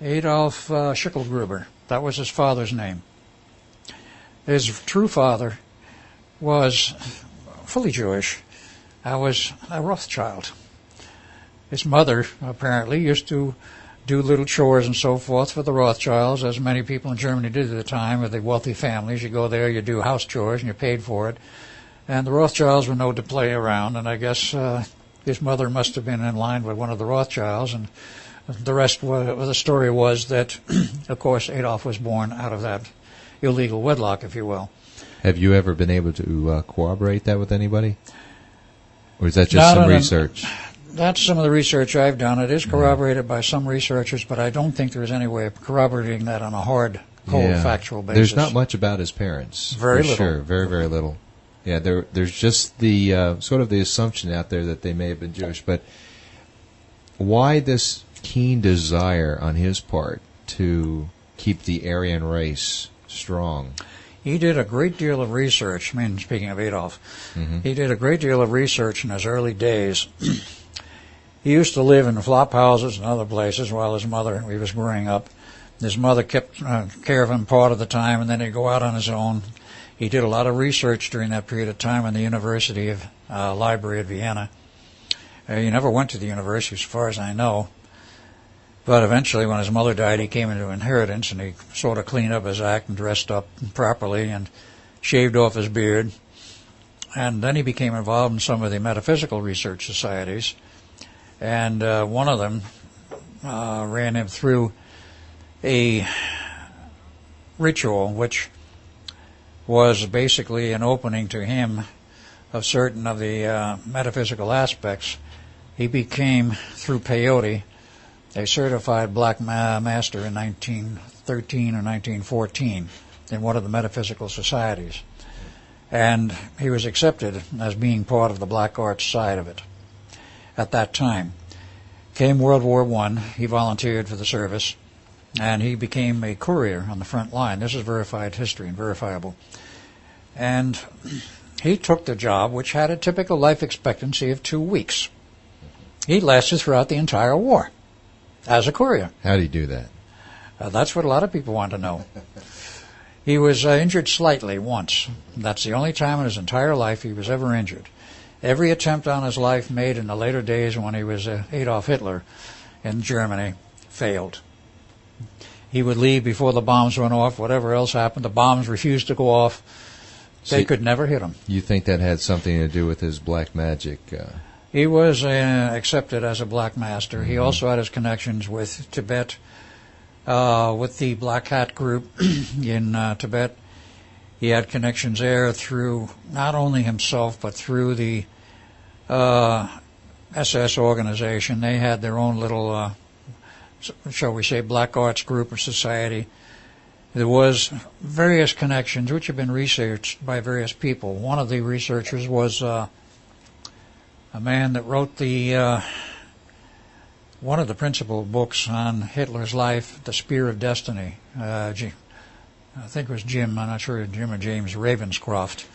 Adolf Schicklgruber. That was his father's name. His true father was fully Jewish. I was a Rothschild. His mother, apparently, used to do little chores and so forth for the Rothschilds, as many people in Germany did at the time, with the wealthy families. You go there, you do house chores, and you're paid for it. And the Rothschilds were known to play around, and I guess his mother must have been in line with one of the Rothschilds, and the rest of the story was that, of course, Adolf was born out of that illegal wedlock, if you will. Have you ever been able to corroborate that with anybody? Or is that just some research? That's some of the research I've done. It is corroborated by some researchers, but I don't think there's any way of corroborating that on a hard, cold, factual basis. There's not much about his parents. Very little. Sure, very, very little. Yeah, there's just the sort of the assumption out there that they may have been Jewish. But why this keen desire on his part to keep the Aryan race strong? He did a great deal of research. I mean, speaking of Adolf, he did a great deal of research in his early days. He used to live in flop houses and other places while his mother, he was growing up. His mother kept care of him part of the time, and then he'd go out on his own. He did a lot of research during that period of time in the University of Library at Vienna. He never went to the university, as far as I know. But eventually, when his mother died, he came into inheritance, and he sort of cleaned up his act and dressed up properly and shaved off his beard. And then he became involved in some of the metaphysical research societies. And one of them ran him through a ritual, which was basically an opening to him of certain of the metaphysical aspects. He became, through peyote, a certified black master in 1913 or 1914 in one of the metaphysical societies. And he was accepted as being part of the black arts side of it at that time. Came World War I, he volunteered for the service, and he became a courier on the front line. This is verified history and verifiable. And he took the job, which had a typical life expectancy of 2 weeks. He lasted throughout the entire war as a courier. How did he do that? That's what a lot of people want to know. He was injured slightly once. That's the only time in his entire life he was ever injured. Every attempt on his life made in the later days when he was Adolf Hitler in Germany failed. He would leave before the bombs went off. Whatever else happened, the bombs refused to go off. They could never hit him. You think that had something to do with his black magic? He was accepted as a black master. He also had his connections with Tibet, with the Black Hat group in Tibet. He had connections there through not only himself, but through the SS organization. They had their own little, shall we say, black arts group or society. There was various connections which have been researched by various people. One of the researchers was a man that wrote the one of the principal books on Hitler's life, The Spear of Destiny. I think it was Jim, I'm not sure, Jim or James Ravenscroft,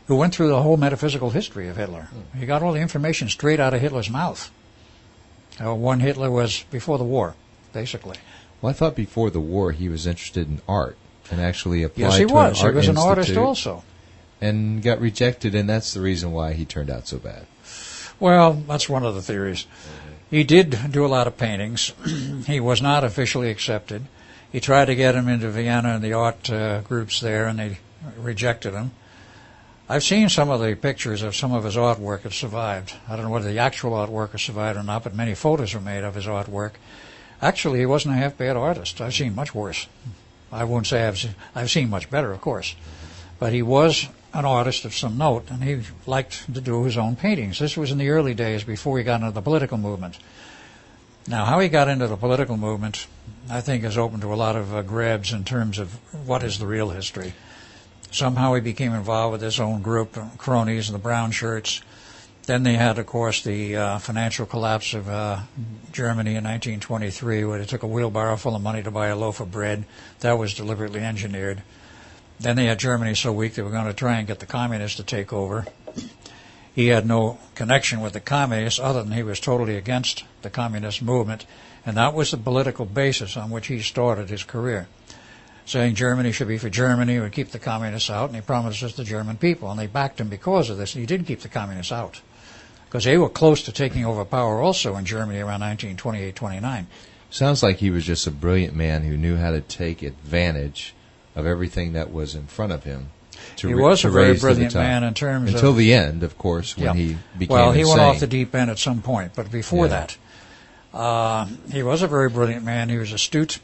who went through the whole metaphysical history of Hitler. He got all the information straight out of Hitler's mouth. When Hitler was before the war, basically. Well, I thought before the war he was interested in art and actually applied to an art institute. Yes, he was. He was an artist also. And got rejected, and that's the reason why he turned out so bad. Well, that's one of the theories. He did do a lot of paintings. He was not officially accepted. He tried to get him into Vienna and the art groups there, and they rejected him. I've seen some of the pictures of some of his artwork that survived. I don't know whether the actual artwork has survived or not, but many photos were made of his artwork. Actually, he wasn't a half-bad artist. I've seen much worse. I won't say I've seen much better, of course. But he was an artist of some note, and he liked to do his own paintings. This was in the early days before he got into the political movement. Now, how he got into the political movement, I think, is open to a lot of grabs in terms of what is the real history. Somehow he became involved with his own group, cronies and the brown shirts. Then they had, of course, the financial collapse of Germany in 1923, where they took a wheelbarrow full of money to buy a loaf of bread. That was deliberately engineered. Then they had Germany so weak they were going to try and get the communists to take over. He had no connection with the communists other than he was totally against the communist movement, and that was the political basis on which he started his career, saying Germany should be for Germany, would keep the communists out, and he promised this to the German people, and they backed him because of this, and he did keep the communists out, because they were close to taking over power also in Germany around 1928-29. Sounds like he was just a brilliant man who knew how to take advantage of everything that was in front of him. he was a very raise to the brilliant top. man in terms Until of... the end, of course, when he became Well, he insane. went off the deep end at some point, but before that, he was a very brilliant man. He was an astute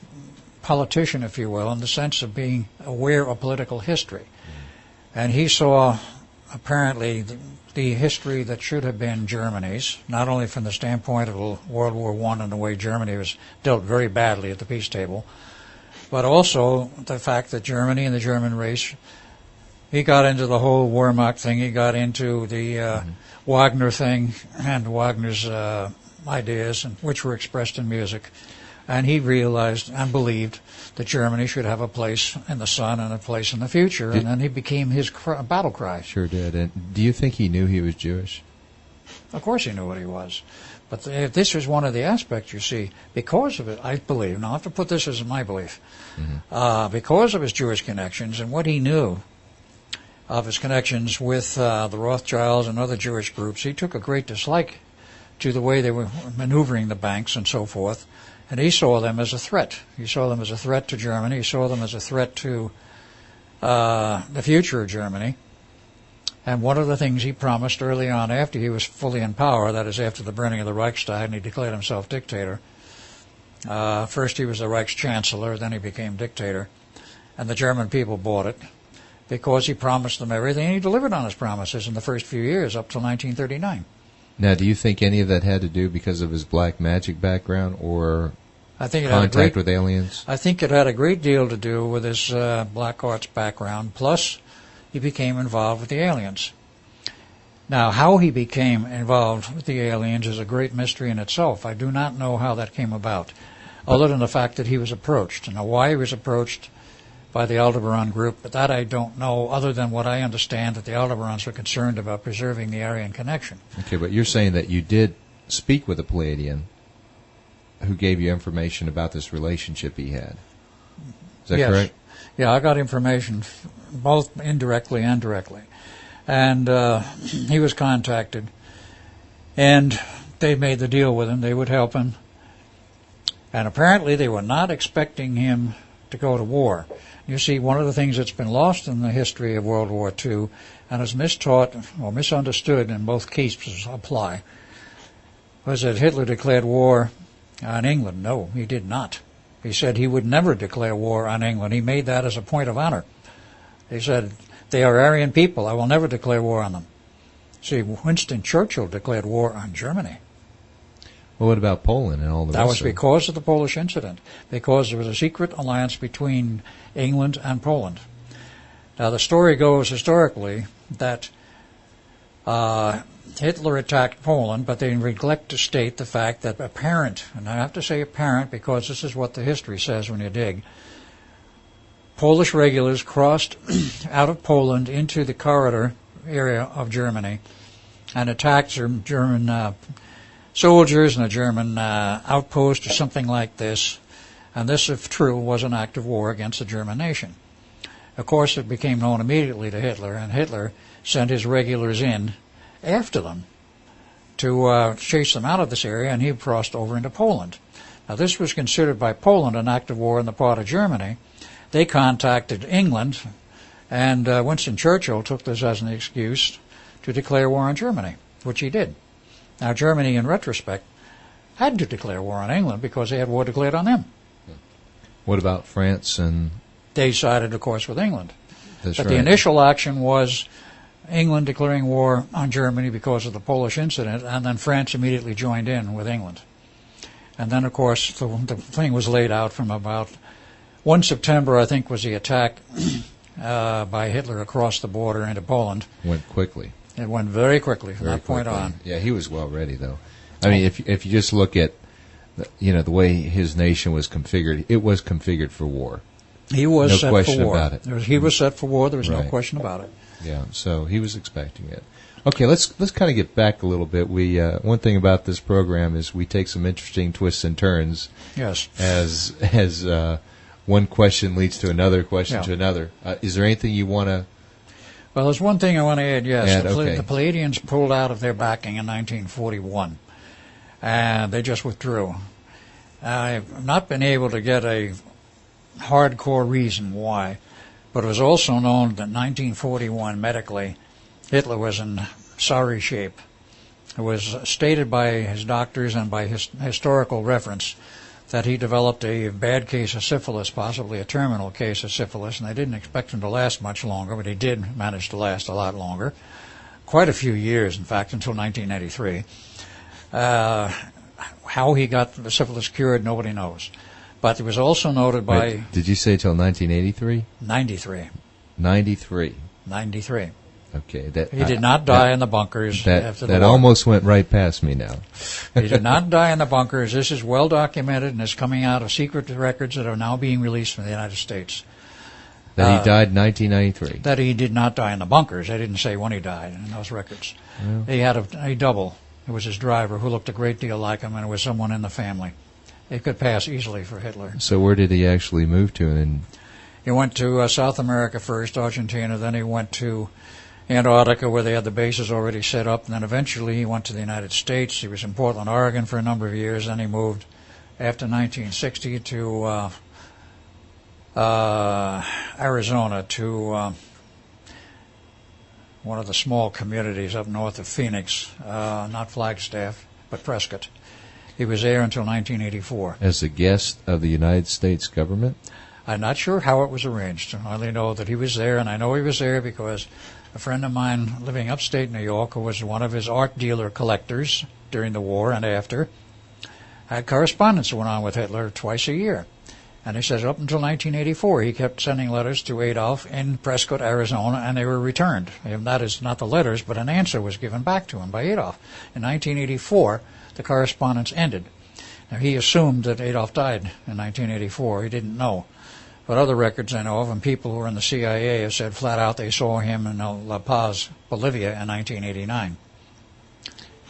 politician, if you will, in the sense of being aware of political history. And he saw, apparently, the history that should have been Germany's, not only from the standpoint of World War I and the way Germany was dealt very badly at the peace table, but also the fact that Germany and the German race, he got into the whole Wehrmacht thing, he got into the Wagner thing and Wagner's ideas, which were expressed in music. And he realized and believed that Germany should have a place in the sun and a place in the future, and then he became his battle cry. Sure did. And do you think he knew he was Jewish? Of course he knew what he was. But this was one of the aspects, you see, because of it, I believe, now I have to put this as my belief, because of his Jewish connections and what he knew of his connections with the Rothschilds and other Jewish groups, he took a great dislike to the way they were maneuvering the banks and so forth. And he saw them as a threat. He saw them as a threat to Germany. He saw them as a threat to the future of Germany. And one of the things he promised early on after he was fully in power, that is after the burning of the Reichstag, and he declared himself dictator. First he was the Reichschancellor, then he became dictator. And the German people bought it because he promised them everything. And he delivered on his promises in the first few years up till 1939. Now, do you think any of that had to do because of his black magic background or I think it contact with aliens? I think it had a great deal to do with his black arts background, plus he became involved with the aliens. Now, how he became involved with the aliens is a great mystery in itself. I do not know how that came about, other than the fact that he was approached. Now, why he was approached by the Aldebaran group, but that I don't know, other than what I understand, that the Aldebarans were concerned about preserving the Aryan connection. Okay, but you're saying that you did speak with a Pleiadian who gave you information about this relationship he had. Is that correct? Yeah, I got information both indirectly and directly. And he was contacted, and they made the deal with him. They would help him. And apparently they were not expecting him to go to war. You see, one of the things that's been lost in the history of World War II and is mistaught or misunderstood, and both cases apply, was that Hitler declared war on England. No, he did not. He said he would never declare war on England. He made that as a point of honor. He said, they are Aryan people. I will never declare war on them. See, Winston Churchill declared war on Germany. Well, what about Poland and all the rest? That was because of the Polish incident, because there was a secret alliance between England and Poland. Now, the story goes historically that Hitler attacked Poland, but they neglect to state the fact that apparent, and I have to say apparent because this is what the history says when you dig, Polish regulars crossed out of Poland into the corridor area of Germany and attacked German soldiers in a German outpost or something like this. And this, if true, was an act of war against the German nation. Of course, it became known immediately to Hitler, and Hitler sent his regulars in after them to chase them out of this area, and he crossed over into Poland. Now, this was considered by Poland an act of war on the part of Germany. They contacted England, and Winston Churchill took this as an excuse to declare war on Germany, which he did. Now, Germany, in retrospect, had to declare war on England because they had war declared on them. What about France and... They sided, of course, with England. That's but right. The initial action was England declaring war on Germany because of the Polish incident, and then France immediately joined in with England. And then, of course, the thing was laid out from about 1 September, I think, was the attack by Hitler across the border into Poland. Went quickly. It went very quickly from Very that point quickly. on. Yeah, he was well ready, though. I mean, if you just look at, the way his nation was configured, it was configured for war. He was no set question for war. about it. He was set for war. There was Right. no question about it. Yeah, so he was expecting it. Okay, let's kind of get back a little bit. We one thing about this program is we take some interesting twists and turns. Yes. As one question leads to another question Yeah. to another. Is there anything you want to? Well, there's one thing I want to add. Yes, Okay. the Pleiadians pulled out of their backing in 1941, and they just withdrew. I've not been able to get a hardcore reason why, But it was also known that in 1941, medically, Hitler was in sorry shape. It was stated by his doctors and by historical reference that he developed a bad case of syphilis, possibly a terminal case of syphilis, and they didn't expect him to last much longer, but he did manage to last a lot longer. Quite a few years, in fact, until 1983. How he got the syphilis cured, nobody knows. But it was also noted by... Wait, did you say till 1983? 93. 93. 93. Okay. He did not die in the bunkers after the war. That almost went right past me now. He did not die in the bunkers. This is well documented and is coming out of secret records that are now being released from the United States. That he died in 1993. That he did not die in the bunkers. They didn't say when he died in those records. Well, he had a double. It was his driver who looked a great deal like him, and it was someone in the family. It could pass easily for Hitler. So where did he actually move to? And he went to South America first, Argentina. Then he went to Antarctica, where they had the bases already set up. And then eventually he went to the United States. He was in Portland, Oregon for a number of years. Then he moved after 1960 to Arizona, to one of the small communities up north of Phoenix, not Flagstaff, but Prescott. He was there until 1984. As a guest of the United States government? I'm not sure how it was arranged. I only know that he was there, and I know he was there because a friend of mine living upstate New York, who was one of his art dealer collectors during the war and after, had correspondence that went on with Hitler twice a year. And he says up until 1984, he kept sending letters to Adolf in Prescott, Arizona, and they were returned. And that is not the letters, but an answer was given back to him by Adolf. In 1984, the correspondence ended. Now, he assumed that Adolf died in 1984. He didn't know. But other records I know of, and people who are in the CIA have said flat out they saw him in La Paz, Bolivia in 1989.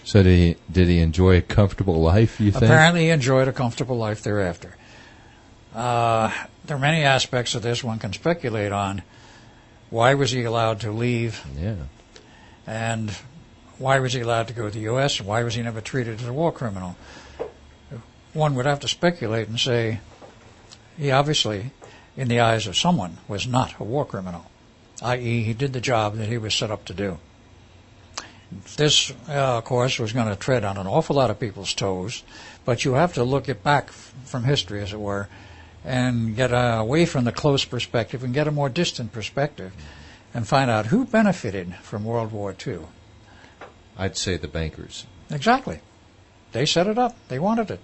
So did he enjoy a comfortable life, you think? Apparently he enjoyed a comfortable life thereafter. There are many aspects of this one can speculate on. Why was he allowed to leave? Yeah. And why was he allowed to go to the U.S.? Why was he never treated as a war criminal? One would have to speculate and say he obviously, in the eyes of someone, was not a war criminal, i.e. he did the job that he was set up to do. This, of course, was going to tread on an awful lot of people's toes, but you have to look it back from history, as it were, and get away from the close perspective and get a more distant perspective and find out who benefited from World War II. I'd say the bankers. Exactly. They set it up. They wanted it.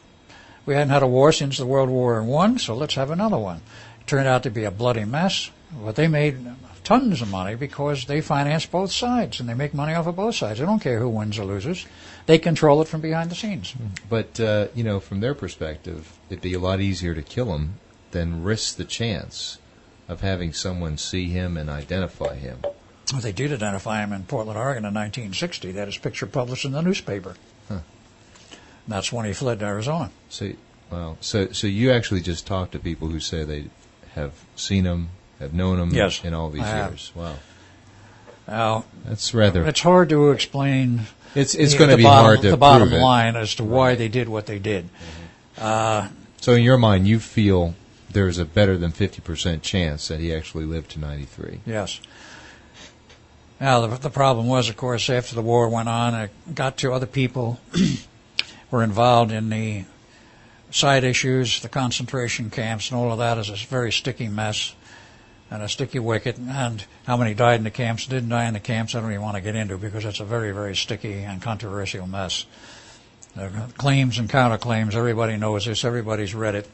We hadn't had a war since the World War I, so let's have another one. It turned out to be a bloody mess, but they made tons of money because they finance both sides, and they make money off of both sides. They don't care who wins or loses. They control it from behind the scenes. But, from their perspective, it'd be a lot easier to kill him than risk the chance of having someone see him and identify him. Well, they did identify him in Portland, Oregon in 1960. They had his picture published in the newspaper. Huh. That's when he fled to Arizona. So you actually just talked to people who say they have seen him, have known him yes, in all these years. Wow. Now, that's rather... It's hard to explain... It's going to be hard to the bottom prove line as to why they did what they did. Mm-hmm. So in your mind, you feel there's a better than 50% chance that he actually lived to 93. Yes. Now, the problem was, of course, after the war went on, it got to other people were involved in the side issues, the concentration camps, and all of that is a very sticky mess and a sticky wicket. And how many died in the camps, didn't die in the camps, I don't even want to get into because it's a very, very sticky and controversial mess. Claims and counterclaims, everybody knows this, everybody's read it.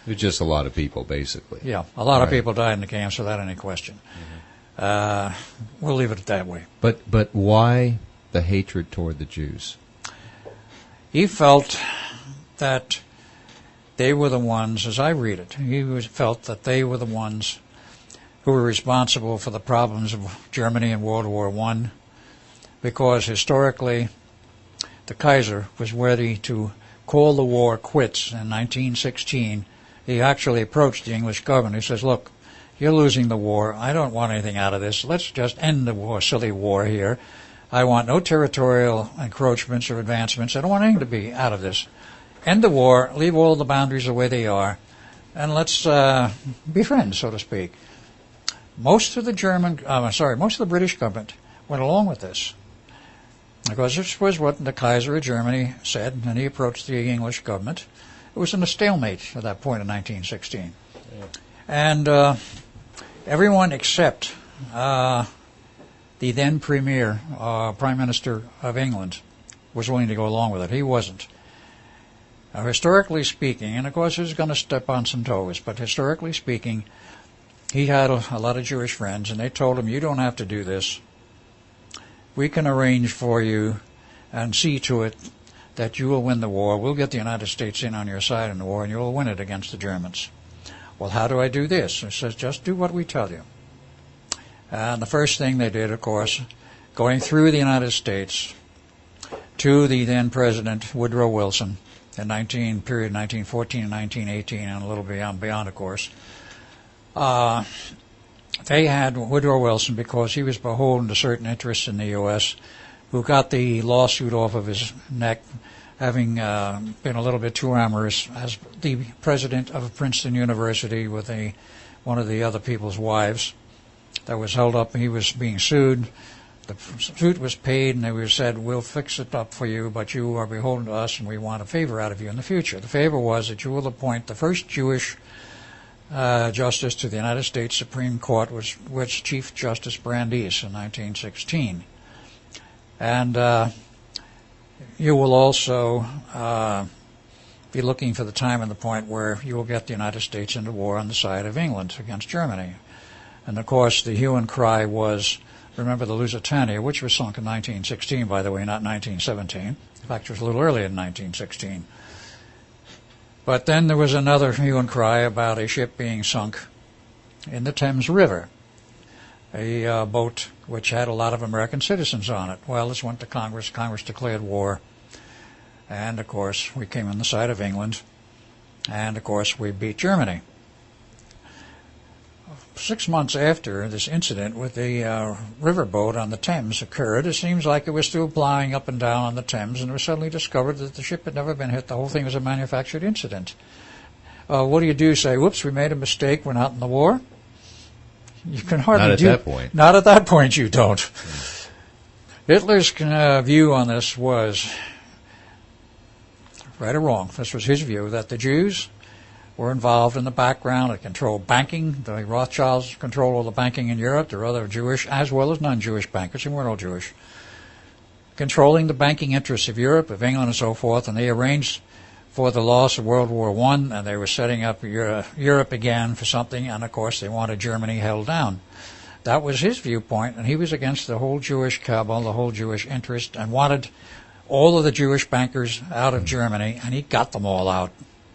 It's just a lot of people, basically. Yeah, a lot of people died in the camps without any question. Mm-hmm. We'll leave it that way. But why the hatred toward the Jews? He felt that they were the ones, as I read it, felt that they were the ones who were responsible for the problems of Germany in World War I, because historically the Kaiser was ready to call the war quits in 1916. He actually approached the English government. He says, look, you're losing the war. I don't want anything out of this. Let's just end the war, silly war here. I want no territorial encroachments or advancements. I don't want anything to be out of this. End the war, leave all the boundaries the way they are, and let's be friends, so to speak. most of the British government went along with this. Because this was what the Kaiser of Germany said, and he approached the English government. It was in a stalemate at that point in 1916. Yeah. And everyone except the then Premier, Prime Minister of England, was willing to go along with it. He wasn't. Historically speaking, and of course he was going to step on some toes, but historically speaking, he had a lot of Jewish friends, and they told him, you don't have to do this. We can arrange for you and see to it that you will win the war. We'll get the United States in on your side in the war, and you'll win it against the Germans. Well, how do I do this? He says, just do what we tell you. And the first thing they did, of course, going through the United States to the then President Woodrow Wilson in period 1914 and 1918, and a little beyond, of course. They had Woodrow Wilson, because he was beholden to certain interests in the U.S., who got the lawsuit off of his neck, having been a little bit too amorous as the president of Princeton University with one of the other people's wives that was held up. He was being sued. The suit was paid, and they said, we'll fix it up for you, but you are beholden to us, and we want a favor out of you in the future. The favor was that you will appoint the first Jewish justice to the United States Supreme Court, was Chief Justice Brandeis in 1916. And you will also be looking for the time and the point where you will get the United States into war on the side of England against Germany. And, of course, the hue and cry was, remember the Lusitania, which was sunk in 1916, by the way, not 1917. In fact, it was a little earlier than 1916. But then there was another hue and cry about a ship being sunk in the Thames River, a boat which had a lot of American citizens on it. Well, this went to Congress. Congress declared war. And, of course, we came on the side of England. And, of course, we beat Germany. 6 months after this incident with the riverboat on the Thames occurred, it seems like it was still plying up and down on the Thames, and it was suddenly discovered that the ship had never been hit. The whole thing was a manufactured incident. What do? Say, whoops, we made a mistake, we're not in the war? You can hardly Not at that point. Not at that point, you don't. Hitler's view on this was, right or wrong, this was his view, that the Jews were involved in the background. They controlled banking. The Rothschilds controlled all the banking in Europe. There were other Jewish as well as non-Jewish bankers, and weren't all Jewish, controlling the banking interests of Europe, of England, and so forth. And they arranged for the loss of World War I, and they were setting up Europe again for something. And, of course, they wanted Germany held down. That was his viewpoint, and he was against the whole Jewish cabal, the whole Jewish interest, and wanted all of the Jewish bankers out of Germany, and he got them all out.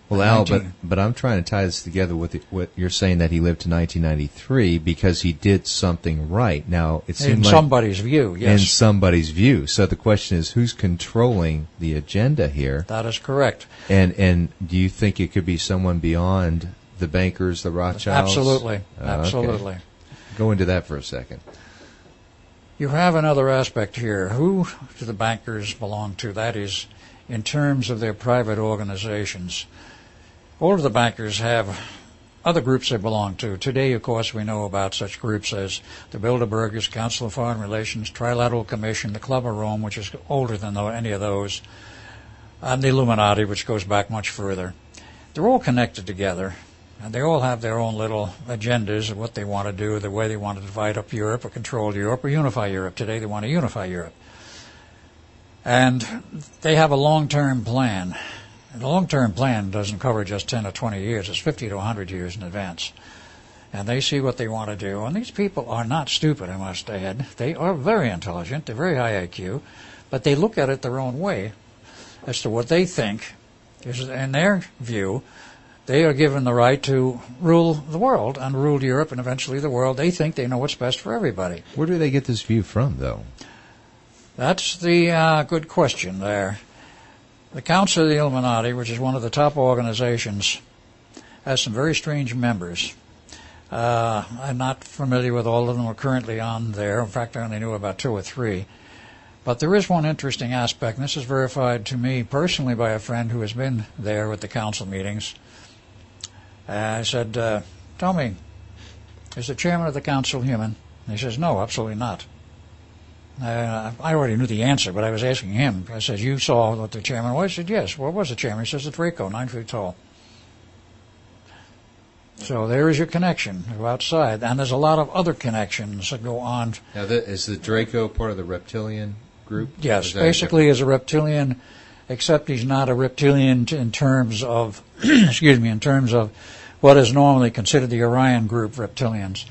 Well, Al, but I'm trying to tie this together with what you're saying, that he lived to 1993 because he did something right. Now, it seemed like somebody's view, yes. In somebody's view. So the question is, who's controlling the agenda here? That is correct. And do you think it could be someone beyond the bankers, the Rothschilds? Absolutely. Absolutely. Okay. Go into that for a second. You have another aspect here. Who do the bankers belong to? That is, in terms of their private organizations. All of the bankers have other groups they belong to. Today, of course, we know about such groups as the Bilderbergers, Council of Foreign Relations, Trilateral Commission, the Club of Rome, which is older than any of those, and the Illuminati, which goes back much further. They're all connected together, and they all have their own little agendas of what they want to do, the way they want to divide up Europe or control Europe or unify Europe. Today, they want to unify Europe. And they have a long-term plan. And the long-term plan doesn't cover just 10 or 20 years. It's 50 to 100 years in advance. And they see what they want to do. And these people are not stupid, I must add. They are very intelligent. They're very high IQ. But they look at it their own way as to what they think is, in their view, they are given the right to rule the world and rule Europe and eventually the world. They think they know what's best for everybody. Where do they get this view from, though? That's the good question there. The Council of the Illuminati, which is one of the top organizations, has some very strange members. I'm not familiar with all of them who are currently on there. In fact, I only knew about 2 or 3. But there is one interesting aspect, and this is verified to me personally by a friend who has been there with the council meetings. I said, tell me, is the chairman of the council human? And he says, no, absolutely not. I already knew the answer, but I was asking him. I said, you saw what the chairman was? He said, yes. What was the chairman? He says, the Draco, 9 feet tall. So there is your connection outside. And there's a lot of other connections that go on. Now, is the Draco part of the reptilian group? Yes, basically is a reptilian, except he's not a reptilian in terms of, excuse me, in terms of what is normally considered the Orion group reptilians.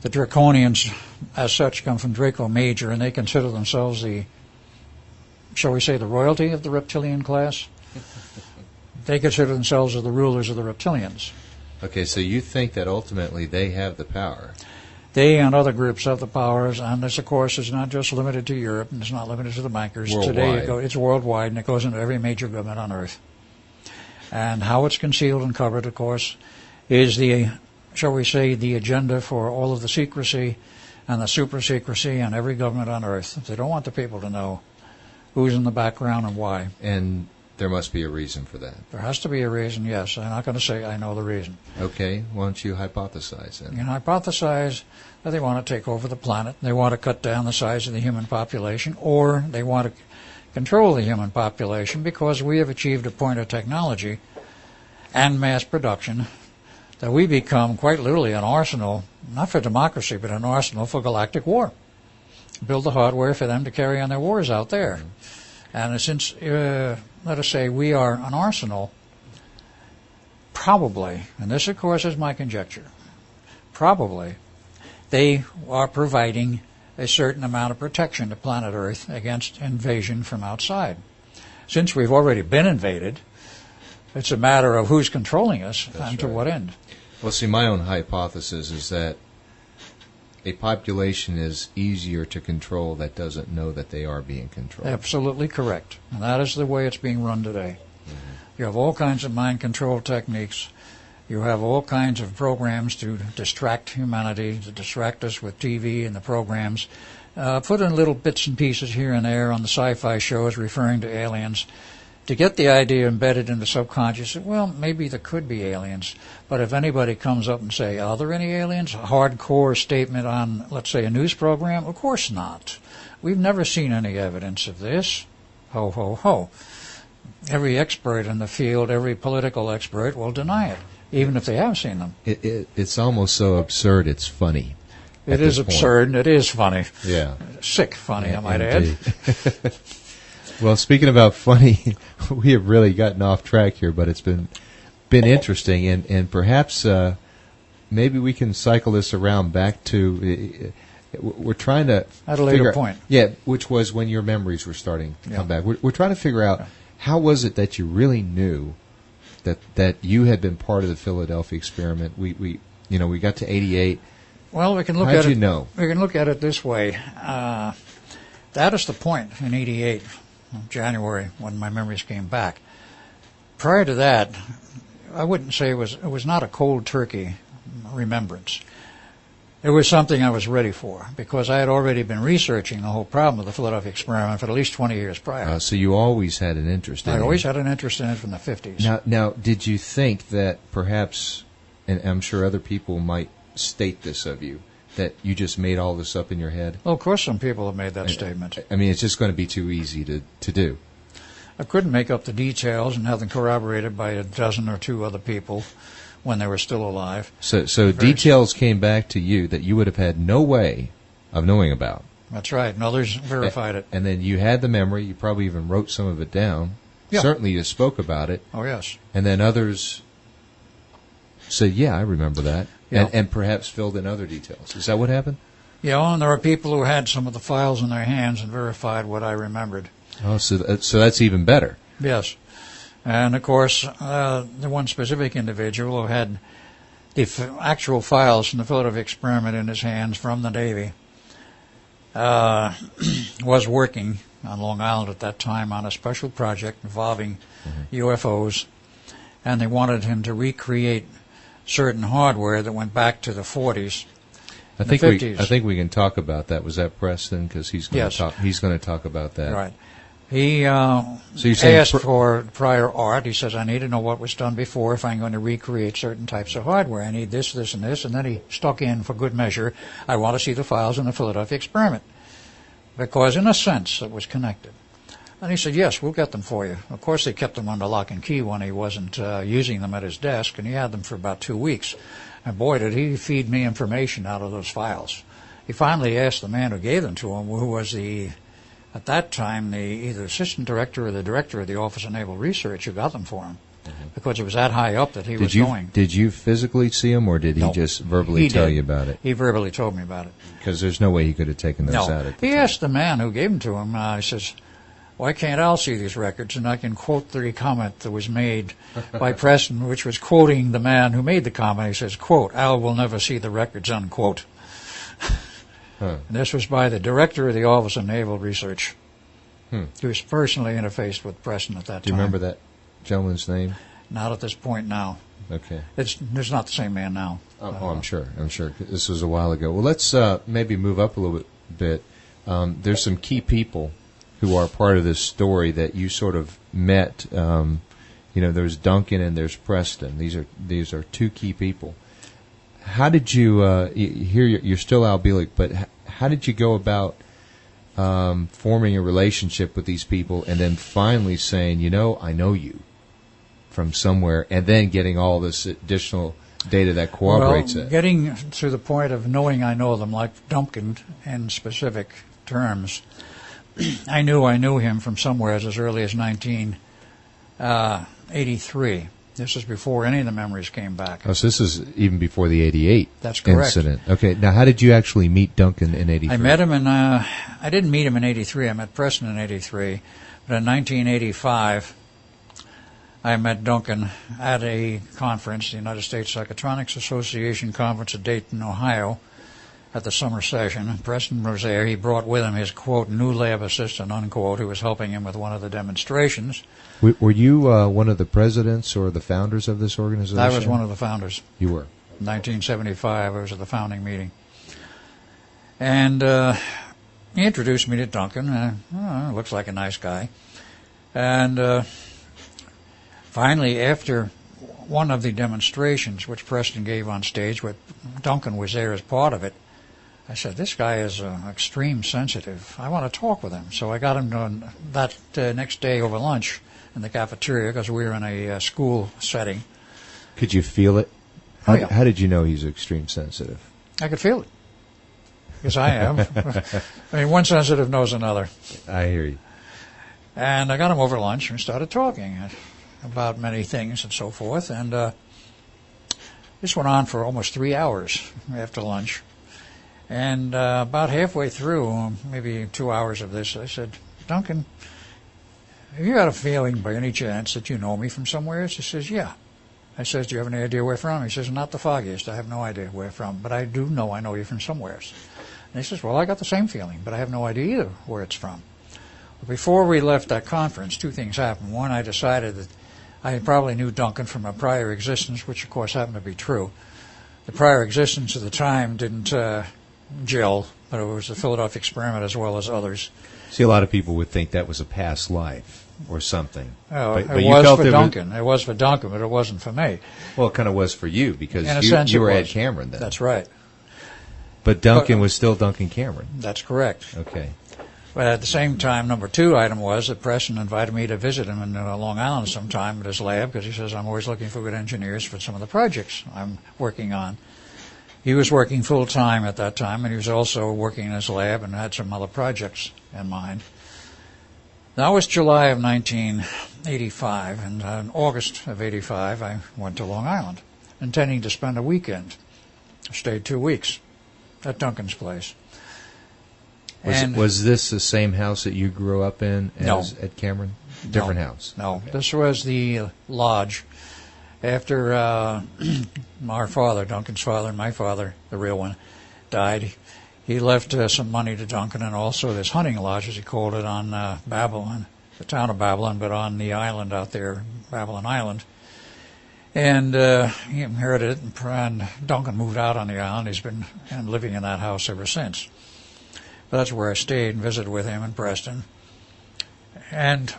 The Draconians, as such, come from Draco Major, and they consider themselves the, shall we say, the royalty of the reptilian class. They consider themselves as the rulers of the reptilians. Okay, so you think that ultimately they have the power? They and other groups have the powers, and this, of course, is not just limited to Europe, and it's not limited to the bankers. Worldwide. Today, it's worldwide, and it goes into every major government on Earth. And how it's concealed and covered, of course, is the, shall we say, the agenda for all of the secrecy and the super secrecy in every government on Earth. They don't want the people to know who's in the background and why. And there must be a reason for that. There has to be a reason, yes. I'm not going to say I know the reason. Okay, why don't you hypothesize then? You can hypothesize that they want to take over the planet. They want to cut down the size of the human population, or they want to control the human population because we have achieved a point of technology and mass production that we become quite literally an arsenal, not for democracy, but an arsenal for galactic war. Build the hardware for them to carry on their wars out there. Mm-hmm. And since, let us say, we are an arsenal, probably, and this, of course, is my conjecture, probably they are providing a certain amount of protection to planet Earth against invasion from outside. Since we've already been invaded, it's a matter of who's controlling us and to what end. Well, see, my own hypothesis is that a population is easier to control that doesn't know that they are being controlled. Absolutely correct. And that is the way it's being run today. Mm-hmm. You have all kinds of mind control techniques. You have all kinds of programs to distract humanity, to distract us with TV and the programs. Put in little bits and pieces here and there on the sci-fi shows referring to aliens, to get the idea embedded in the subconscious. Well, maybe there could be aliens, but if anybody comes up and say, are there any aliens? A hardcore statement on, let's say, a news program? Of course not. We've never seen any evidence of this. Ho, ho, ho. Every expert in the field, every political expert will deny it, even if they have seen them. It's almost so absurd it's funny. It is absurd, and it is funny. Yeah. Sick funny, I might add. Well, speaking about funny, we have really gotten off track here, but it's been interesting, and perhaps maybe we can cycle this around back to. We're trying to at a later point. Yeah, which was when your memories were starting to come back. We're trying to figure out how was it that you really knew that you had been part of the Philadelphia experiment. We got to 88. Well, we can look How'd at you it. know? We can look at it this way. That is the point in 88. January, when my memories came back. Prior to that, I wouldn't say it was not a cold turkey remembrance. It was something I was ready for because I had already been researching the whole problem of the Philadelphia experiment for at least 20 years prior. So you always had an interest in it. I always had an interest in it from the 50s. Now, did you think that perhaps, and I'm sure other people might state this of you, that you just made all this up in your head? Well, of course some people have made that statement. I mean, it's just going to be too easy to do. I couldn't make up the details and have them corroborated by a dozen or two other people when they were still alive. So details came back to you that you would have had no way of knowing about. That's right, and others verified it. And then you had the memory, you probably even wrote some of it down. Yeah. Certainly you spoke about it. Oh, yes. And then others said, yeah, I remember that. Yeah. And perhaps filled in other details. Is that what happened? Yeah, and there are people who had some of the files in their hands and verified what I remembered. Oh, so that's even better. Yes. And, of course, the one specific individual who had the actual files from the Philadelphia experiment in his hands from the Navy was working on Long Island at that time on a special project involving UFOs, and they wanted him to recreate certain hardware that went back to the 40s. I think we can talk about that. Was that Preston? Because he's going to talk about that. Right. He So you're saying asked for prior art. He says, I need to know what was done before if I'm going to recreate certain types of hardware. I need this, this, and this. And then he stuck in, for good measure, I want to see the files in the Philadelphia experiment. Because, in a sense, it was connected. And he said, yes, we'll get them for you. Of course, they kept them under lock and key when he wasn't using them at his desk, and he had them for about 2 weeks. And boy, did he feed me information out of those files. He finally asked the man who gave them to him, who was at that time, either assistant director or the director of the Office of Naval Research, who got them for him, because it was that high up that he was going. Did you physically see him, or did he just verbally tell you about it? He verbally told me about it. Because there's no way he could have taken those out at the He time. asked the man who gave them to him, he says, why can't Al see these records? And I can quote the comment that was made by Preston, which was quoting the man who made the comment. He says, quote, Al will never see the records, unquote. And this was by the director of the Office of Naval Research. He was personally interfaced with Preston at that time. Do you remember that gentleman's name? Not at this point now. Okay. There's not the same man now. I'm sure. This was a while ago. Well, let's maybe move up a little bit. There's some key people who are part of this story that you sort of met. There's Duncan and there's Preston. These are two key people. How did you here? You're still Al Bielek, but how did you go about forming a relationship with these people, and then finally saying, I know you from somewhere, and then getting all this additional data that corroborates it? Getting to the point of knowing I know them, like Duncan in specific terms. I knew him from somewhere as early as 1983. This is before any of the memories came back. Oh, so this is even before the 88 That's correct. Incident. Okay, now how did you actually meet Duncan in 83? I met him I didn't meet him in 83. I met Preston in 83. But in 1985, I met Duncan at a conference, the United States Psychotronics Association conference at Dayton, Ohio, at the summer session. Preston was there. He brought with him his, quote, new lab assistant, unquote, who was helping him with one of the demonstrations. Were you one of the presidents or the founders of this organization? I was one of the founders. You were? In 1975, I was at the founding meeting. And he introduced me to Duncan. Looks like a nice guy. And finally, after one of the demonstrations, which Preston gave on stage, where Duncan was there as part of it, I said, this guy is extreme sensitive. I want to talk with him. So I got him to that next day over lunch in the cafeteria, because we were in a school setting. Could you feel it? Yeah. How did you know he's extreme sensitive? I could feel it, because I am. I mean, one sensitive knows another. I hear you. And I got him over lunch, and we started talking about many things and so forth. And this went on for almost 3 hours after lunch. And about halfway through, maybe 2 hours of this, I said, Duncan, have you got a feeling by any chance that you know me from somewhere? He says, yeah. I says, do you have any idea where from? He says, not the foggiest. I have no idea where from, but I do know I know you from somewhere. And he says, well, I got the same feeling, but I have no idea either where it's from. Before we left that conference, two things happened. One, I decided that I probably knew Duncan from a prior existence, which of course happened to be true. The prior existence at the time didn't gel, but it was the Philadelphia experiment as well as others. See, a lot of people would think that was a past life or something. Oh, but it you was felt for Duncan. It was for Duncan, but it wasn't for me. Well, it kind of was for you, because In a sense, you were it Ed was. Cameron then. That's right. But Duncan was still Duncan Cameron. That's correct. Okay. But at the same time, number two item was that Preston invited me to visit him in Long Island sometime at his lab, because he says, I'm always looking for good engineers for some of the projects I'm working on. He was working full-time at that time, and he was also working in his lab and had some other projects in mind. That was July of 1985, and in August of 85, I went to Long Island, intending to spend a weekend. I stayed 2 weeks at Duncan's place. Was this the same house that you grew up in as No. Ed Cameron? Different house? No, Okay. This was the lodge. After our father, Duncan's father, and my father, the real one, died, he left some money to Duncan and also this hunting lodge, as he called it, on Babylon, the town of Babylon, but on the island out there, Babylon Island. And he inherited it, and Duncan moved out on the island. He's been living in that house ever since. But that's where I stayed and visited with him in Preston. And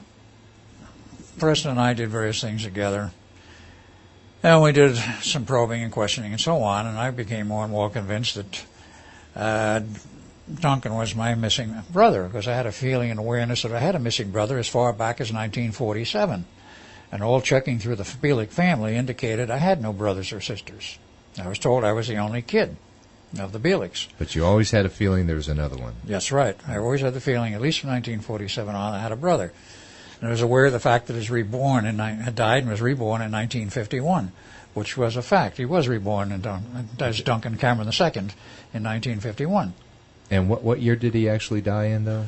Preston and I did various things together. And we did some probing and questioning and so on, and I became more and more convinced that Duncan was my missing brother, because I had a feeling and awareness that I had a missing brother as far back as 1947. And all checking through the Bielek family indicated I had no brothers or sisters. I was told I was the only kid of the Bieleks. But you always had a feeling there was another one. That's right. I always had the feeling, at least from 1947 on, I had a brother. And I was aware of the fact that he was reborn and had died and was reborn in 1951, which was a fact. He was reborn as Duncan Cameron II in 1951. And what year did he actually die in, though?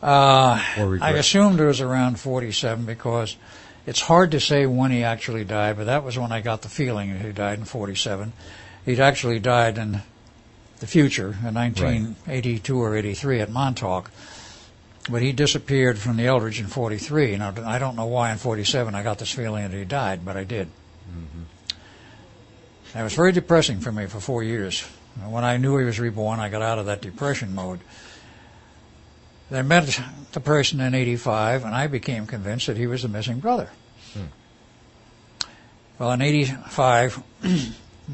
I assumed it was around 47, because it's hard to say when he actually died, but that was when I got the feeling that he died in 47. He'd actually died in the future, in 1982 or 83 at Montauk. But he disappeared from the Eldridge in 43. Now, I don't know why in 47 I got this feeling that he died, but I did. Mm-hmm. It was very depressing for me for 4 years. When I knew he was reborn, I got out of that depression mode. I met the person in 85, and I became convinced that he was the missing brother. Well, in 85,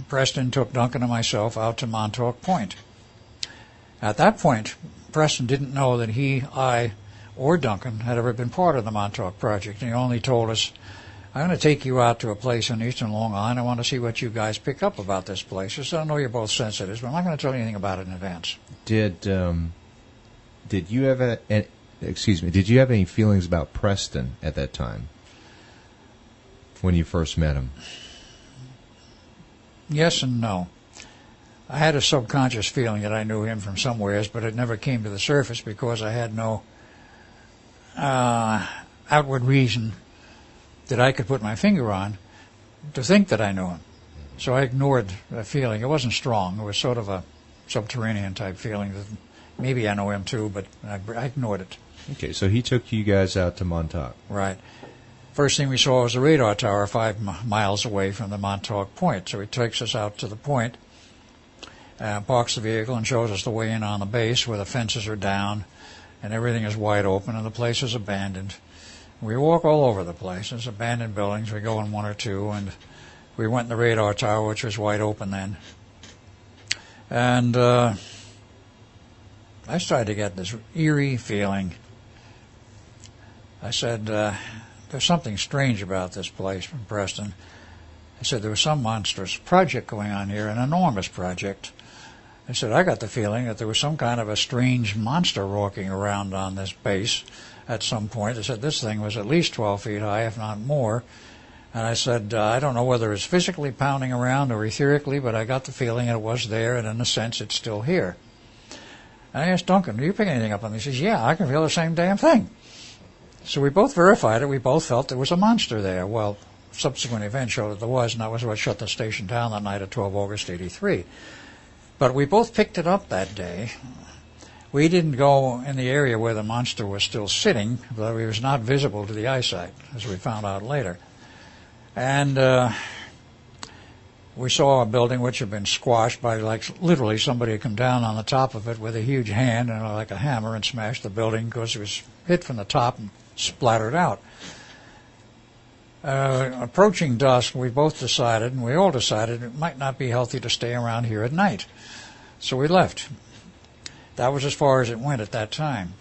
Preston took Duncan and myself out to Montauk Point. At that point, Preston didn't know that he, I, or Duncan had ever been part of the Montauk Project, and he only told us, I'm going to take you out to a place in eastern Long Island. I want to see what you guys pick up about this place. I said, I know you're both sensitives, but I'm not going to tell you anything about it in advance. Did you have did you have any feelings about Preston at that time when you first met him? Yes and no. I had a subconscious feeling that I knew him from somewheres, but it never came to the surface because I had no outward reason that I could put my finger on to think that I knew him. So I ignored that feeling. It wasn't strong. It was sort of a subterranean type feeling that maybe I know him too, but I ignored it. Okay, so he took you guys out to Montauk. Right. First thing we saw was the radar tower 5 miles away from the Montauk Point. So he takes us out to the point, parks the vehicle, and shows us the way in on the base where the fences are down and everything is wide open and the place is abandoned. We walk all over the place. There's abandoned buildings. We go in one or two, and we went in the radar tower, which was wide open then. And I started to get this eerie feeling. I said, there's something strange about this place from Preston. I said, there was some monstrous project going on here, an enormous project. I said, I got the feeling that there was some kind of a strange monster walking around on this base at some point. I said, this thing was at least 12 feet high, if not more. And I said, I don't know whether it's physically pounding around or etherically, but I got the feeling it was there, and in a sense, it's still here. And I asked Duncan, do you pick anything up on this? He says, yeah, I can feel the same damn thing. So we both verified it. We both felt there was a monster there. Well, subsequent events showed that there was, and that was what shut the station down that night of 12 August 83. But we both picked it up that day. We didn't go in the area where the monster was still sitting, though he was not visible to the eyesight, as we found out later. And we saw a building which had been squashed by, like, literally somebody had come down on the top of it with a huge hand and like a hammer and smashed the building because it was hit from the top and splattered out. Approaching dusk, we both decided, and we all decided, it might not be healthy to stay around here at night. So we left. That was as far as it went at that time.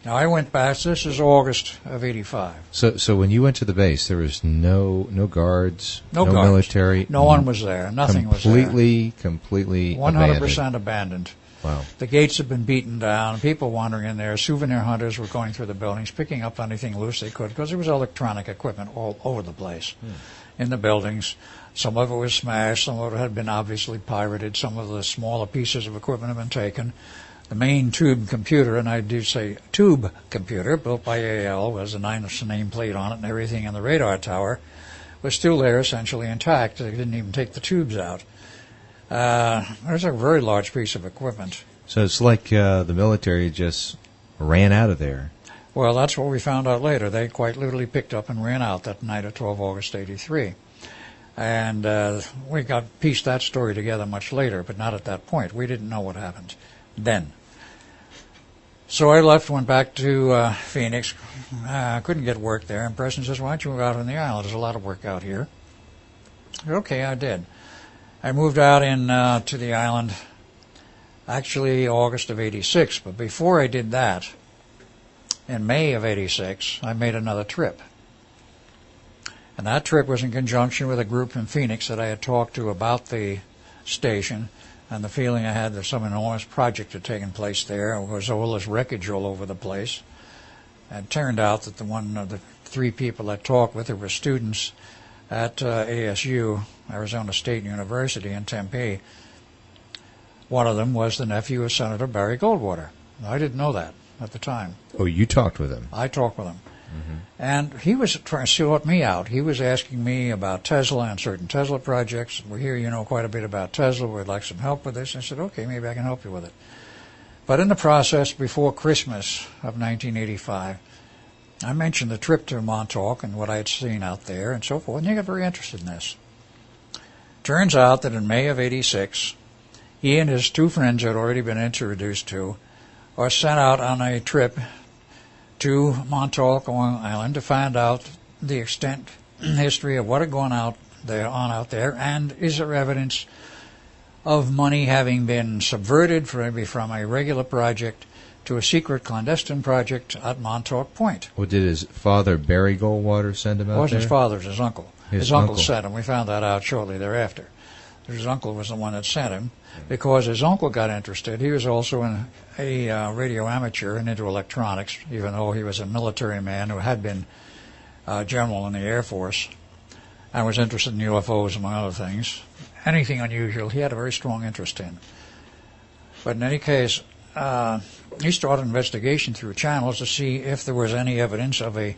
Now, I went back. This is August of 85. So when you went to the base, there was no guards, no guards. Military? No one was there. Nothing was there. Completely 100% abandoned. Wow. The gates had been beaten down. People wandering in there. Souvenir hunters were going through the buildings, picking up anything loose they could, because there was electronic equipment all over the place in the buildings. Some of it was smashed. Some of it had been obviously pirated. Some of the smaller pieces of equipment had been taken. The main tube computer, and I do say tube computer, built by AL, was a nice nameplate on it, and everything in the radar tower was still there, essentially intact. They didn't even take the tubes out. There's a very large piece of equipment. So it's like the military just ran out of there. Well, that's what we found out later. They quite literally picked up and ran out that night of 12 August 83. And we pieced that story together much later, but not at that point. We didn't know what happened then. So I left, went back to Phoenix. I couldn't get work there, and Preston says, why don't you move out on the island? There's a lot of work out here. Okay, I did. I moved out to the island actually August of 86, but before I did that, in May of 86, I made another trip. And that trip was in conjunction with a group in Phoenix that I had talked to about the station and the feeling I had that some enormous project had taken place there. There was all this wreckage all over the place. And it turned out that one of the three people I talked with were students at ASU, Arizona State University in Tempe. One of them was the nephew of Senator Barry Goldwater. I didn't know that at the time. Oh, you talked with him? I talked with him. And he was trying to sort me out. He was asking me about Tesla and certain Tesla projects. We hear you know quite a bit about Tesla. We'd like some help with this. I said, okay, maybe I can help you with it. But in the process, before Christmas of 1985, I mentioned the trip to Montauk and what I had seen out there and so forth, and he got very interested in this. Turns out that in May of 86, he and his two friends had already been introduced to are sent out on a trip to Montauk Island to find out the extent and history of what had gone out there, and is there evidence of money having been subverted from a regular project to a secret clandestine project at Montauk Point. Well, did his father, Barry Goldwater, send him out there? It wasn't his father, it was his uncle. His uncle sent him. We found that out shortly thereafter. His uncle was the one that sent him because his uncle got interested. He was also a radio amateur and into electronics, even though he was a military man who had been a general in the Air Force and was interested in UFOs, among other things. Anything unusual, he had a very strong interest in. But in any case, he started an investigation through channels to see if there was any evidence of a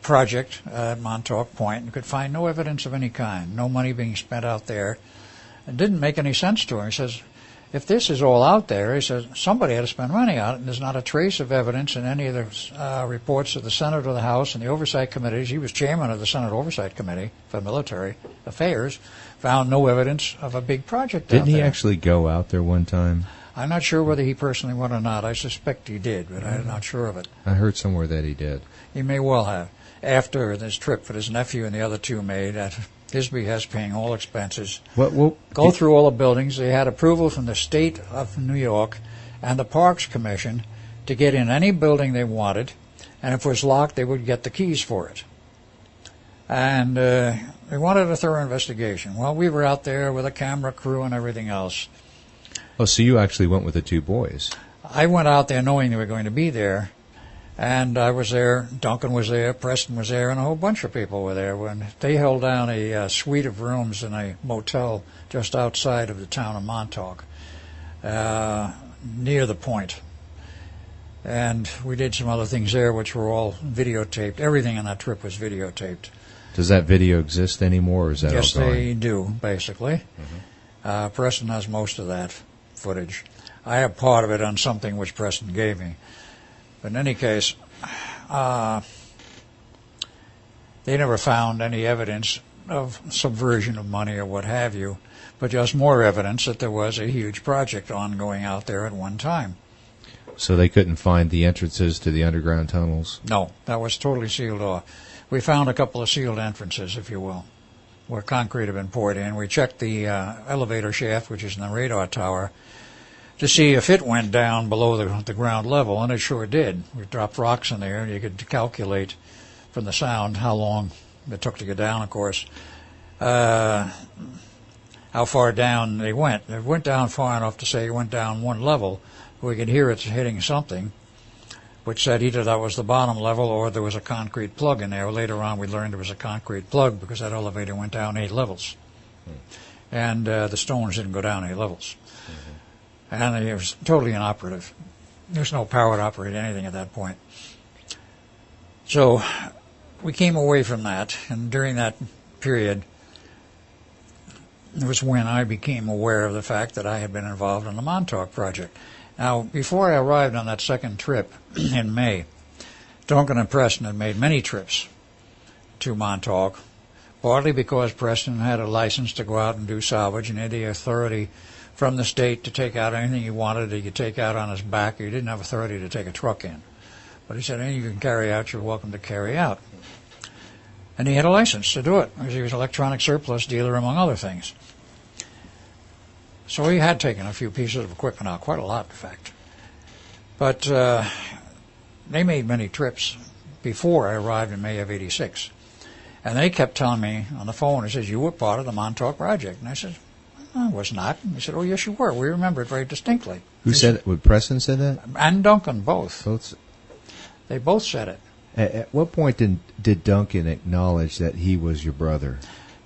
project at Montauk Point, and could find no evidence of any kind, no money being spent out there. It didn't make any sense to him. He says, if this is all out there, he says, somebody had to spend money on it, and there's not a trace of evidence in any of the reports of the Senate or the House and the oversight committees. He was chairman of the Senate Oversight Committee for Military Affairs, found no evidence of a big project out there. Didn't he actually go out there one time? I'm not sure whether he personally went or not. I suspect he did, but I'm not sure of it. I heard somewhere that he did. He may well have. After this trip that his nephew and the other two made at his behest, paying all expenses, go through all the buildings. They had approval from the state of New York and the Parks Commission to get in any building they wanted, and if it was locked, they would get the keys for it. And they wanted a thorough investigation. Well, we were out there with a camera crew and everything else. Oh, so you actually went with the two boys? I went out there knowing they were going to be there. And I was there, Duncan was there, Preston was there, and a whole bunch of people were there when they held down a suite of rooms in a motel just outside of the town of Montauk, near the point. And we did some other things there which were all videotaped. Everything on that trip was videotaped. Does that video exist anymore, or is that Yes, all gone? they do, basically. Preston has most of that footage. I have part of it on something which Preston gave me. But in any case, they never found any evidence of subversion of money or what have you, but just more evidence that there was a huge project ongoing out there at one time. So they couldn't find the entrances to the underground tunnels? No, that was totally sealed off. We found a couple of sealed entrances, if you will, where concrete had been poured in. We checked the elevator shaft, which is in the radar tower, to see if it went down below the ground level, and it sure did. We dropped rocks in there, and you could calculate from the sound how long it took to get down, of course, how far down they went. It went down far enough to say it went down one level. We could hear it hitting something, which said either that was the bottom level or there was a concrete plug in there. Later on, we learned it was a concrete plug because that elevator went down 8 levels. And the stones didn't go down 8 levels. And it was totally inoperative. There's no power to operate anything at that point. So we came away from that, and during that period, it was when I became aware of the fact that I had been involved in the Montauk project. Now, before I arrived on that second trip in May, Duncan and Preston had made many trips to Montauk, partly because Preston had a license to go out and do salvage and had the authority from the state to take out anything he wanted. He could take out on his back. He didn't have authority to take a truck in. But he said, anything you can carry out, you're welcome to carry out. And he had a license to do it because he was an electronic surplus dealer, among other things. So he had taken a few pieces of equipment out, quite a lot, in fact. But they made many trips before I arrived in May of '86. And they kept telling me on the phone, he says, you were part of the Montauk Project. And I said, I was not. And he said, oh, yes, you were. We remember it very distinctly. Who said it? Would Preston said that? And Duncan, both. Both. They both said it. At what point did Duncan acknowledge that he was your brother?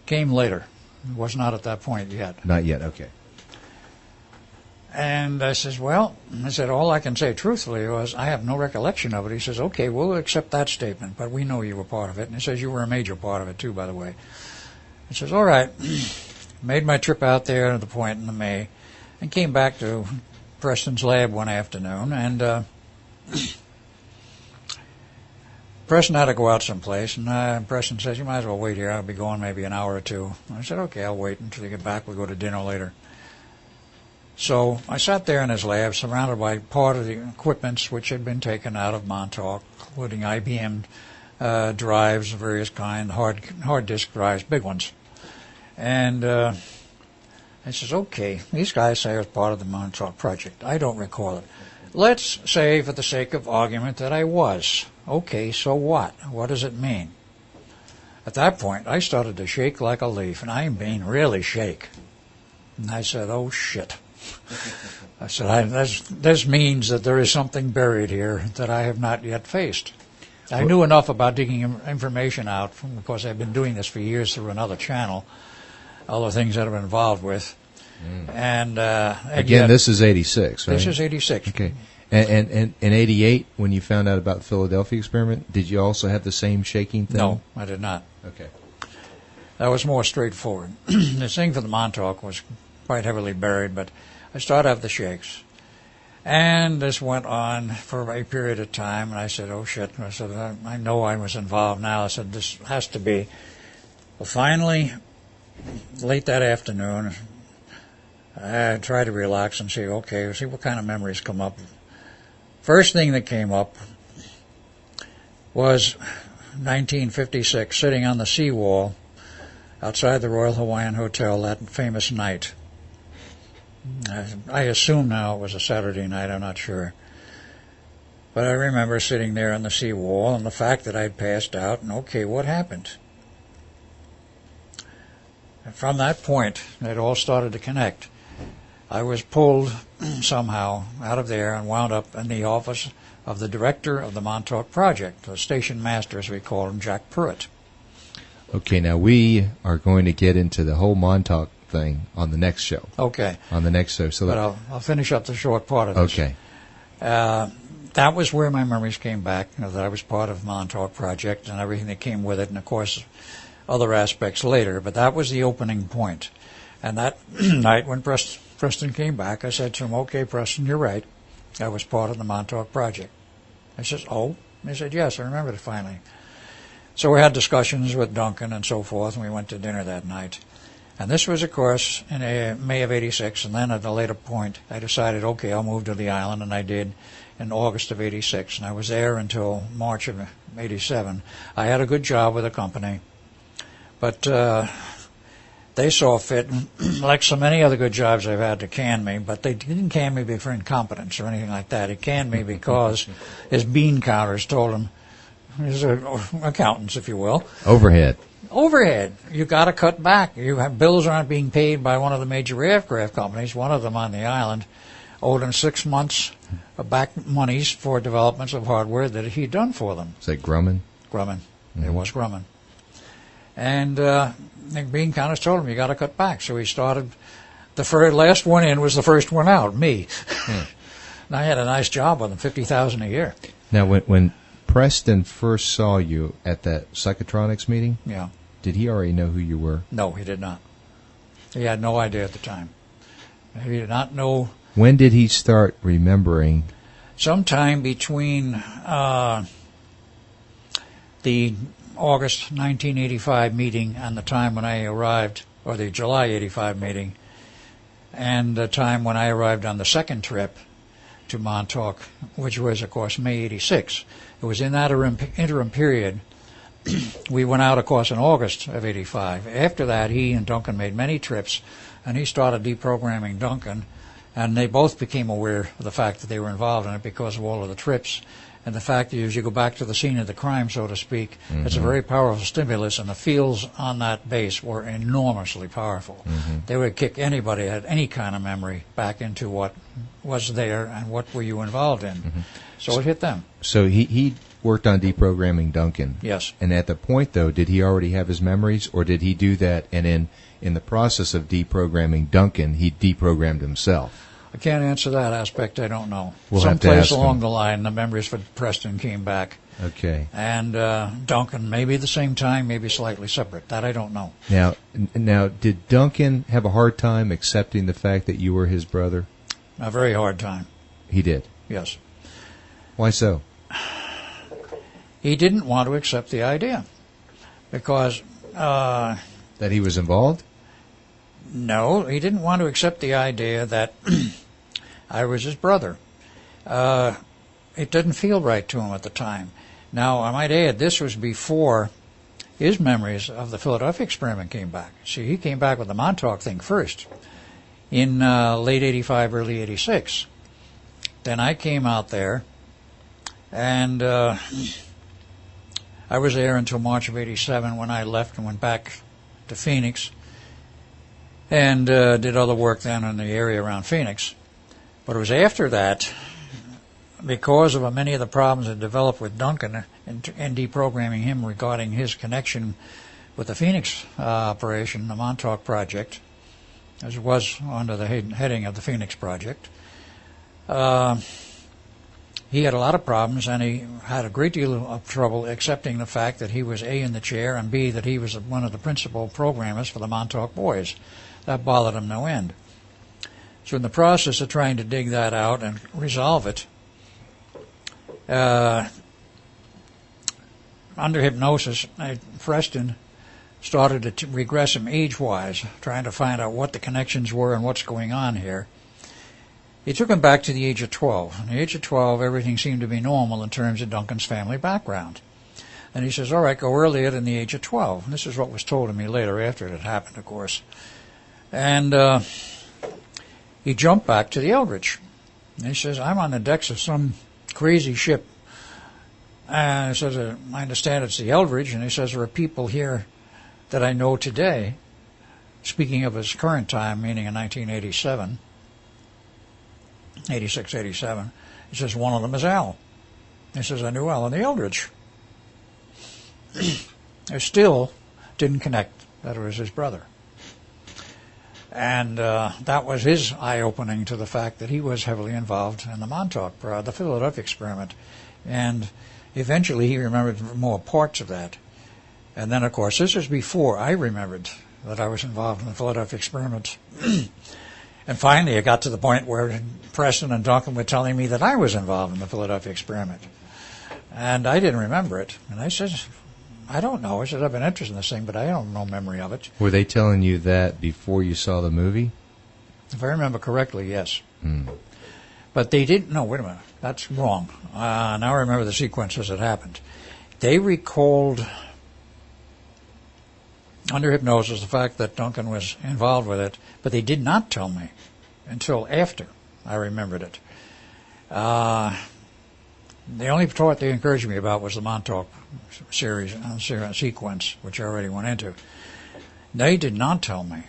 Came later. It was not at that point yet. Not yet, okay. And I says, well, I said, all I can say truthfully was I have no recollection of it. He says, okay, we'll accept that statement, but we know you were part of it. And he says, you were a major part of it, too, by the way. He says, all right. Made my trip out there to the point in the May and came back to Preston's lab one afternoon. And Preston had to go out someplace. And Preston says, you might as well wait here. I'll be going maybe an hour or two. And I said, okay, I'll wait until you get back. We'll go to dinner later. So I sat there in his lab, surrounded by part of the equipments which had been taken out of Montauk, including IBM drives of various kinds, hard disk drives, big ones. And I says, okay, these guys say I was part of the Montauk Project. I don't recall it. Let's say, for the sake of argument, that I was. Okay, so what? What does it mean? At that point, I started to shake like a leaf, and I mean really shake. And I said, oh, shit. I said, this means that there is something buried here that I have not yet faced. I knew enough about digging information out, because I've been doing this for years through another channel, other things that I've been involved with. And again, this is '86, right? This is '86. Okay. And in '88, when you found out about the Philadelphia experiment, did you also have the same shaking thing? No, I did not. Okay. That was more straightforward. The thing for the Montauk was quite heavily buried, but I started to have the shakes. And this went on for a period of time, and I said, oh, shit. I said, I know I was involved now. I said, this has to be. Well, finally, late that afternoon, I tried to relax and say, okay, see what kind of memories come up. First thing that came up was 1956, sitting on the seawall outside the Royal Hawaiian Hotel that famous night. I assume now it was a Saturday night, I'm not sure. But I remember sitting there on the seawall and the fact that I'd passed out, and okay, what happened? And from that point, it all started to connect. I was pulled somehow out of there and wound up in the office of the director of the Montauk Project, the station master, as we call him, Jack Pruitt. Okay, now we are going to get into the whole Montauk thing on the next show. Okay. On the next show. So but I'll finish up the short part of this. Okay. That was where my memories came back, that I was part of the Montauk Project and everything that came with it, and, of course, other aspects later. But that was the opening point. And that night when Preston came back, I said to him, okay, Preston, you're right. I was part of the Montauk Project. I said, oh? He said, yes, I remembered it finally. So we had discussions with Duncan and so forth, and we went to dinner that night. And this was, of course, in May of '86, and then at a later point, I decided, okay, I'll move to the island, and I did in August of '86, and I was there until March of '87. I had a good job with the company, but they saw fit, like so many other good jobs I've had, to can me, but they didn't can me for incompetence or anything like that. He canned me because his bean counters told him, his accountants, if you will. Overhead. You got to cut back. You have bills aren't being paid by one of the major aircraft companies. One of them on the island owed him 6 months of back monies for developments of hardware that he'd done for them. Is that Grumman? Grumman. Mm-hmm. It was Grumman. And the bean counters told him, you got to cut back. So he started. The last one in was the first one out, me. And I had a nice job with him, $50,000 a year. Now, when Preston first saw you at that Psychotronics meeting, yeah, did he already know who you were? No, he did not. He had no idea at the time. He did not know. When did he start remembering? Sometime between the August 1985 meeting and the time when I arrived, or the July '85 meeting. and the time when I arrived on the second trip to Montauk, which was, of course, May 86. It was in that interim period. We went out, of course, in August of 85. After that, he and Duncan made many trips, and he started deprogramming Duncan, and they both became aware of the fact that they were involved in it because of all of the trips. And the fact is, you go back to the scene of the crime, so to speak, it's a very powerful stimulus, and the fields on that base were enormously powerful. They would kick anybody that had any kind of memory back into what was there and what were you involved in. So it hit them. So he worked on deprogramming Duncan. Yes. And at the point, though, did he already have his memories, or did he do that, and in the process of deprogramming Duncan, he deprogrammed himself? I can't answer that aspect. I don't know. We'll have to Someplace ask along him. the line, the memories for Preston came back. Okay. And Duncan, maybe the same time, maybe slightly separate. That I don't know. Now, did Duncan have a hard time accepting the fact that you were his brother? A very hard time. He did. Yes. Why so? He didn't want to accept the idea because... that he was involved? No, he didn't want to accept the idea that I was his brother. It didn't feel right to him at the time. Now, I might add, this was before his memories of the Philadelphia experiment came back. See, he came back with the Montauk thing first in late 85, early 86. Then I came out there, and I was there until March of 87 when I left and went back to Phoenix. And did other work then in the area around Phoenix. But it was after that, because of many of the problems that developed with Duncan and deprogramming him regarding his connection with the Phoenix operation, the Montauk Project, as it was under the heading of the Phoenix Project, he had a lot of problems, and he had a great deal of trouble accepting the fact that he was A, in the chair, and B, that he was one of the principal programmers for the Montauk Boys. That bothered him no end. So in the process of trying to dig that out and resolve it, under hypnosis, Preston started to regress him age-wise, trying to find out what the connections were and what's going on here. He took him back to the age of 12. At the age of 12, everything seemed to be normal in terms of Duncan's family background. And he says, all right, go earlier than the age of 12. And this is what was told to me later after it had happened, of course. And he jumped back to the Eldridge. And he says, I'm on the decks of some crazy ship. And he says, I understand it's the Eldridge. And he says, there are people here that I know today, speaking of his current time, meaning in 1987, 86, 87. He says, one of them is Al. He says, I knew Al in the Eldridge. I still didn't connect that it was his brother. And that was his eye-opening to the fact that he was heavily involved in the Montauk, the Philadelphia experiment. And eventually he remembered more parts of that. And then, of course, this was before I remembered that I was involved in the Philadelphia experiment. And finally it got to the point where Preston and Duncan were telling me that I was involved in the Philadelphia experiment. And I didn't remember it. And I said, I don't know. I said, I've been interested in this thing, but I don't have no memory of it. Were they telling you that before you saw the movie? If I remember correctly, yes. But they didn't. No, wait a minute. That's wrong. Now I remember the sequences that happened. They recalled, under hypnosis, the fact that Duncan was involved with it, but they did not tell me until after I remembered it. The only part they encouraged me about was the Montauk series sequence, which I already went into. They did not tell me,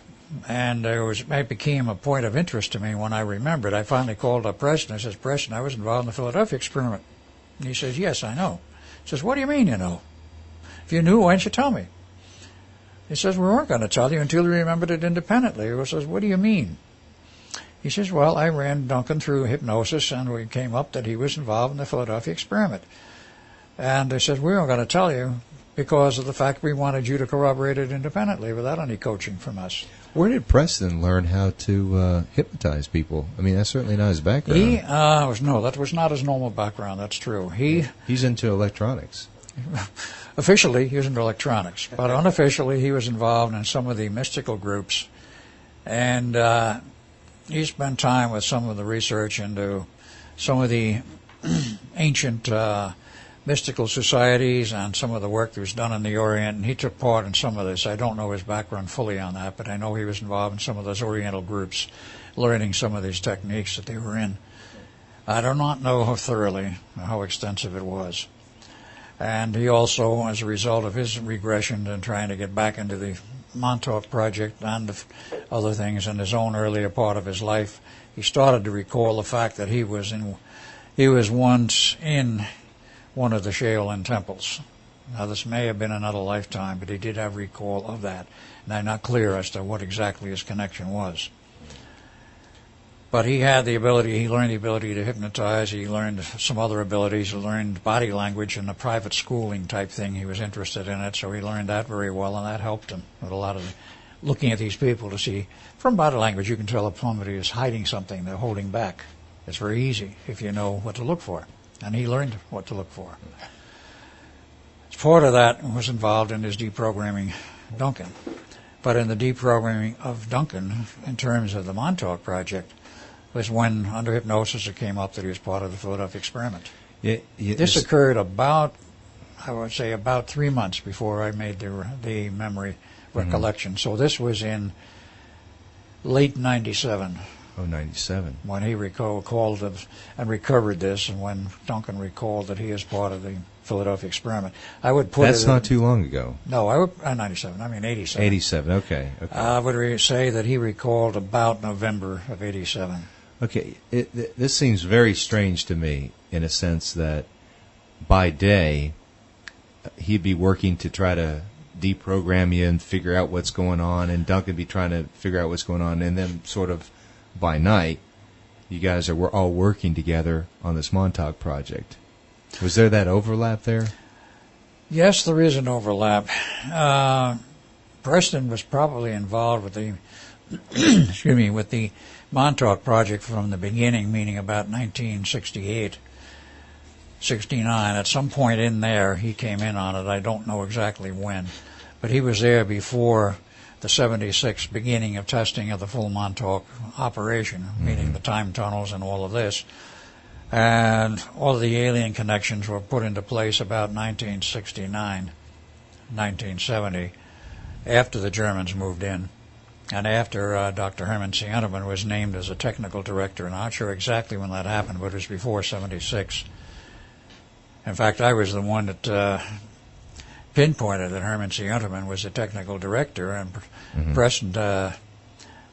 and it became a point of interest to me when I remembered. I finally called up Preston. I says, Preston, I was involved in the Philadelphia experiment. And he says, yes, I know. He says, what do you mean you know? If you knew, why didn't you tell me? He says, we weren't going to tell you until you remembered it independently. He says, what do you mean? He says, well, I ran Duncan through hypnosis, and we came up that he was involved in the Philadelphia experiment. And they said, we weren't going to tell you because of the fact we wanted you to corroborate it independently without any coaching from us. Where did Preston learn how to hypnotize people? I mean, that's certainly not his background. That was not his normal background, that's true. He's into electronics. Officially, he was into electronics, but unofficially, he was involved in some of the mystical groups. And he spent time with some of the research into some of the ancient mystical societies and some of the work that was done in the Orient, and he took part in some of this. I don't know his background fully on that, but I know he was involved in some of those Oriental groups, learning some of these techniques that they were in. I do not know how thoroughly, how extensive it was. And he also, as a result of his regression and trying to get back into the Montauk Project and other things in his own earlier part of his life, he started to recall the fact that he was once in one of the Shaolin temples. Now, this may have been another lifetime, but he did have recall of that, and I'm not clear as to what exactly his connection was. But he learned the ability to hypnotize, he learned some other abilities, he learned body language and a private schooling type thing. He was interested in it, so he learned that very well, and that helped him with a lot of looking at these people to see, from body language you can tell if somebody is hiding something, they're holding back. It's very easy if you know what to look for, and he learned what to look for. Part of that was involved in his deprogramming Duncan. But in the deprogramming of Duncan, in terms of the Montauk Project, was when, under hypnosis, it came up that he was part of the Philadelphia experiment. This occurred about 3 months before I made the memory recollection. So this was in late 97. Oh, 97. When he recalled and recovered this, and when Duncan recalled that he is part of the Philadelphia experiment. I would put That's not too long ago. No, 97. I mean 87. 87, okay. I would say that he recalled about November of 87. Okay, this seems very strange to me in a sense that by day he'd be working to try to deprogram you and figure out what's going on, and Duncan be trying to figure out what's going on, and then sort of by night you guys are all working together on this Montauk project. Was there that overlap there? Yes, there is an overlap. Preston was probably involved with the with the Montauk Project from the beginning, meaning about 1968, 69. At some point in there, he came in on it. I don't know exactly when, but he was there before the 76 beginning of testing of the full Montauk operation, meaning the time tunnels and all of this. And all of the alien connections were put into place about 1969, 1970, after the Germans moved in, and after Dr. Herman C. Unterman was named as a technical director. And I'm not sure exactly when that happened, but it was before 76. In fact, I was the one that pinpointed that Herman C. Unterman was a technical director, and Preston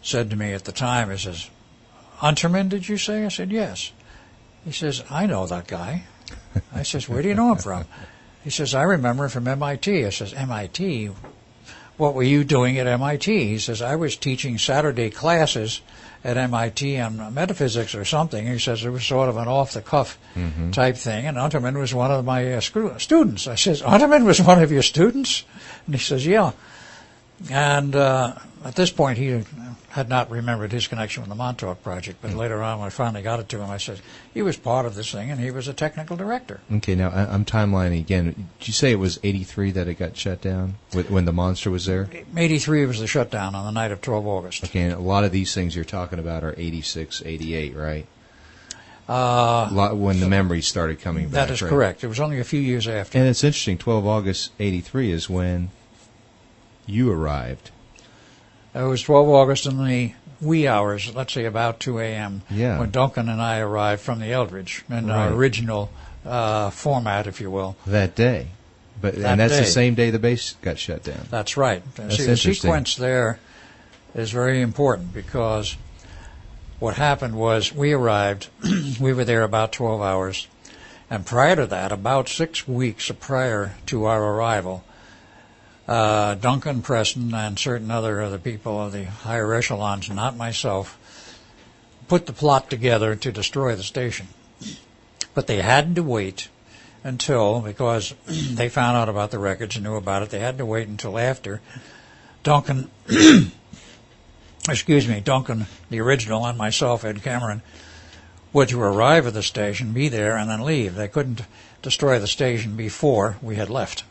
said to me at the time, he says, "Unterman, did you say?" I said, "Yes." He says, "I know that guy." I says, "Where do you know him from?" He says, "I remember him from MIT." I says, "MIT? What were you doing at MIT?" He says, "I was teaching Saturday classes at MIT on metaphysics or something." He says it was sort of an off-the-cuff type thing, and Unterman was one of my students. I says, "Unterman was one of your students?" And he says, "Yeah." And at this point, he had not remembered his connection with the Montauk Project, but later on, when I finally got it to him, I said, he was part of this thing, and he was a technical director. Okay, now I'm timelining again. Did you say it was 83 that it got shut down, when the monster was there? 83 was the shutdown on the night of 12 August. Okay, and a lot of these things you're talking about are 86, 88, right? When the memories started coming back. That is correct. It was only a few years after. And it's interesting, 12 August 83 is when you arrived. It was 12 August in the wee hours, let's say about 2 a.m., when Duncan and I arrived from the Eldridge in our original format, if you will. That day. And that's the same day the base got shut down. That's right. That's See, the sequence there is very important, because what happened was we arrived, we were there about 12 hours, and prior to that, about 6 weeks prior to our arrival, Duncan, Preston, and certain other people of the higher echelons, not myself, put the plot together to destroy the station. But they had to wait until, because they found out about the records and knew about it, they had to wait until after Duncan, Duncan, the original, and myself, Ed Cameron, were to arrive at the station, be there, and then leave. They couldn't destroy the station before we had left.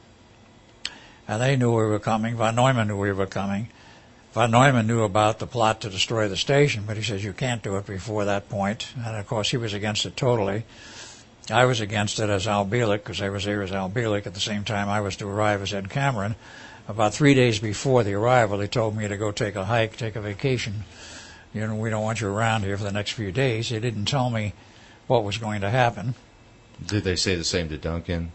And they knew we were coming. Von Neumann knew we were coming. Von Neumann knew about the plot to destroy the station, but he says you can't do it before that point. And, of course, he was against it totally. I was against it as Al Bielek, because I was there as Al Bielek at the same time I was to arrive as Ed Cameron. About 3 days before the arrival, they told me to go take a hike, take a vacation. We don't want you around here for the next few days. They didn't tell me what was going to happen. Did they say the same to Duncan?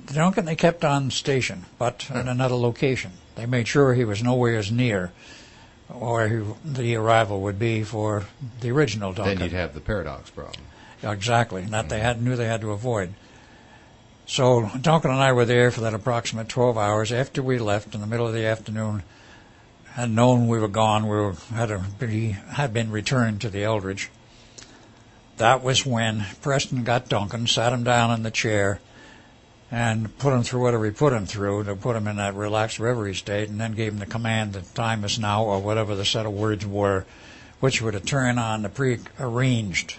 Duncan, they kept on station, but in another location. They made sure he was nowhere as near where the arrival would be for the original Duncan. Then you'd have the paradox problem. Exactly. That they knew they had to avoid. So Duncan and I were there for that approximate 12 hours. After we left in the middle of the afternoon, had known we were gone, had been returned to the Eldridge. That was when Preston got Duncan, sat him down in the chair, and put him through whatever he put him through to put him in that relaxed reverie state, and then gave him the command that time is now, or whatever the set of words were, which would turn on the pre-arranged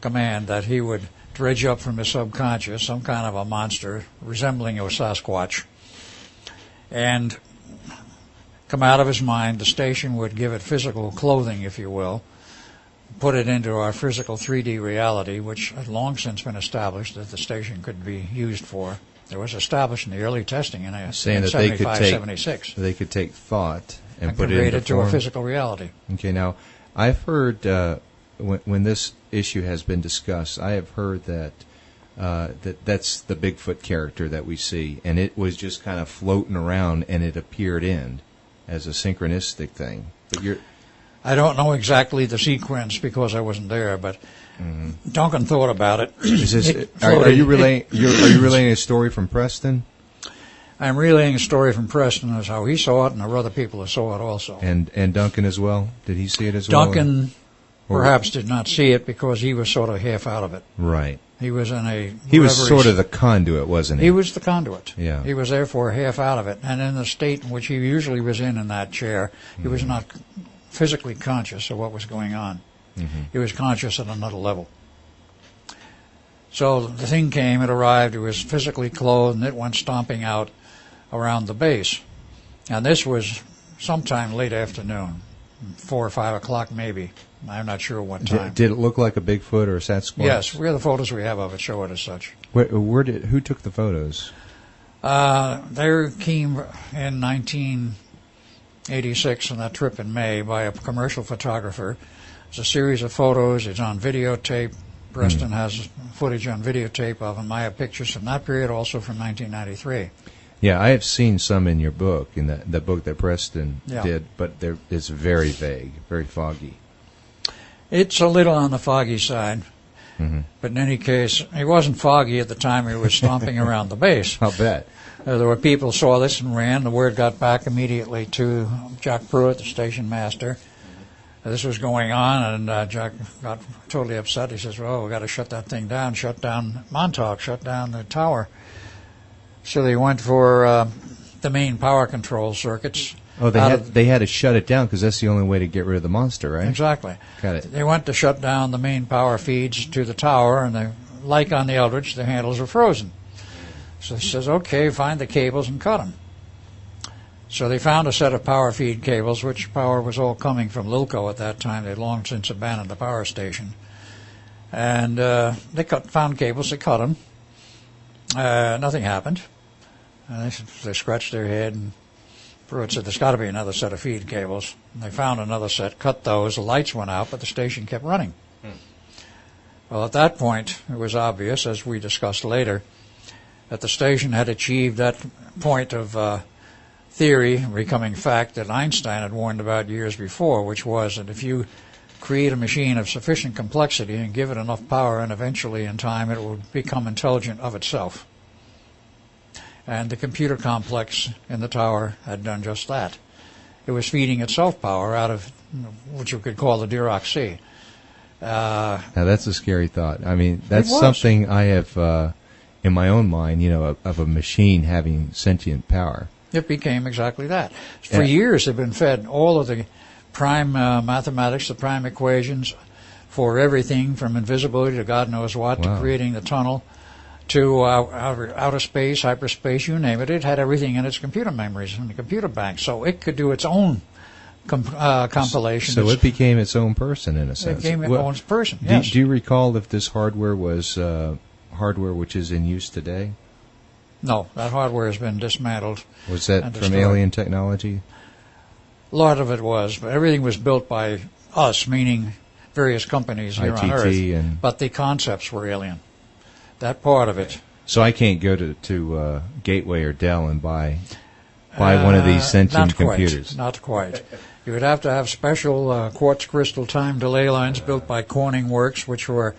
command that he would dredge up from his subconscious some kind of a monster resembling a Sasquatch and come out of his mind. The station would give it physical clothing, if you will, put it into our physical 3D reality, which had long since been established that the station could be used for. It was established in the early testing in 75, 76. They could take thought and put convert it into form. a physical reality. Okay, now I've heard when this issue has been discussed, I have heard that that's the Bigfoot character that we see, and it was just kind of floating around, and it appeared in as a synchronistic thing. But I don't know exactly the sequence because I wasn't there, but Duncan thought about it. Are you relaying a story from Preston? I'm relaying a story from Preston as how he saw it, and there were other people who saw it also. And Duncan as well? Did he see it as well? Duncan perhaps did not see it because he was sort of half out of it. Right. He was in a... He was sort of the conduit, wasn't he? He was the conduit. Yeah. He was therefore half out of it. And in the state in which he usually was in that chair, he was not physically conscious of what was going on. Mm-hmm. He was conscious at another level. So the thing came, it arrived, it was physically clothed, and it went stomping out around the base. And this was sometime late afternoon, 4 or 5 o'clock maybe. I'm not sure what time. Did it look like a Bigfoot or a Sasquatch? Yes, the photos we have of it show it as such. Who took the photos? They came in 1986 on that trip in May by a commercial photographer. It's a series of photos. It's on videotape. Preston has footage on videotape of them. I have pictures from that period, also from 1993. Yeah, I have seen some in your book, in the book that Preston did, but it's very vague, very foggy. It's a little on the foggy side, but in any case, it wasn't foggy at the time he was stomping around the base. I'll bet. There were people who saw this and ran. The word got back immediately to Jack Pruitt, the station master. This was going on, and Jack got totally upset. He says, well, we've got to shut that thing down, shut down Montauk, shut down the tower. So they went for the main power control circuits. Oh, they had to shut it down because that's the only way to get rid of the monster, right? Exactly. Got it. They went to shut down the main power feeds to the tower, and like on the Eldridge, the handles were frozen. So he says, okay, find the cables and cut them. So they found a set of power feed cables, which power was all coming from Lilco at that time. They'd long since abandoned the power station. And they found cables, they cut them. Nothing happened. And they scratched their head, and Pruitt said, there's got to be another set of feed cables. And they found another set, cut those, the lights went out, but the station kept running. Well, at that point, it was obvious, as we discussed later, that the station had achieved that point of theory becoming fact that Einstein had warned about years before, which was that if you create a machine of sufficient complexity and give it enough power, and eventually in time it will become intelligent of itself. And the computer complex in the tower had done just that. It was feeding itself power out of what you could call the Dirac Sea. Now that's a scary thought. I mean, that's something I have in my own mind, of a machine having sentient power. It became exactly that. For years they've been fed all of the prime mathematics, the prime equations for everything from invisibility to God knows what, to creating the tunnel, to outer space, hyperspace, you name it. It had everything in its computer memories in the computer bank, so it could do its own compilation. So it became its own person in a sense. It became its own person, yes. Do you recall if this hardware was hardware which is in use today? No, that hardware has been dismantled. Was that from alien technology? A lot of it was, but everything was built by us, meaning various companies here on Earth. But the concepts were alien. That part of it. So I can't go to Gateway or Dell and buy one of these sentient computers. Not quite. You would have to have special quartz crystal time delay lines built by Corning Works, which were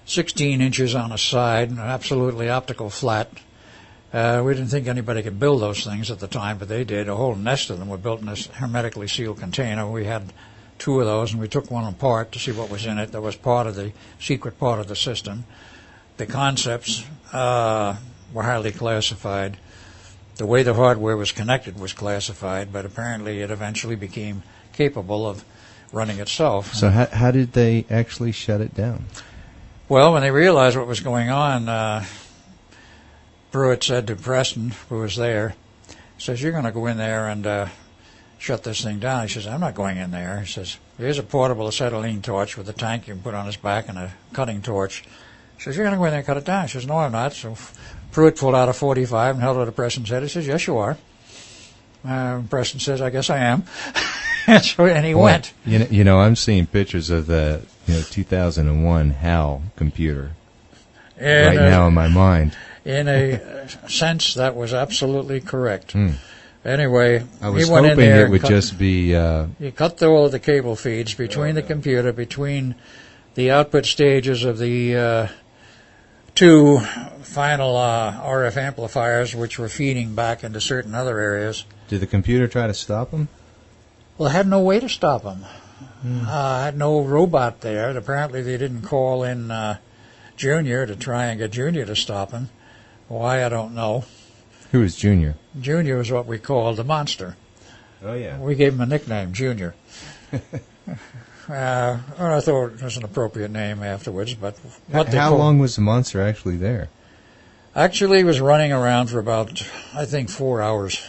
16 inches on a side, absolutely optical flat. We didn't think anybody could build those things at the time, but they did. A whole nest of them were built in this hermetically sealed container. We had 2 of those, and we took one apart to see what was in it. That was part of the secret part of the system. The concepts were highly classified. The way the hardware was connected was classified, but apparently it eventually became capable of running itself. So how did they actually shut it down? Well, when they realized what was going on, Pruitt said to Preston, who was there, says, "You're going to go in there and shut this thing down." He says, "I'm not going in there." He says, "Here's a portable acetylene torch with a tank you can put on his back and a cutting torch." He says, "You're going to go in there and cut it down." He says, "No, I'm not." So Pruitt pulled out a .45 and held it to Preston's head. He says, "Yes, you are." Preston says, "I guess I am." and he went. You know, I'm seeing pictures of the 2001 HAL computer right now in my mind. In a sense, that was absolutely correct. Anyway, I was he went hoping in there it would just be... He cut all of the cable feeds between the computer, between the output stages of the 2 final RF amplifiers, which were feeding back into certain other areas. Did the computer try to stop him? Well, it had no way to stop him. Had no robot there. Apparently, they didn't call in Junior to try and get Junior to stop him. Why, I don't know. Who was Junior? Junior was what we called the monster. Oh, yeah. We gave him a nickname, Junior. I thought it was an appropriate name afterwards. But how long was the monster actually there? Actually, he was running around for about, I think, 4 hours.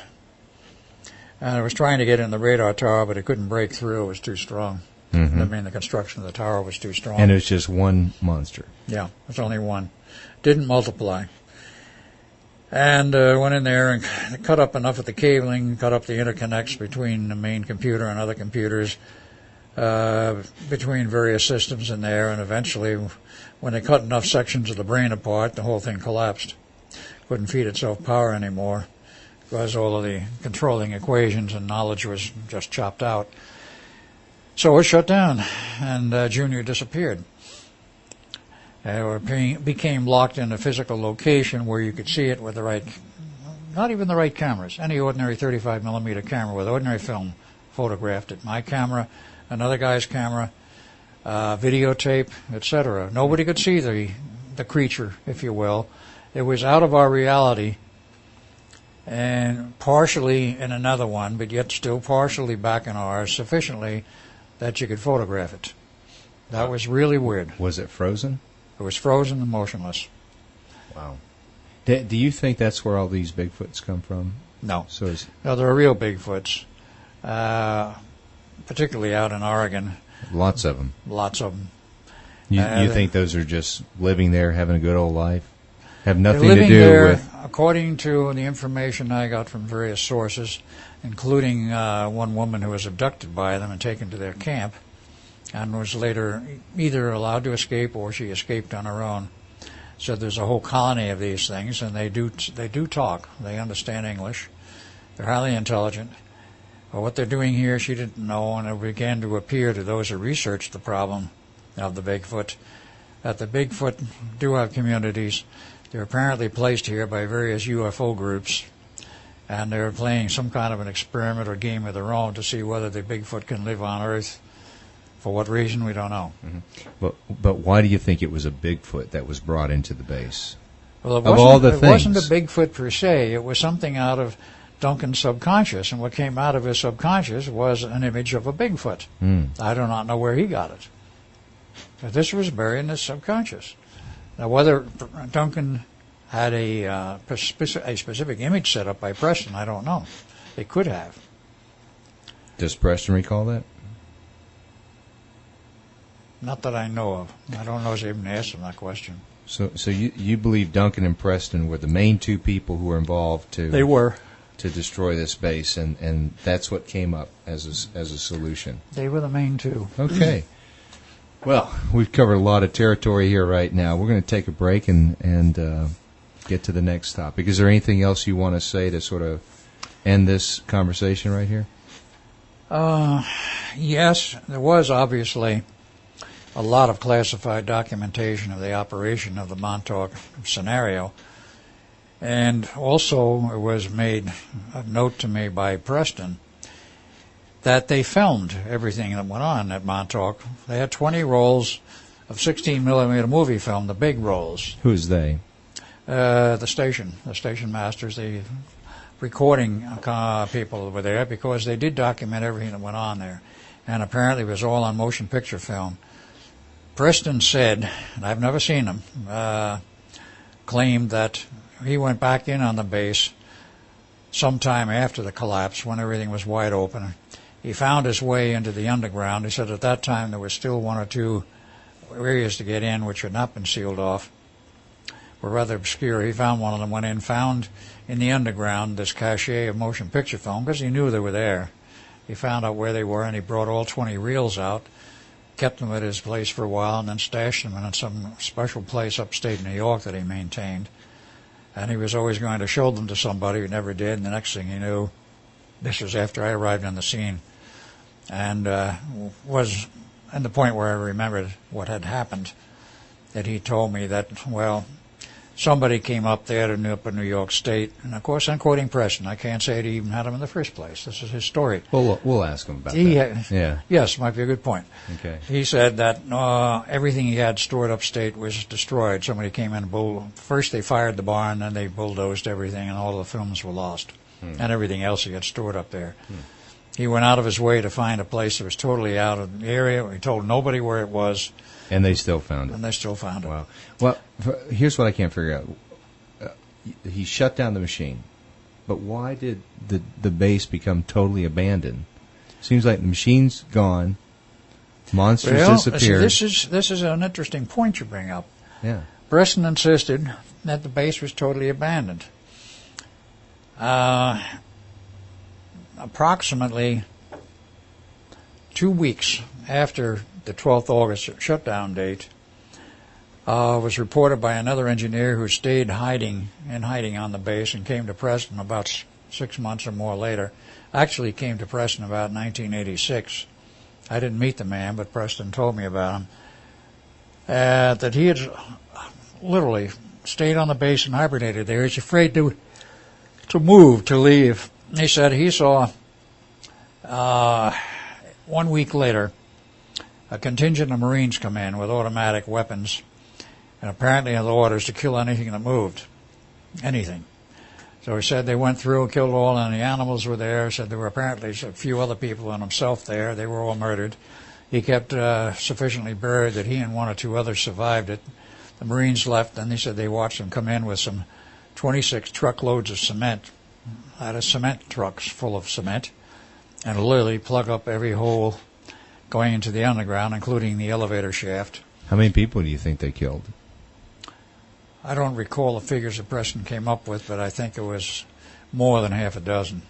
And it was trying to get in the radar tower, but it couldn't break through. It was too strong. I mean, the construction of the tower was too strong. And it was just one monster. Yeah, it was only one. Didn't multiply. And went in there and cut up enough of the cabling, cut up the interconnects between the main computer and other computers, between various systems in there, and eventually, when they cut enough sections of the brain apart, the whole thing collapsed. Couldn't feed itself power anymore, because all of the controlling equations and knowledge was just chopped out. So it was shut down, and Junior disappeared. It became locked in a physical location where you could see it with the right, not even the right cameras. Any ordinary 35 millimeter camera with ordinary film photographed it. My camera, another guy's camera, videotape, etc. Nobody could see the creature, if you will. It was out of our reality, and partially in another one, but yet still partially back in ours, sufficiently that you could photograph it. That was really weird. Was it frozen? It was frozen and motionless. Wow. Do you think that's where all these Bigfoots come from? No. So no, there are real Bigfoots, particularly out in Oregon. Lots of them. Lots of them. You think those are just living there, having a good old life? Have nothing to do there, with... According to the information I got from various sources, including one woman who was abducted by them and taken to their camp, and was later either allowed to escape or she escaped on her own. So there's a whole colony of these things, and they do talk. They understand English. They're highly intelligent. But what they're doing here, she didn't know, and it began to appear to those who researched the problem of the Bigfoot that the Bigfoot do have communities. They're apparently placed here by various UFO groups, and they're playing some kind of an experiment or game of their own to see whether the Bigfoot can live on Earth. For what reason, we don't know. But why do you think it was a Bigfoot that was brought into the base? Well, it wasn't a Bigfoot per se. It was something out of Duncan's subconscious, and what came out of his subconscious was an image of a Bigfoot. I do not know where he got it. But this was buried in his subconscious. Now, whether Duncan had a specific image set up by Preston, I don't know. It could have. Does Preston recall that? Not that I know of. I don't know if I even asked him that question. So you believe Duncan and Preston were the main two people who were involved to They were. to destroy this base, and that's what came up as a solution. They were the main two. Okay. Well, we've covered a lot of territory here right now. We're going to take a break and get to the next topic. Is there anything else you want to say to sort of end this conversation right here? Yes, there was obviously a lot of classified documentation of the operation of the Montauk scenario. And also it was made a note to me by Preston that they filmed everything that went on at Montauk. They had 20 rolls of 16mm movie film, the big rolls. Who's they? The station masters, the recording people were there because they did document everything that went on there. And apparently it was all on motion picture film. Preston said, and I've never seen him, claimed that he went back in on the base sometime after the collapse when everything was wide open. He found his way into the underground. He said at that time there were still one or two areas to get in which had not been sealed off, were rather obscure. He found one of them, went in, found in the underground this cache of motion picture film because he knew they were there. He found out where they were, and he brought all 20 reels out, kept them at his place for a while, and then stashed them in some special place upstate New York that he maintained. And he was always going to show them to somebody who never did, and the next thing he knew, this was after I arrived on the scene, and was at the point where I remembered what had happened, that he told me that, well, somebody came up there to New York State, and of course I'm quoting Preston. I can't say he even had him in the first place. This is his story. We'll ask him about that. Yeah. Yes, might be a good point. Okay. He said that everything he had stored upstate was destroyed. Somebody came in and first they fired the barn, then they bulldozed everything, and all the films were lost, and everything else he had stored up there. He went out of his way to find a place that was totally out of the area. He told nobody where it was. And they still found it. And they still found it. Wow. Well, here's what I can't figure out. He shut down the machine, but why did the base become totally abandoned? Seems like the machine's gone, monsters disappeared. This is an interesting point you bring up. Yeah. Preston insisted that the base was totally abandoned. Approximately 2 weeks after the 12th August shutdown date, was reported by another engineer who stayed hiding on the base and came to Preston about 6 months or more later. Actually came to Preston about 1986. I didn't meet the man, but Preston told me about him. That he had literally stayed on the base and hibernated there. He's afraid to move, to leave. He said he saw 1 week later a contingent of Marines come in with automatic weapons, and apparently had orders to kill anything that moved. Anything. So he said they went through and killed all, and the animals were there. Said there were apparently a few other people and himself there. They were all murdered. He kept sufficiently buried that he and one or two others survived it. The Marines left, and he said they watched them come in with some 26 truckloads of cement, out of cement trucks full of cement, and literally plug up every hole going into the underground, including the elevator shaft. How many people do you think they killed? I don't recall the figures that Preston came up with, but I think it was more than half a dozen.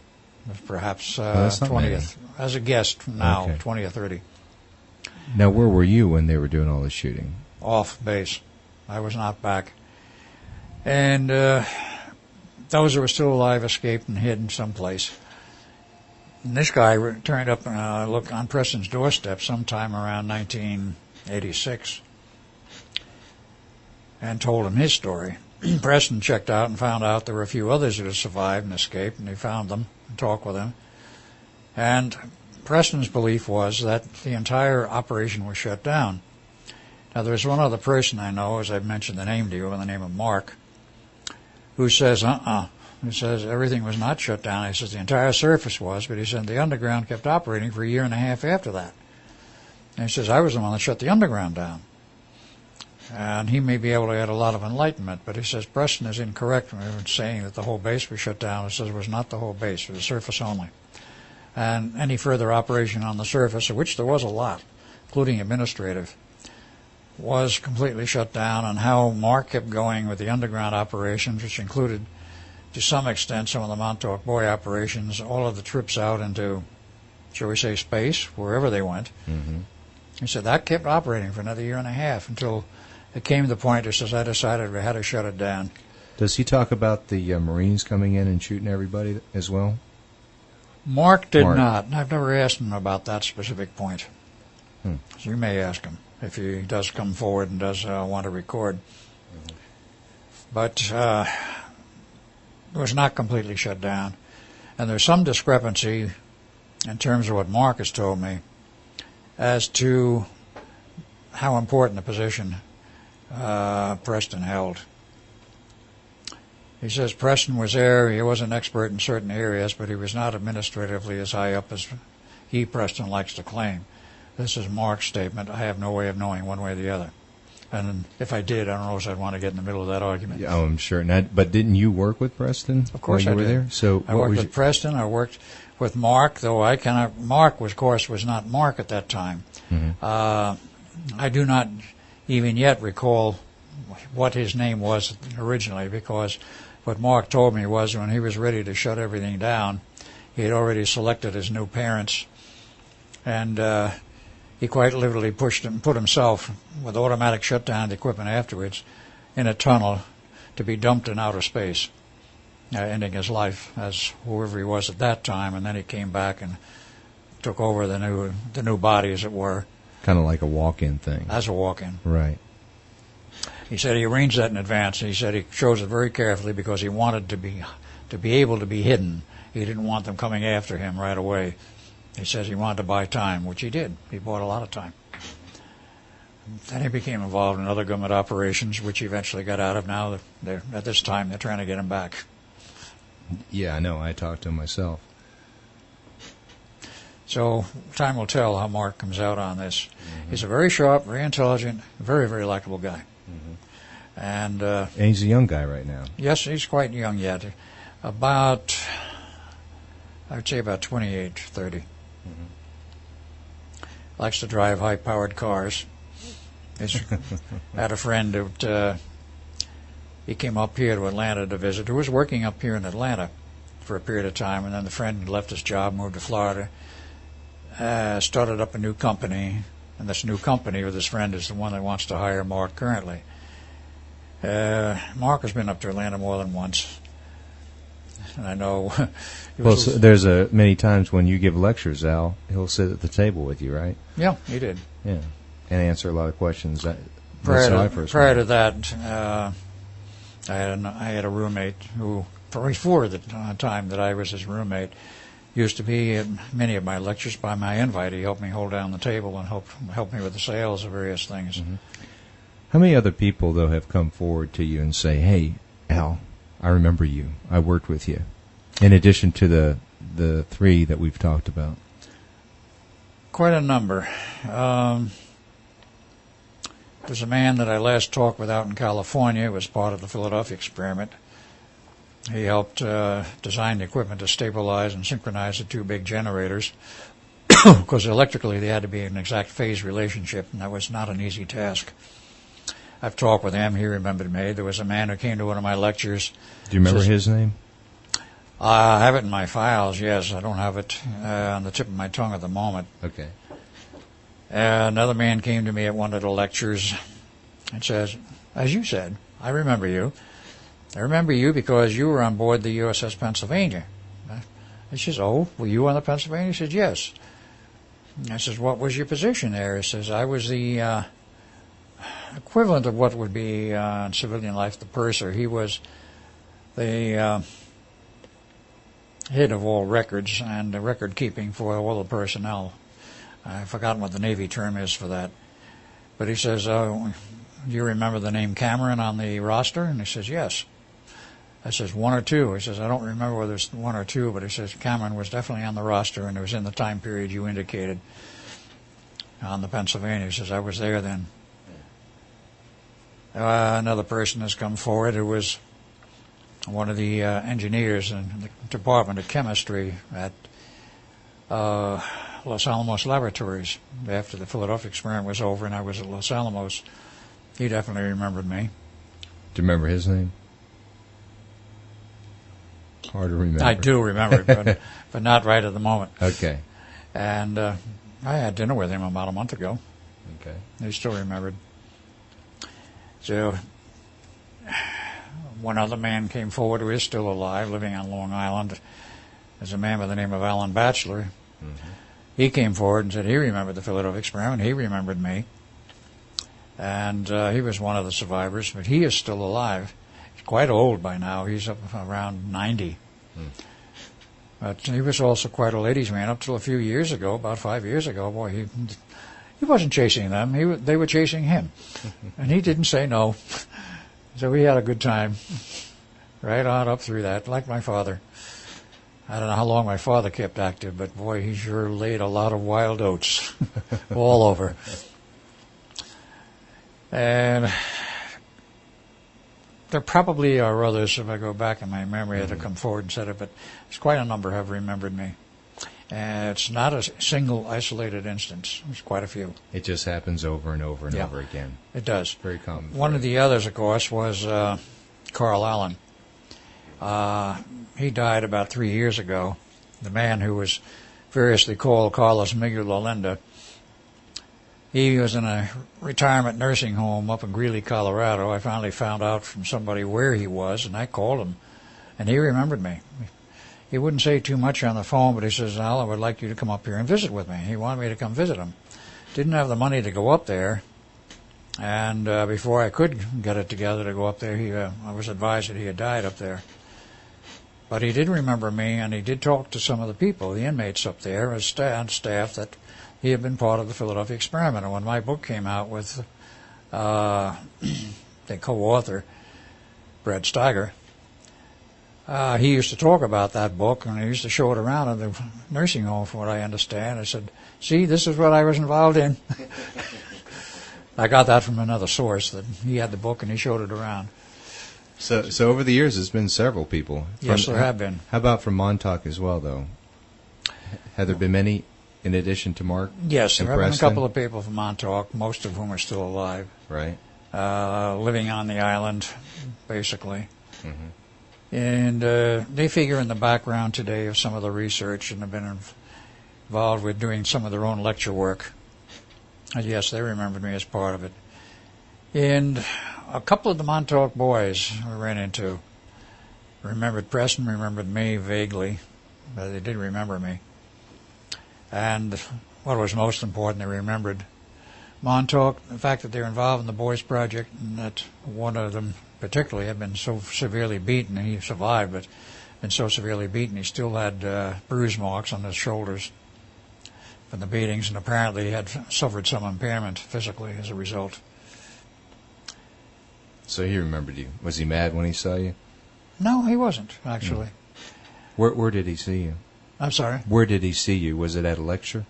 Perhaps 20, as a guess now, okay. 20 or 30. Now, where were you when they were doing all this shooting? Off base. I was not back. And those who were still alive escaped and hid in someplace. And this guy turned up and looked on Preston's doorstep sometime around 1986 and told him his story. Preston checked out and found out there were a few others who had survived and escaped, and he found them and talked with them. And Preston's belief was that the entire operation was shut down. Now, there's one other person I know, as I've mentioned the name to you, by the name of Mark, who says, He says everything was not shut down. He says the entire surface was, but he said the underground kept operating for a year and a half after that. And he says, I was the one that shut the underground down. And he may be able to add a lot of enlightenment, but he says Preston is incorrect when saying that the whole base was shut down. He says it was not the whole base, it was the surface only. and any further operation on the surface, of which there was a lot, including administrative, was completely shut down, and how Mark kept going with the underground operations, which included, to some extent, some of the Montauk Boy operations, all of the trips out into, shall we say, space, wherever they went. Mm-hmm. He said that kept operating for another year and a half until it came to the point, he says, I decided we had to shut it down. Does he talk about the Marines coming in and shooting everybody as well? Mark did not. I've never asked him about that specific point. So you may ask him if he does come forward and does want to record. Mm-hmm. But it was not completely shut down. And there's some discrepancy in terms of what Mark has told me as to how important a position Preston held. He says Preston was there. He was an expert in certain areas, but he was not administratively as high up as he, Preston, likes to claim. This is Mark's statement. I have no way of knowing one way or the other. And if I did, I don't know if I'd want to get in the middle of that argument. Yeah, I'm sure. But didn't you work with Preston? Of course while I you were did. There? So I worked with Preston. I worked with Mark, though I cannot. Mark, of course, was not Mark at that time. Mm-hmm. I do not even yet recall what his name was originally, because what Mark told me was when he was ready to shut everything down, he had already selected his new parents, and he quite literally put himself, with automatic shutdown equipment afterwards, in a tunnel to be dumped in outer space, ending his life as whoever he was at that time. And then he came back and took over the new body, as it were. Kind of like a walk-in thing. As a walk-in. Right. He said he arranged that in advance, and he said he chose it very carefully because he wanted to be able to be hidden. He didn't want them coming after him right away. He says he wanted to buy time, which he did. He bought a lot of time. Then he became involved in other government operations, which he eventually got out of. Now, at this time, they're trying to get him back. Yeah, I know. I talked to him myself. So time will tell how Mark comes out on this. Mm-hmm. He's a very sharp, very intelligent, very, very likable guy. Mm-hmm. And he's a young guy right now. Yes, he's quite young yet. About, I would say about 28, 30. Mm-hmm. Likes to drive high-powered cars. Had a friend that he came up here to Atlanta to visit, who was working up here in Atlanta for a period of time, and then the friend left his job, moved to Florida, started up a new company, and this new company with his friend is the one that wants to hire Mark currently. Mark has been up to Atlanta more than once, and I know. Well, so there's many times when you give lectures, Al, he'll sit at the table with you, right? Yeah, he did. Yeah, and answer a lot of questions. Prior to that, I had a roommate who, before the time that I was his roommate, used to be at many of my lectures by my invite. He helped me hold down the table and helped me with the sales of various things. Mm-hmm. How many other people, though, have come forward to you and say, hey, Al, I remember you. I worked with you, in addition to the three that we've talked about? Quite a number. There's a man that I last talked with out in California. It was part of the Philadelphia experiment. He helped design the equipment to stabilize and synchronize the two big generators, because electrically they had to be an exact phase relationship, and that was not an easy task. I've talked with him. He remembered me. There was a man who came to one of my lectures. Do you remember his name? I have it in my files, yes. I don't have it on the tip of my tongue at the moment. Okay. Another man came to me at one of the lectures and says, as you said, I remember you. I remember you because you were on board the USS Pennsylvania. He says, oh, were you on the Pennsylvania? He said, yes. I says, what was your position there? He says, I was the equivalent of what would be in civilian life the purser. He was the head of all records and the record keeping for all the personnel. I've forgotten what the Navy term is for that. But he says, do you remember the name Cameron on the roster? And he says, yes. I says, one or two. He says, I don't remember whether it's one or two, but he says Cameron was definitely on the roster, and it was in the time period you indicated on the Pennsylvania. He says, I was there then. Another person has come forward who was one of the engineers in the Department of Chemistry at Los Alamos Laboratories after the Philadelphia experiment was over and I was at Los Alamos. He definitely remembered me. Do you remember his name? Hard to remember. I do remember it, but not right at the moment. Okay. And I had dinner with him about a month ago. Okay. He still remembered. So one other man came forward who is still alive, living on Long Island. There's a man by the name of Alan Batchelor. Mm-hmm. He came forward and said he remembered the Philadelphia experiment. He remembered me. And he was one of the survivors, but he is still alive. He's quite old by now. He's up around 90. But he was also quite a ladies' man up till a few years ago, about 5 years ago. Boy, he wasn't chasing them. They were chasing him. And he didn't say no. So we had a good time right on up through that, like my father. I don't know how long my father kept active, but boy, he sure laid a lot of wild oats all over. And there probably are others, if I go back in my memory, that have come forward and said it, but there's quite a number have remembered me. And it's not a single isolated instance. There's quite a few. It just happens over and over and over again. It does. Very common. One of the others, of course, was Carl Allen. He died about 3 years ago. The man who was variously called Carlos Miguel Olinda. He was in a retirement nursing home up in Greeley, Colorado. I finally found out from somebody where he was, and I called him, and he remembered me. He wouldn't say too much on the phone, but he says, Al, I would like you to come up here and visit with me. He wanted me to come visit him. Didn't have the money to go up there, and before I could get it together to go up there, I was advised that he had died up there. But he did remember me, and he did talk to some of the people, the inmates up there, as staff, that he had been part of the Philadelphia experiment. And when my book came out with the co-author, Brad Steiger, he used to talk about that book, and he used to show it around in the nursing home, from what I understand. I said, see, this is what I was involved in. I got that from another source, that he had the book and he showed it around. So over the years, there's been several people. Yes, there have been. How about from Montauk as well, though? Have there been many in addition to Mark? Yes, there have been a Preston? couple of people from Montauk, most of whom are still alive. Right. Living on the island, basically. Mm-hmm. And they figure in the background today of some of the research and have been involved with doing some of their own lecture work. And yes, they remembered me as part of it. And a couple of the Montauk boys I ran into remembered Preston, remembered me vaguely, but they did remember me. And what was most important, they remembered Montauk, the fact that they're involved in the Boys Project, and that one of them particularly had been so severely beaten, and he survived, but been so severely beaten he still had bruise marks on his shoulders from the beatings, and apparently he had suffered some impairment physically as a result. So he remembered you. Was he mad when he saw you? No, he wasn't, actually. Where did he see you? I'm sorry? Where did he see you? Was it at a lecture?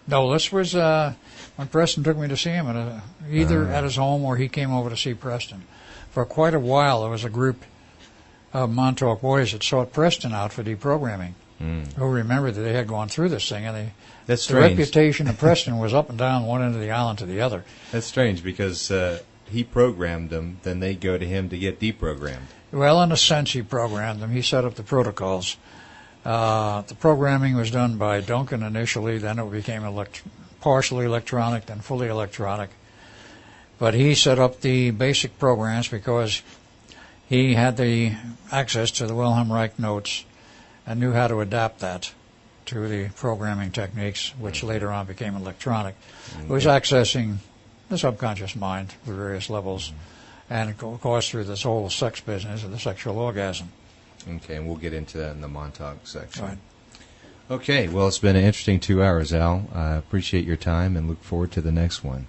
No, this was when Preston took me to see him, either at his home or he came over to see Preston. For quite a while, there was a group of Montauk boys that sought Preston out for deprogramming, who remembered that they had gone through this thing, and That's the strange. reputation of Preston was up and down one end of the island to the other. That's strange because he programmed them, then they go to him to get deprogrammed. Well, in a sense, he programmed them. He set up the protocols. The programming was done by Duncan initially, then it became partially electronic, then fully electronic. But he set up the basic programs because he had the access to the Wilhelm Reich notes and knew how to adapt that to the programming techniques, which later on became electronic. It was accessing the subconscious mind at various levels, and of course through this whole sex business of the sexual orgasm. Okay, and we'll get into that in the Montauk section. Right. Okay, well, it's been an interesting 2 hours, Al. I appreciate your time and look forward to the next one.